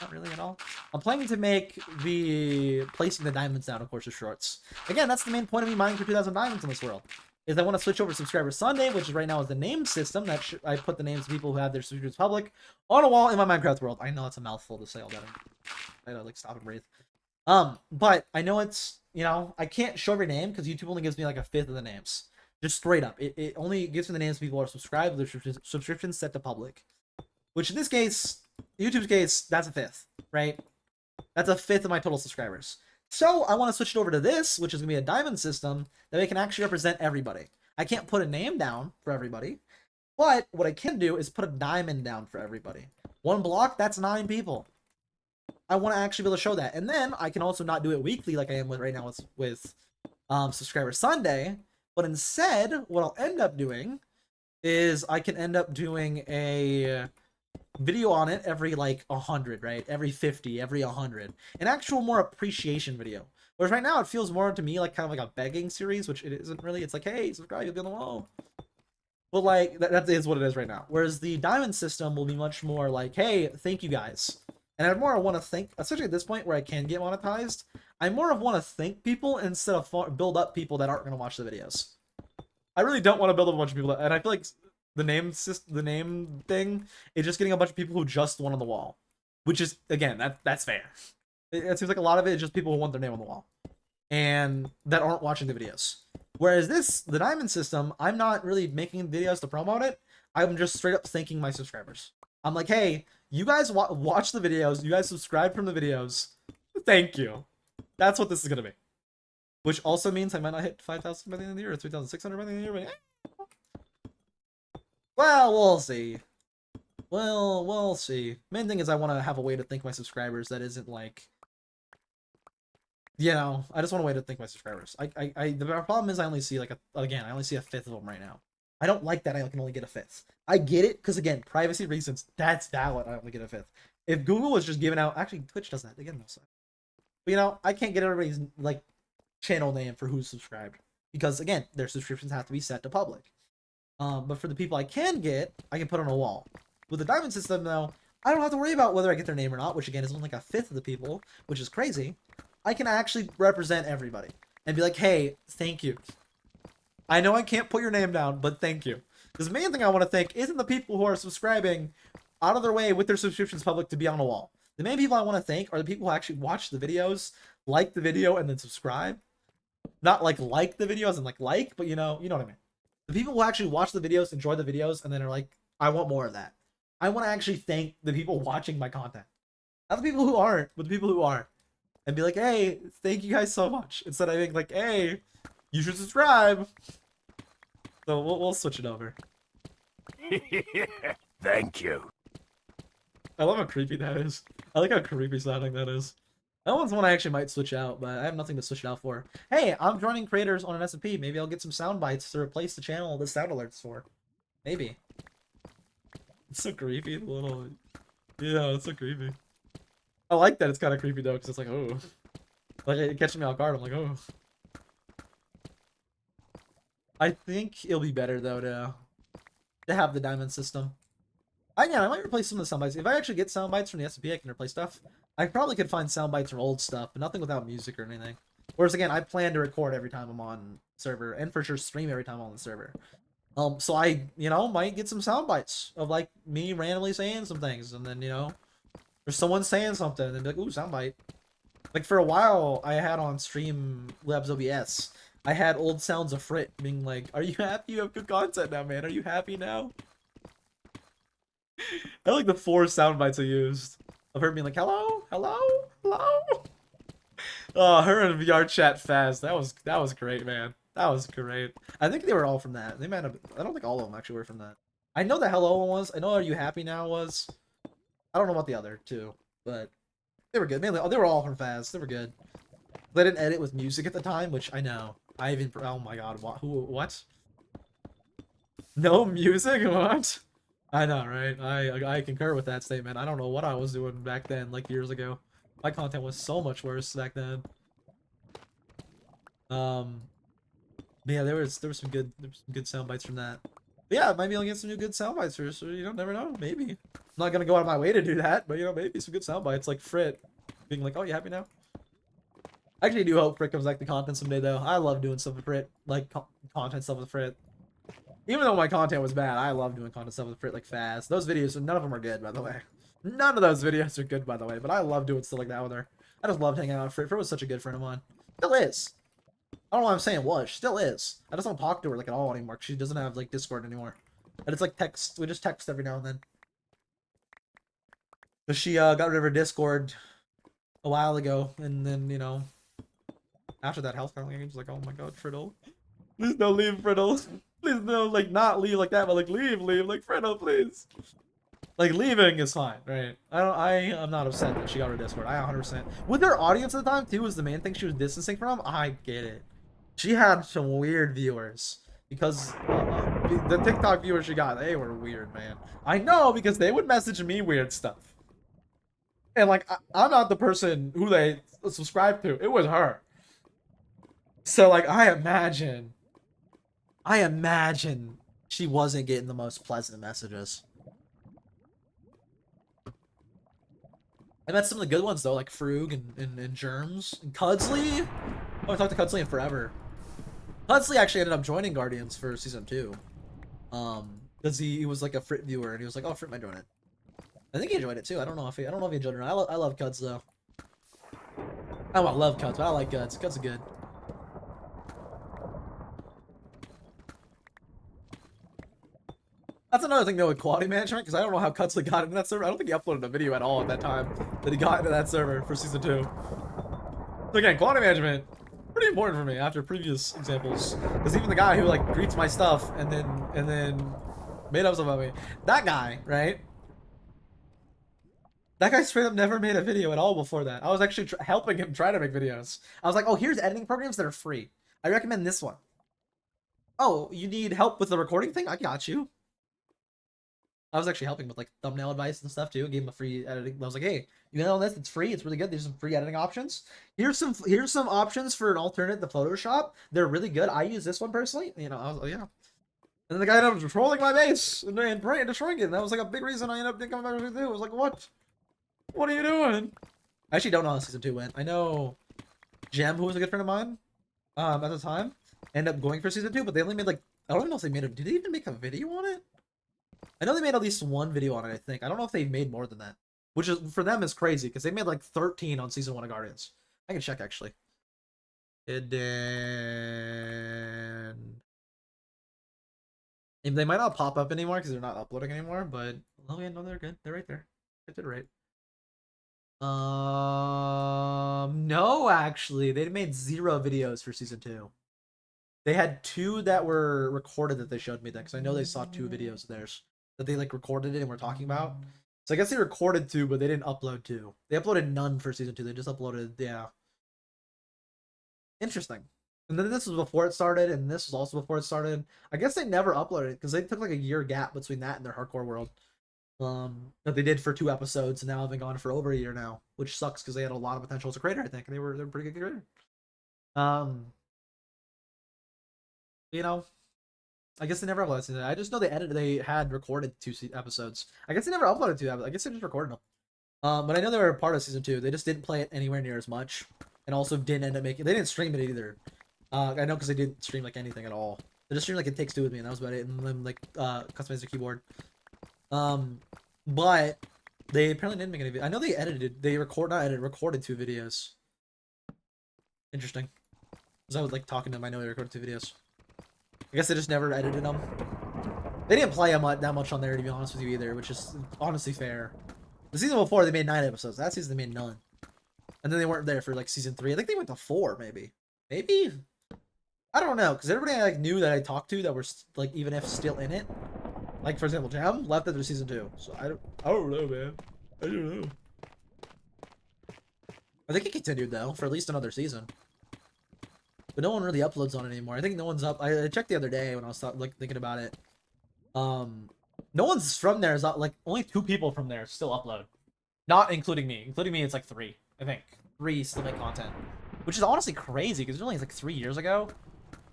at all. I'm planning to make the placing the diamonds down, of course, of shorts. Again, that's the main point of me mining for 2,000 diamonds in this world. Is I want to switch over Subscriber Sunday, which is right now is the name system. That I put the names of people who have their subscriptions public on a wall in my Minecraft world. I know it's a mouthful to say all that. I gotta like stop and breathe. But I know it's, you know, I can't show every name because YouTube only gives me like a fifth of the names. Just straight up. It only gives me the names of people who are subscribed with their subscriptions set to public. Which in this case, YouTube's case, that's a fifth, right? That's a fifth of my total subscribers. So I want to switch it over to this, which is going to be a diamond system that we can actually represent everybody. I can't put a name down for everybody, but what I can do is put a diamond down for everybody. One block, that's 9 people. I want to actually be able to show that. And then I can also not do it weekly like I am with right now with Subscriber Sunday. But instead, what I'll end up doing is I can end up doing a video on it every like 100, right? Every 50, every 100. An actual more appreciation video. Whereas right now it feels more to me like kind of like a begging series, which it isn't really. It's like, hey, subscribe, you'll be on the wall. But like that is what it is right now. Whereas the diamond system will be much more like, hey, thank you guys. And I more want to thank, especially at this point where I can get monetized, I more of want to thank people instead of build up people that aren't going to watch the videos. I really don't want to build up a bunch of people, and I feel like the name thing is just getting a bunch of people who just want on the wall, which is, again, that's fair. It seems like a lot of it is just people who want their name on the wall and that aren't watching the videos. Whereas the diamond system, I'm not really making videos to promote it. I'm just straight up thanking my subscribers. I'm like, hey, you guys watch the videos, you guys subscribe from the videos, thank you. That's what this is gonna be. Which also means I might not hit 5,000 by the end of the year, or 3,600 by the end of the year, but well, we'll see. Well, we'll see. Main thing is I want to have a way to thank my subscribers that isn't like, you know, I just want a way to thank my subscribers. The problem is I only see like I only see a fifth of them right now. I don't like that I can only get a fifth. I get it, because again, privacy reasons, that's valid. I only get a fifth. If Google was just giving out, actually Twitch does that, they get no side. But you know, I can't get everybody's like channel name for who's subscribed, because again, their subscriptions have to be set to public. But for the people I can get, I can put on a wall. With the diamond system though, I don't have to worry about whether I get their name or not, which again is only like a fifth of the people, which is crazy. I can actually represent everybody and be like, hey, thank you. I know I can't put your name down, but thank you. Because the main thing I want to thank isn't the people who are subscribing out of their way with their subscriptions public to be on a wall. The main people I want to thank are the people who actually watch the videos, like the video, and then subscribe. Not like the videos and like, but you know what I mean. The people who actually watch the videos, enjoy the videos, and then are like, I want more of that. I want to actually thank the people watching my content. Not the people who aren't, but the people who are. And be like, hey, thank you guys so much. Instead I think like, hey, you should subscribe. So we'll switch it over. Thank you. I love how creepy that is. I like how creepy sounding that is. That one's one I actually might switch out, but I have nothing to switch it out for. Hey, I'm joining creators on an SMP. Maybe I'll get some sound bites to replace the channel the sound alerts for. Maybe. It's so creepy, the little... Yeah, it's so creepy. I like that it's kind of creepy though, because it's like, oh. Like, it catches me off guard. I'm like, oh. I think it'll be better though to have the diamond system. I might replace some of the sound bites. If I actually get sound bites from the SMP, I can replace stuff. I probably could find sound bites from old stuff, but nothing without music or anything. Whereas again, I plan to record every time I'm on server, and for sure stream every time I'm on the server. So I, might get some sound bites of like me randomly saying some things, and then there's someone saying something, and be like, ooh, sound bite. Like for a while, I had on stream Labs OBS. I had old sounds of Frit being like, "Are you happy? You have good content now, man. Are you happy now?" I like the 4 sound bites I used of her being like, "Hello, hello, hello." Oh, her in VR chat fast. That was great, man. That was great. I think they were all from that. They might have. I don't think all of them actually were from that. I know the hello one was. I know Are You Happy Now was. I don't know about the other two, but they were good. Mainly, they were all from Faz. They were good. They didn't edit with music at the time, which I know. I even. Oh my god. What? No music? What? I know, right? I concur with that statement. I don't know what I was doing back then, like years ago. My content was so much worse back then. But yeah, there was some good sound bites from that. But yeah, maybe I'll get some new good sound bites for, so never know. Maybe. I'm not gonna go out of my way to do that, but maybe some good sound bites like Frit being like, "Oh, you happy now?" I actually do hope Frit comes back to content someday though. I love doing stuff with Frit, like content stuff with Frit. Even though my content was bad, I love doing content stuff with Frit like fast. Those videos, none of them are good, by the way. None of those videos are good, by the way, but I love doing stuff like that with her. I just loved hanging out with Frit. Frit was such a good friend of mine. Still is. I don't know why I'm saying was. She still is. I just don't talk to her like at all anymore. She doesn't have like Discord anymore. And it's like text. We just text every now and then. But she got rid of her Discord a while ago, and then after that health finally, she's like, "Oh my god, Friddle, please don't leave, Friddle. Please no, like not leave like that, but like leave, like Friddle, please." Like leaving is fine, right? I'm not upset that she got her Discord. I 100%. With her audience at the time too was the main thing she was distancing from. I get it. She had some weird viewers because the TikTok viewers she got, they were weird, man. I know because they would message me weird stuff, and like I'm not the person who they subscribe to. It was her. So like I imagine she wasn't getting the most pleasant messages. I met some of the good ones though, like Frug and Germs and Cudsley. I haven't talked to Cudsley in forever. Cudsley actually ended up joining Guardians for season 2. Because he was like a Frit viewer and he was like, "Oh, Frit might join it." I think he enjoyed it too. I don't know if he enjoyed it or not. I love Cuds though. I don't love Cuds, but I like Cuds. Cuds are good. That's another thing though with quality management, because I don't know how Cudsley got into that server. I don't think he uploaded a video at all at that time that he got into that server for season 2. So again, quality management, pretty important for me after previous examples. Because even the guy who like greets my stuff and then made up stuff about me, that guy, right? That guy straight up never made a video at all before that. I was actually helping him try to make videos. I was like, "Oh, here's editing programs that are free. I recommend this one." "Oh, you need help with the recording thing? I got you." I was actually helping with like thumbnail advice and stuff too. Gave him a free editing. I was like, "Hey, you know this? It's free. It's really good. There's some free editing options. Here's some options for an alternate to Photoshop. They're really good. I use this one personally." You know, I was like, "Yeah." And then the guy ended up trolling my base and destroying it. And that was like a big reason I ended up coming back to season 2. I was like, "What? What are you doing?" I actually don't know how season 2 went. I know Jem, who was a good friend of mine, at the time, ended up going for season 2, but they only made like, I don't even know if they made did they even make a video on it? I know they made at least one video on it, I think. I don't know if they made more than that. Which is, for them, is crazy, because they made like 13 on season 1 of Guardians. I can check, actually. And then... They might not pop up anymore, because they're not uploading anymore, but... Oh yeah, no, they're good. They're right there. I did right. No, actually. They made 0 videos for season 2. They had 2 that were recorded that they showed me then, because I know they saw 2 videos of theirs that they like recorded it and were talking about. So I guess they recorded 2, but they didn't upload 2. They uploaded none for season 2. They just uploaded, yeah. Interesting. And then this was before it started, and this was also before it started. I guess they never uploaded it because they took like a year gap between that and their hardcore world. That they did for 2 episodes, and now have been gone for over a year now, which sucks because they had a lot of potential as a creator, I think, and they're a pretty good creator. You know, I guess they never uploaded it. I just know they had recorded 2 episodes. I guess they never uploaded 2 episodes. I guess they just recorded them. But I know they were a part of season 2. They just didn't play it anywhere near as much, and also didn't end up making. They didn't stream it either. I know because they didn't stream like anything at all. They just streamed like It Takes Two with me, and that was about it. And then like customized their keyboard. But they apparently didn't make any. I know they edited. They recorded 2 videos. Interesting. Because I was like talking to them. I know they recorded 2 videos. I guess they just never edited them. They didn't play them that much on there, to be honest with you, either, which is honestly fair. The season before, they made 9 episodes. That season, they made none. And then they weren't there for, like, season 3. I think they went to 4, maybe. Maybe? I don't know, because everybody I like, knew that I talked to that were, like, even if still in it, like, for example, Jam, left after season 2. So, I don't know, man. I don't know. I think it continued, though, for at least another season. But no one really uploads on it anymore. I think no one's up. I checked the other day when I was like thinking about it. No one's from there. Is like only 2 people from there still upload, not including me. Including me, it's like 3. I think 3 still make content, which is honestly crazy because it was only like 3 years ago.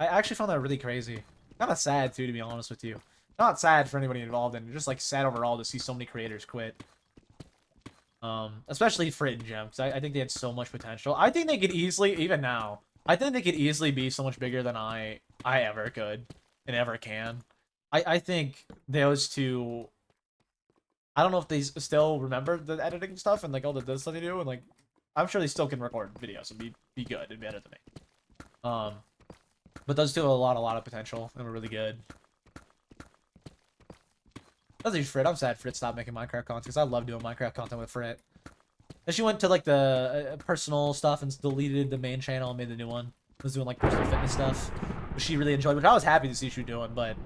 I actually found that really crazy. Kind of sad too, to be honest with you. Not sad for anybody involved in it, just like sad overall to see so many creators quit. Especially Frit and Gem, because I think they had so much potential. I think they could easily, even now. I think they could easily be so much bigger than I ever could and ever can. I think those 2. I don't know if they still remember the editing stuff and like all the stuff they do, and like I'm sure they still can record videos and be good and better than me. But those 2 have a lot of potential and were really good. That's just Frit. I'm sad Frit stopped making Minecraft content because I love doing Minecraft content with Frit. And she went to like the personal stuff and deleted the main channel and made the new one. Was doing like personal fitness stuff, which she really enjoyed, which I was happy to see she was doing. But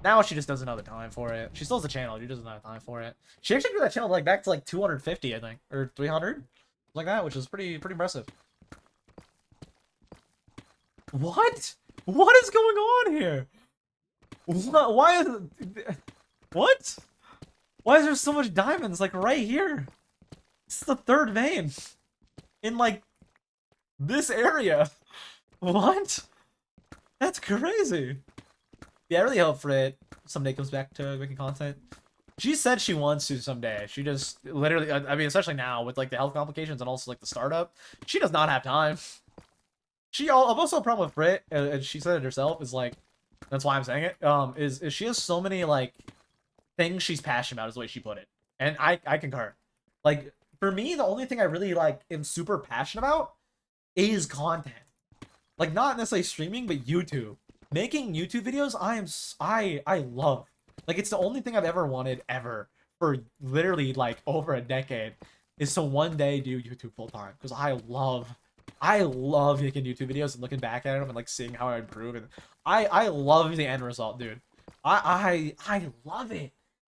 Now she just doesn't have the time for it. She still has a channel. She doesn't have time for it. She actually grew that channel like back to like 250, I think, or 300, like that, which is pretty impressive. What? What is going on here? What? Why is what? Why is there so much diamonds like right here? This is the third vein in like this area. What? That's crazy. Yeah, I really hope Frit someday comes back to making content. She said she wants to someday. She just literally, I mean, especially now with like the health complications and also like the startup, she does not have time. Also a problem with Frit, and she said it herself, is like, that's why I'm saying it, is she has so many like things she's passionate about, is the way she put it. And I concur. Like, for me, the only thing I really like am super passionate about is content. Like, not necessarily streaming, but YouTube. Making YouTube videos, I love. Like, it's the only thing I've ever wanted ever for literally like over a decade, is to one day do YouTube full time, because I love making YouTube videos and looking back at them and like seeing how I improve, and I love the end result, dude. I love it.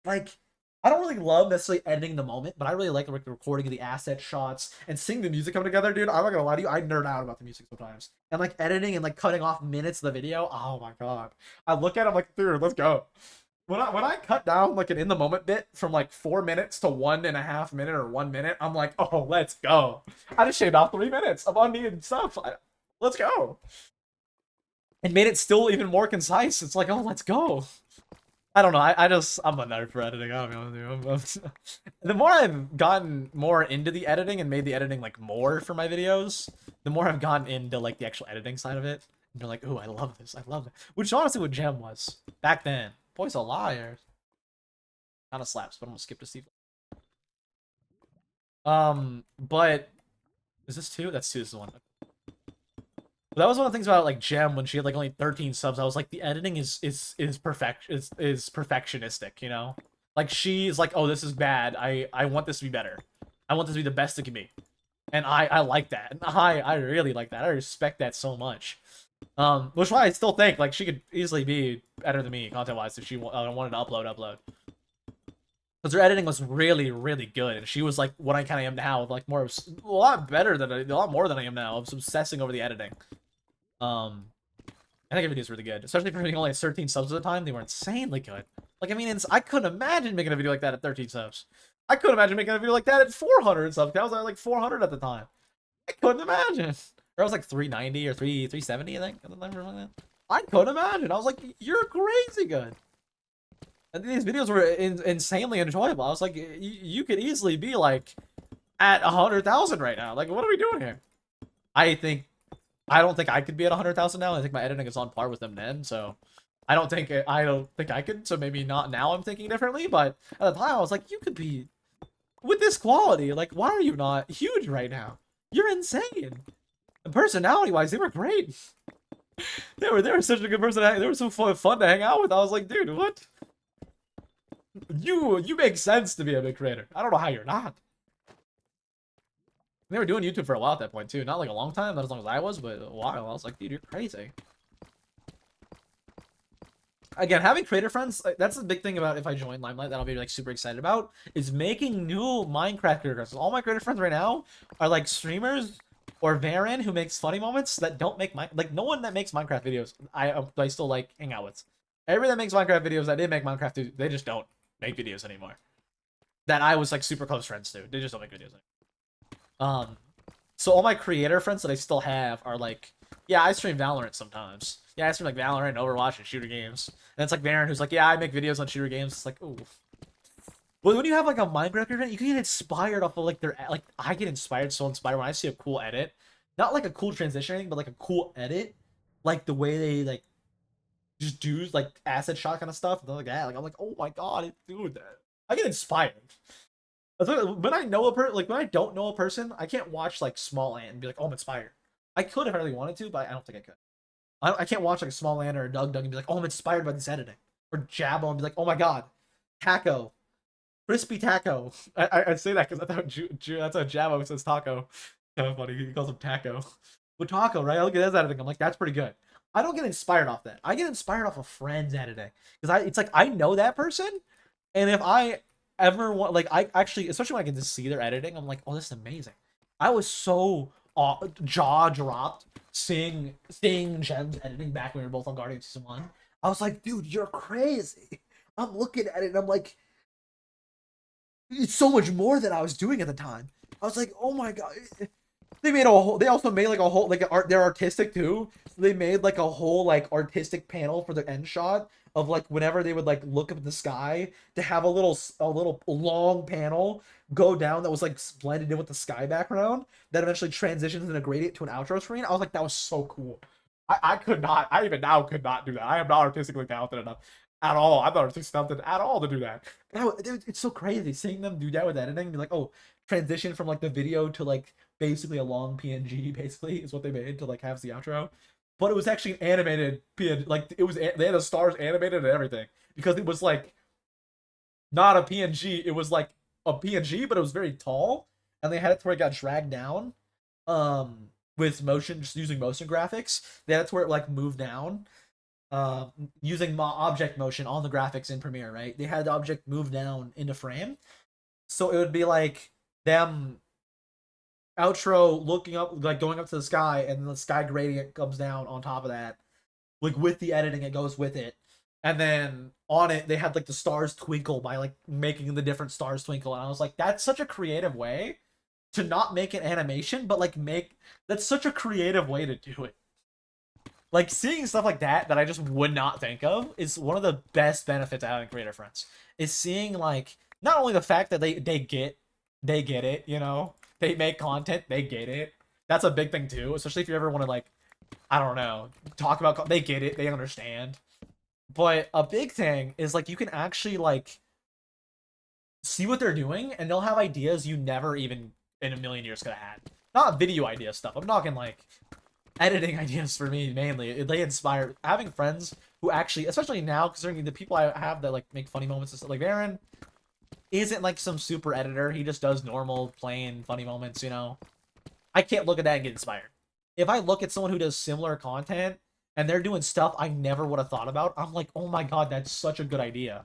Like, I don't really love necessarily editing the moment, but I really like the recording of the asset shots and seeing the music come together, dude. I'm not gonna lie to you, I nerd out about the music sometimes. And like editing and like cutting off minutes of the video, oh my god. I look at it, I'm like, dude, let's go. When I cut down like an in the moment bit from like 4 minutes to 1.5 minutes or 1 minute, I'm like, oh, let's go. I just shaved off 3 minutes of unneeded stuff. Let's go. And made it still even more concise. It's like, oh, let's go. I don't know. I'm a nerd for editing. I don't know. The more I've gotten more into the editing and made the editing like more for my videos, the more I've gotten into like the actual editing side of it. And you're like, oh, I love this. I love it. Which is honestly what Gem was back then. Boy's a liar. Kind of slaps, but I'm gonna skip to Steve. But is this 2? That's 2. This is 1. That was one of the things about like Gem when she had like only 13 subs. I was like, the editing is perfectionistic, you know? Like, she's like, oh, this is bad. I want this to be better. I want this to be the best it can be. And I like that. And I really like that. I respect that so much. Which is why I still think like she could easily be better than me content wise if she wanted to upload. Because her editing was really good, and she was like what I kind of am now, with like a lot more than I am now. I was obsessing over the editing. I think her videos were really good, especially for being only 13 subs at the time. They were insanely good. Like, I mean, I couldn't imagine making a video like that at 13 subs. I couldn't imagine making a video like that at 400 subs. I was at like 400 at the time. I couldn't imagine. Or I was like 390 or 370, I think. I couldn't imagine. I was like, you're crazy good. And these videos were insanely enjoyable. I was like, you could easily be like at 100,000 right now. Like, what are we doing here? I don't think I could be at 100,000 now. I think my editing is on par with them then. So I don't think I could. So maybe not now. I'm thinking differently. But at the time, I was like, you could be with this quality. Like, why are you not huge right now? You're insane. And personality-wise, they were great. They were such a good person. They were so fun to hang out with. I was like, dude, what? You make sense to be a big creator. I don't know how you're not. They were doing YouTube for a while at that point too. Not like a long time, not as long as I was, but a while. I was like, dude, you're crazy. Again, having creator friends, that's the big thing about if I join Limelight that I'll be like super excited about, is making new Minecraft creator friends. All my creator friends right now are like streamers or Varen who makes funny moments that don't make like no one that makes Minecraft videos I still like hang out with. Everyone that makes Minecraft videos that did make Minecraft, they just don't make videos anymore. That I was like super close friends to. They just don't make videos anymore. So all my creator friends that I still have are like, yeah, I stream Valorant sometimes. Yeah, I stream like Valorant and Overwatch and shooter games. And it's like Varen who's like, yeah, I make videos on shooter games. It's like, ooh. Well, when you have like a Minecraft event, you can get inspired off of like I get inspired when I see a cool edit. Not like a cool transition or anything, but like a cool edit. Like the way they like just do like asset shot kind of stuff. And like that. Like I'm like, oh my god, dude, I get inspired. When I know a person, like when I don't know a person, I can't watch like Small Ant and be like, oh, I'm inspired. I could if I really wanted to, but I don't think I could. I can't watch like a Small Ant or a Doug and be like, oh, I'm inspired by this editing. Or Jabbo and be like, oh my god, Taco, crispy taco. I say that because that's how Jabbo says taco. Kind of funny. He calls him taco. But taco, right? I look at his editing. I'm like, that's pretty good. I don't get inspired off that. I get inspired off of friends editing because it's like I know that person, and if I ever want, like, I actually, especially when I get to see their editing, I'm like, oh, this is amazing. I was so jaw dropped seeing Gem's editing back when we were both on Guardian Season 1. I was like, dude, you're crazy. I'm looking at it and I'm like, it's so much more than I was doing at the time. I was like, oh my god. They also made like a whole, like, they're artistic too. So they made like a whole like artistic panel for the end shot of like whenever they would like look up at the sky to have a little long panel go down that was like blended in with the sky background that eventually transitions in a gradient to an outro screen. I was like, that was so cool. I could not, I even now could not do that. I am not artistically talented enough at all. I'm not artistically talented at all to do that. It's so crazy seeing them do that with editing. Be like, oh, transition from like the video to like basically a long PNG, basically is what they made to like have the outro. But it was actually an animated PNG, like they had the stars animated and everything because it was like not a PNG. It was like a PNG, but it was very tall, and they had it to where it got dragged down, with motion, just using motion graphics. They had it to where it like moved down, using object motion on the graphics in Premiere. Right? They had the object move down into frame, so it would be like them outro looking up, like going up to the sky, and the sky gradient comes down on top of that, like with the editing it goes with it, and then on it they had like the stars twinkle by like making the different stars twinkle, and I was like, that's such a creative way to not make an animation, but like that's such a creative way to do it. Like seeing stuff like that I just would not think of is one of the best benefits of having creator friends. Is seeing like not only the fact that they get it, you know, they make content, they get it. That's a big thing too, especially if you ever want to like, I don't know, talk about, they get it, they understand. But a big thing is like you can actually like see what they're doing, and they'll have ideas you never even in a million years could have had. Not video idea stuff. I'm talking like editing ideas for me mainly. They inspire having friends who actually, especially now, considering the people I have that like make funny moments and stuff. Like Aaron isn't like some super editor. He just does normal, plain, funny moments, you know. I can't look at that and get inspired. If I look at someone who does similar content and they're doing stuff I never would have thought about, I'm like, oh my god, that's such a good idea.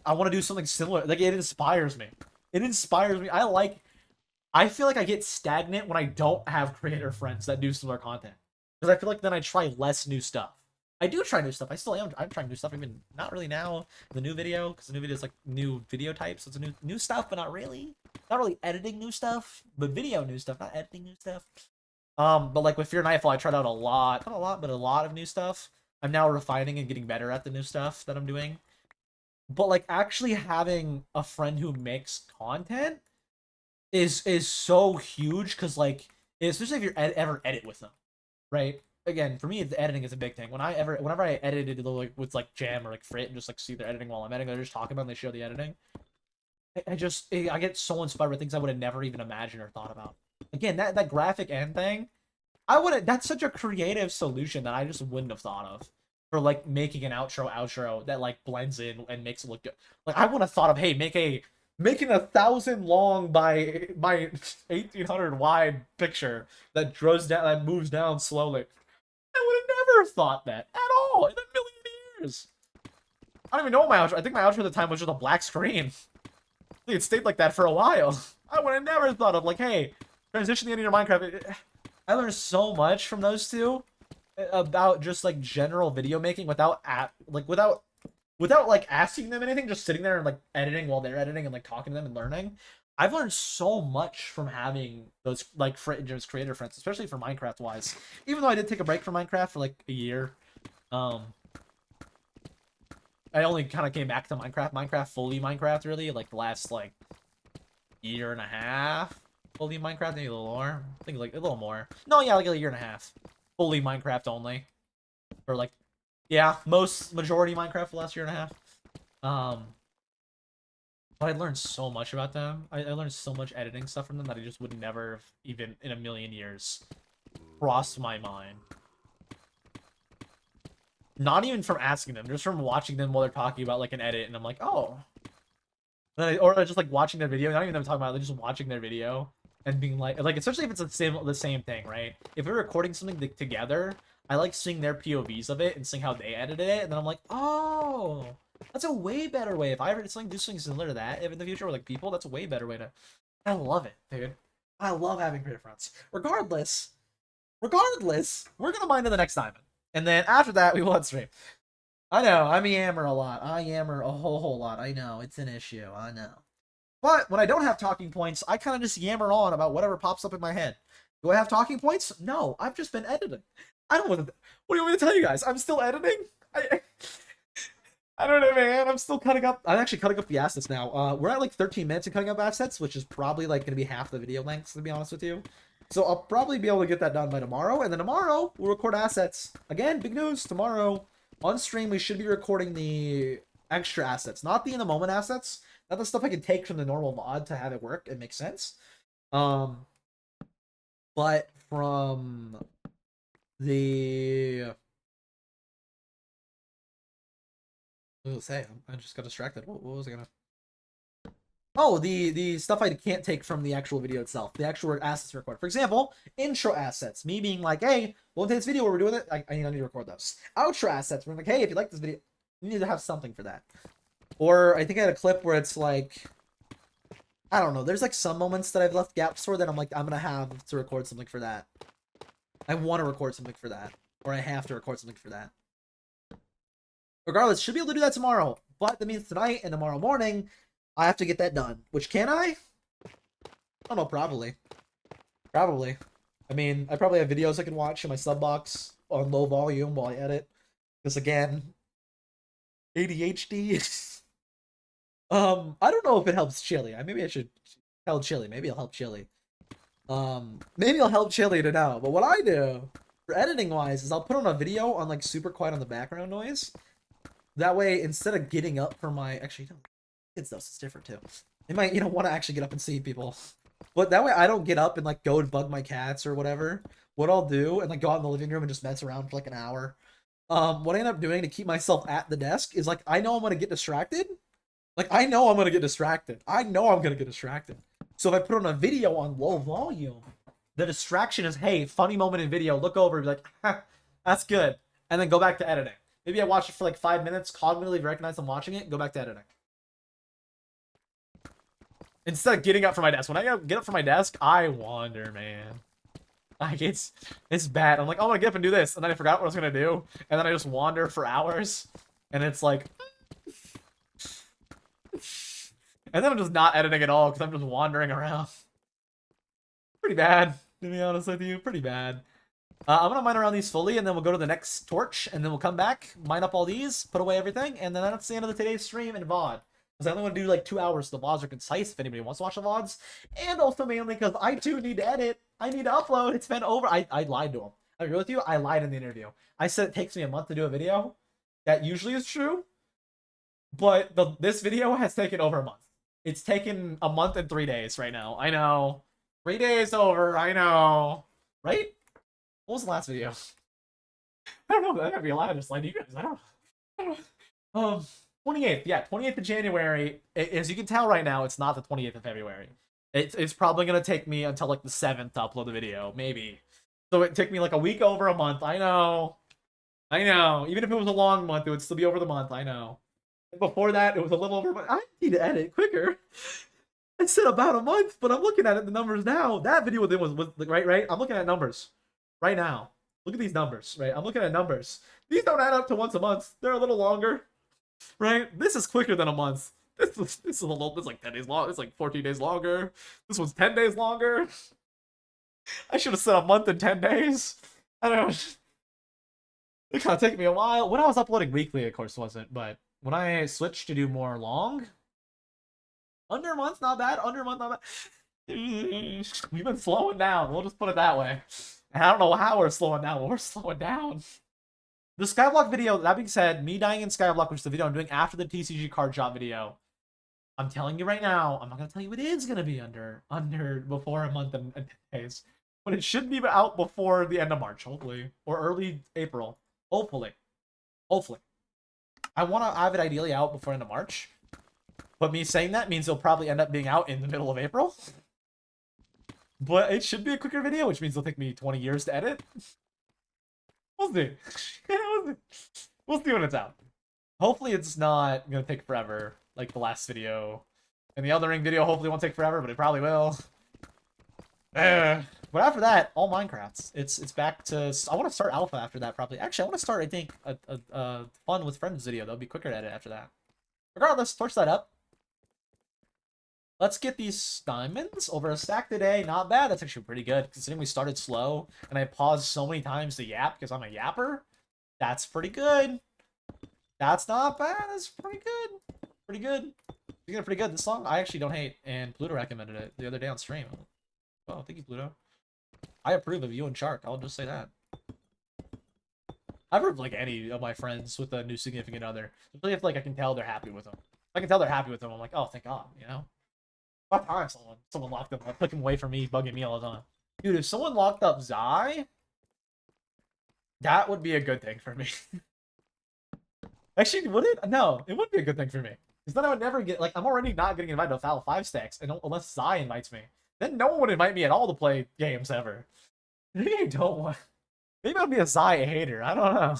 I want to do something similar. Like, it inspires me. It inspires me. I feel like I get stagnant when I don't have creator friends that do similar content. Because I feel like then I try less new stuff. I do try new stuff. I still am. I'm trying new stuff. Even not really now. The new video, because the new video is like new video types. So it's a new stuff, but not really. Not really editing new stuff, but video new stuff, not editing new stuff. But like with Fear Nightfall, I tried out a lot, not a lot, but a lot of new stuff. I'm now refining and getting better at the new stuff that I'm doing. But like actually having a friend who makes content is so huge, because like, especially if you're ever edit with them, right? Again, for me, the editing is a big thing. Whenever I edited like with like Jam or like Frit and just like see their editing while I'm editing, they're just talking about it and they show the editing. I get so inspired by things I would have never even imagined or thought about. Again, that graphic end thing, that's such a creative solution that I just wouldn't have thought of for like making an outro that like blends in and makes it look good. Like I would have thought of, hey, making 1,000 long by 1,800 wide picture that moves down slowly. I would have never thought that at all in a million years. I don't even know what my outro. I think my outro at the time was just a black screen. I think it stayed like that for a while. I would have never thought of like, hey, transition the end of your Minecraft. I learned so much from those two about just like general video making without like asking them anything, just sitting there and like editing while they're editing and like talking to them and learning. I've learned so much from having those like just creator friends, especially for Minecraft wise. Even though I did take a break from Minecraft for like a year, I only kind of came back to Minecraft fully really like the last like year and a half. Fully Minecraft, maybe a little more. I think like a little more. No, yeah, like a year and a half. Fully Minecraft only, or like, yeah, majority Minecraft the last year and a half. But I learned so much about them. I learned so much editing stuff from them that I just would never have even in a million years crossed my mind. Not even from asking them, just from watching them while they're talking about like an edit, and I'm like, oh. Or just like watching their video, not even them talking about it, just watching their video and being like especially if it's the same thing, right? If we're recording something together, I like seeing their POVs of it and seeing how they edited it, and then I'm like, oh, that's a way better way. If I ever do something similar to that in the future with like people, that's a way better way to. I love it, dude. I love having creative friends. Regardless, we're gonna mine to the next diamond, and then after that we will end stream. I know, I yammer a lot. I yammer a whole lot. I know, it's an issue. I know. But when I don't have talking points, I kind of just yammer on about whatever pops up in my head. Do I have talking points? No, I've just been editing. I don't want to. What do you want me to tell you guys? I'm still editing. I don't know, man. I'm still cutting up. I'm actually cutting up the assets now. We're at like 13 minutes of cutting up assets, which is probably like going to be half the video length, to be honest with you. So I'll probably be able to get that done by tomorrow, and then tomorrow we'll record assets. Again, big news, tomorrow on stream we should be recording the extra assets, not the in the moment assets, not the stuff I can take from the normal mod to have it work. It makes sense. But from the what was I say? I just got distracted. What was I gonna? Oh, the stuff I can't take from the actual video itself, the actual assets recorded. For example, intro assets, me being like, hey, we'll take this video where we're doing it. I need to record those. Outro assets, we're like, hey, if you like this video, you need to have something for that. Or I think I had a clip where it's like, I don't know, there's like some moments that I've left gaps for that I'm like, I'm gonna have to record something for that. I want to record something for that. Or I have to record something for that. Regardless, should be able to do that tomorrow. But that means tonight and tomorrow morning, I have to get that done. Which, can I? I don't know, probably. Probably. I mean, I probably have videos I can watch in my sub box on low volume while I edit. Because again, ADHD. I don't know if it helps Chili. Maybe I should tell Chili. Maybe it'll help Chili. Maybe I'll help Chili to know. But what I do, for editing wise, is I'll put on a video on like super quiet on the background noise. That way, instead of getting up for my... Actually, no. Kids though, so it's different too. They might, want to actually get up and see people. But that way I don't get up and like go and bug my cats or whatever. What I'll do, and like go out in the living room and just mess around for like an hour. What I end up doing to keep myself at the desk is like, I know I'm going to get distracted. Like, I know I'm going to get distracted. I know I'm going to get distracted. So if I put on a video on low volume, the distraction is, hey, funny moment in video, look over and be like, ha, that's good. And then go back to editing. Maybe I watch it for like 5 minutes, cognitively recognize I'm watching it, and go back to editing. Instead of getting up from my desk. When I get up from my desk, I wander, man. Like, it's bad. I'm like, oh, I'm gonna get up and do this. And then I forgot what I was gonna do. And then I just wander for hours. And it's like... And then I'm just not editing at all because I'm just wandering around. Pretty bad, to be honest with you. Pretty bad. I'm gonna mine around these fully, and then we'll go to the next torch, and then we'll come back, mine up all these, put away everything, and then that's the end of today's stream and VOD. Because I only want to do like 2 hours. The VODs are concise if anybody wants to watch the VODs. And also mainly because I too need to edit. I need to upload. It's been over. I lied to him. I agree with you. I lied in the interview. I said it takes me a month to do a video. That usually is true. But this video has taken over a month. It's taken a month and 3 days right now. I know. 3 days over. I know. Right? What was the last video? I don't know. That might be a lot. I just lied to you guys. I don't know. 28th, yeah, 28th of January. As you can tell right now, it's not the 28th of February. It's probably going to take me until like the 7th to upload the video, maybe. So it took me like a week over a month. I know. Even if it was a long month, it would still be over the month. I know. Before that, it was a little over a month. I need to edit quicker. I said about a month, but I'm looking at it, the numbers now. That video was right? I'm looking at numbers right now. Look at these numbers, right? I'm looking at numbers. These don't add up to once a month. They're a little longer. Right? This is quicker than a month. This is a little. It's like 10 days long. It's like 14 days longer. This one's 10 days longer. I should have said a month and 10 days. I don't know. It's gonna take me a while. When I was uploading weekly, of course, it wasn't. But when I switched to do more long, under a month, not bad. Under a month, not bad. We've been slowing down. We'll just put it that way. And I don't know how we're slowing down, but we're slowing down. The Skyblock video, that being said, me dying in Skyblock, which is the video I'm doing after the TCG card shop video. I'm telling you right now, I'm not going to tell you it is going to be under before a month and 10 days. But it should be out before the end of March, hopefully. Or early April. Hopefully. I want to have it ideally out before end of March. But me saying that means it'll probably end up being out in the middle of April. But it should be a quicker video, which means it'll take me 20 years to edit. We'll see. We'll see when it's out. Hopefully it's not gonna take forever, like the last video. And the Elden Ring video hopefully won't take forever, but it probably will. But after that, all Minecrafts. It's back to. I want to start alpha after that probably. Actually, I want to start. I think a fun with friends video. That'll be quicker to edit after that. Regardless, torch that up. Let's get these diamonds over a stack today. Not bad. That's actually pretty good considering we started slow and I paused so many times to yap because I'm a yapper. That's pretty good. That's not bad. That's pretty good. Pretty good. You got pretty good. This song I actually don't hate, and Pluto recommended it the other day on stream. Oh, thank you, Pluto. I approve of you and Shark. I'll just say that. I've heard like any of my friends with a new significant other, especially if like I can tell they're happy with them. If I can tell they're happy with them, I'm like, oh, thank God, you know. About time someone locked them up, took him away from me, bugging me all the time. Dude, if someone locked up Zai, that would be a good thing for me. Actually, would it? No, it would be a good thing for me. Because then I would never get, like, I'm already not getting invited to Foul 5 stacks, and unless Zai invites me. Then no one would invite me at all to play games ever. Maybe I don't want. Maybe I'll be a Zai hater. I don't know.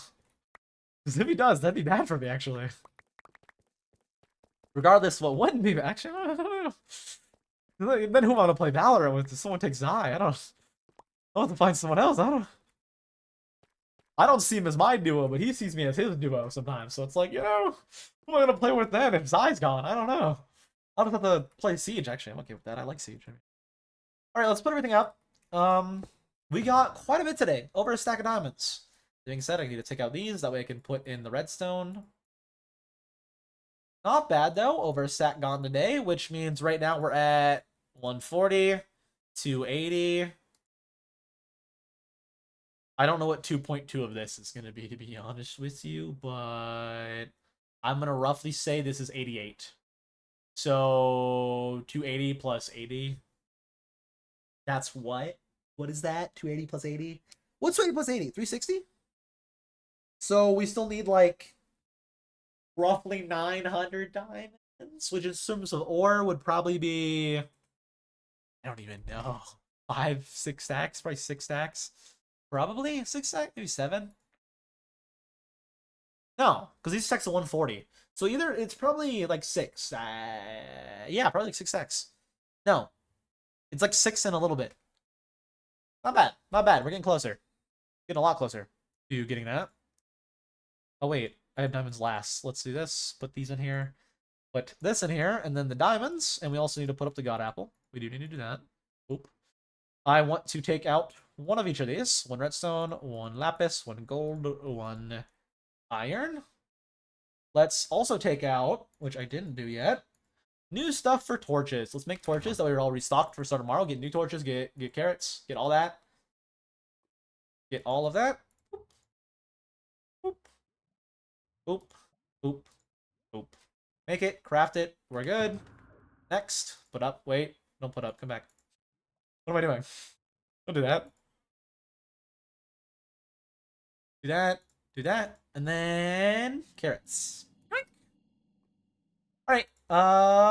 Because if he does, that'd be bad for me, actually. Regardless, what wouldn't be actually, I don't know. Then who am I gonna play Valorant with? If someone takes Zai, I don't. I'll have to find someone else. I don't see him as my duo, but he sees me as his duo sometimes. So it's like, you know, who am I gonna play with then if Zai's gone? I don't know. I'll just have to play Siege. Actually, I'm okay with that. I like Siege. All right, let's put everything up. We got quite a bit today. Over a stack of diamonds. That being said, I need to take out these. That way I can put in the redstone. Not bad, though. Over a stack gone today, which means right now we're at 140, 280. I don't know what 2.2 of this is going to be honest with you, but I'm going to roughly say this is 88. So 280 plus 80. That's what? What is that? 280 plus 80? What's 280 plus 80? 360? So we still need like roughly 900 diamonds, which in terms of ore would probably be, I don't even know, 5, 6 stacks, probably 6 stacks. Probably 6 stacks, maybe 7. No, because these stacks are 140. So either it's probably like 6. Yeah, probably like 6 stacks. No, it's like 6 and a little bit. Not bad, not bad. We're getting closer. Getting a lot closer to getting that. Oh wait, I have diamonds last. Let's do this. Put these in here. Put this in here, and then the diamonds. And we also need to put up the God Apple. We do need to do that. Oop. I want to take out one of each of these. 1 redstone, 1 lapis, 1 gold, 1 iron. Let's also take out, which I didn't do yet, new stuff for torches. Let's make torches. That way we're all restocked for start tomorrow. Get new torches, get carrots, get all that. Get all of that. Boop. Boop. Boop. Boop. Make it, craft it. We're good. Next. Put up. Wait. Don't put up. Come back. What am I doing? Don't do that. Do that. Do that. And then carrots. Alright.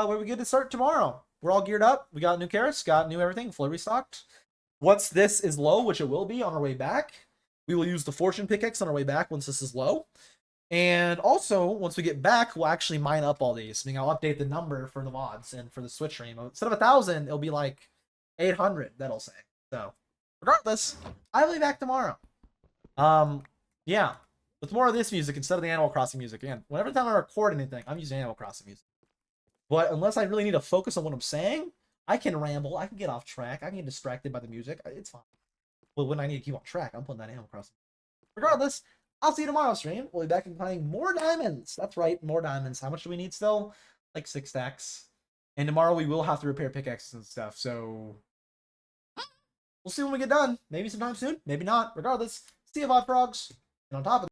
Where we good to start tomorrow? We're all geared up. We got new carrots, got new everything, fully restocked. Once this is low, which it will be on our way back, we will use the fortune pickaxe on our way back once this is low. And also, once we get back, we'll actually mine up all these. I mean, I'll update the number for the mods and for the Switch stream. Instead of 1,000, it'll be like 800, that'll say. So, regardless, I'll be back tomorrow. Yeah. With more of this music instead of the Animal Crossing music. Again, whenever time I record anything, I'm using Animal Crossing music. But unless I really need to focus on what I'm saying, I can ramble, I can get off track, I can get distracted by the music. It's fine. But when I need to keep on track, I'm putting that Animal Crossing. Regardless, I'll see you tomorrow stream. We'll be back and playing more diamonds. That's right, more diamonds. How much do we need still? Like 6 stacks. And tomorrow we will have to repair pickaxes and stuff, so we'll see when we get done. Maybe sometime soon, maybe not. Regardless, see you, VOD Frogs. And on top of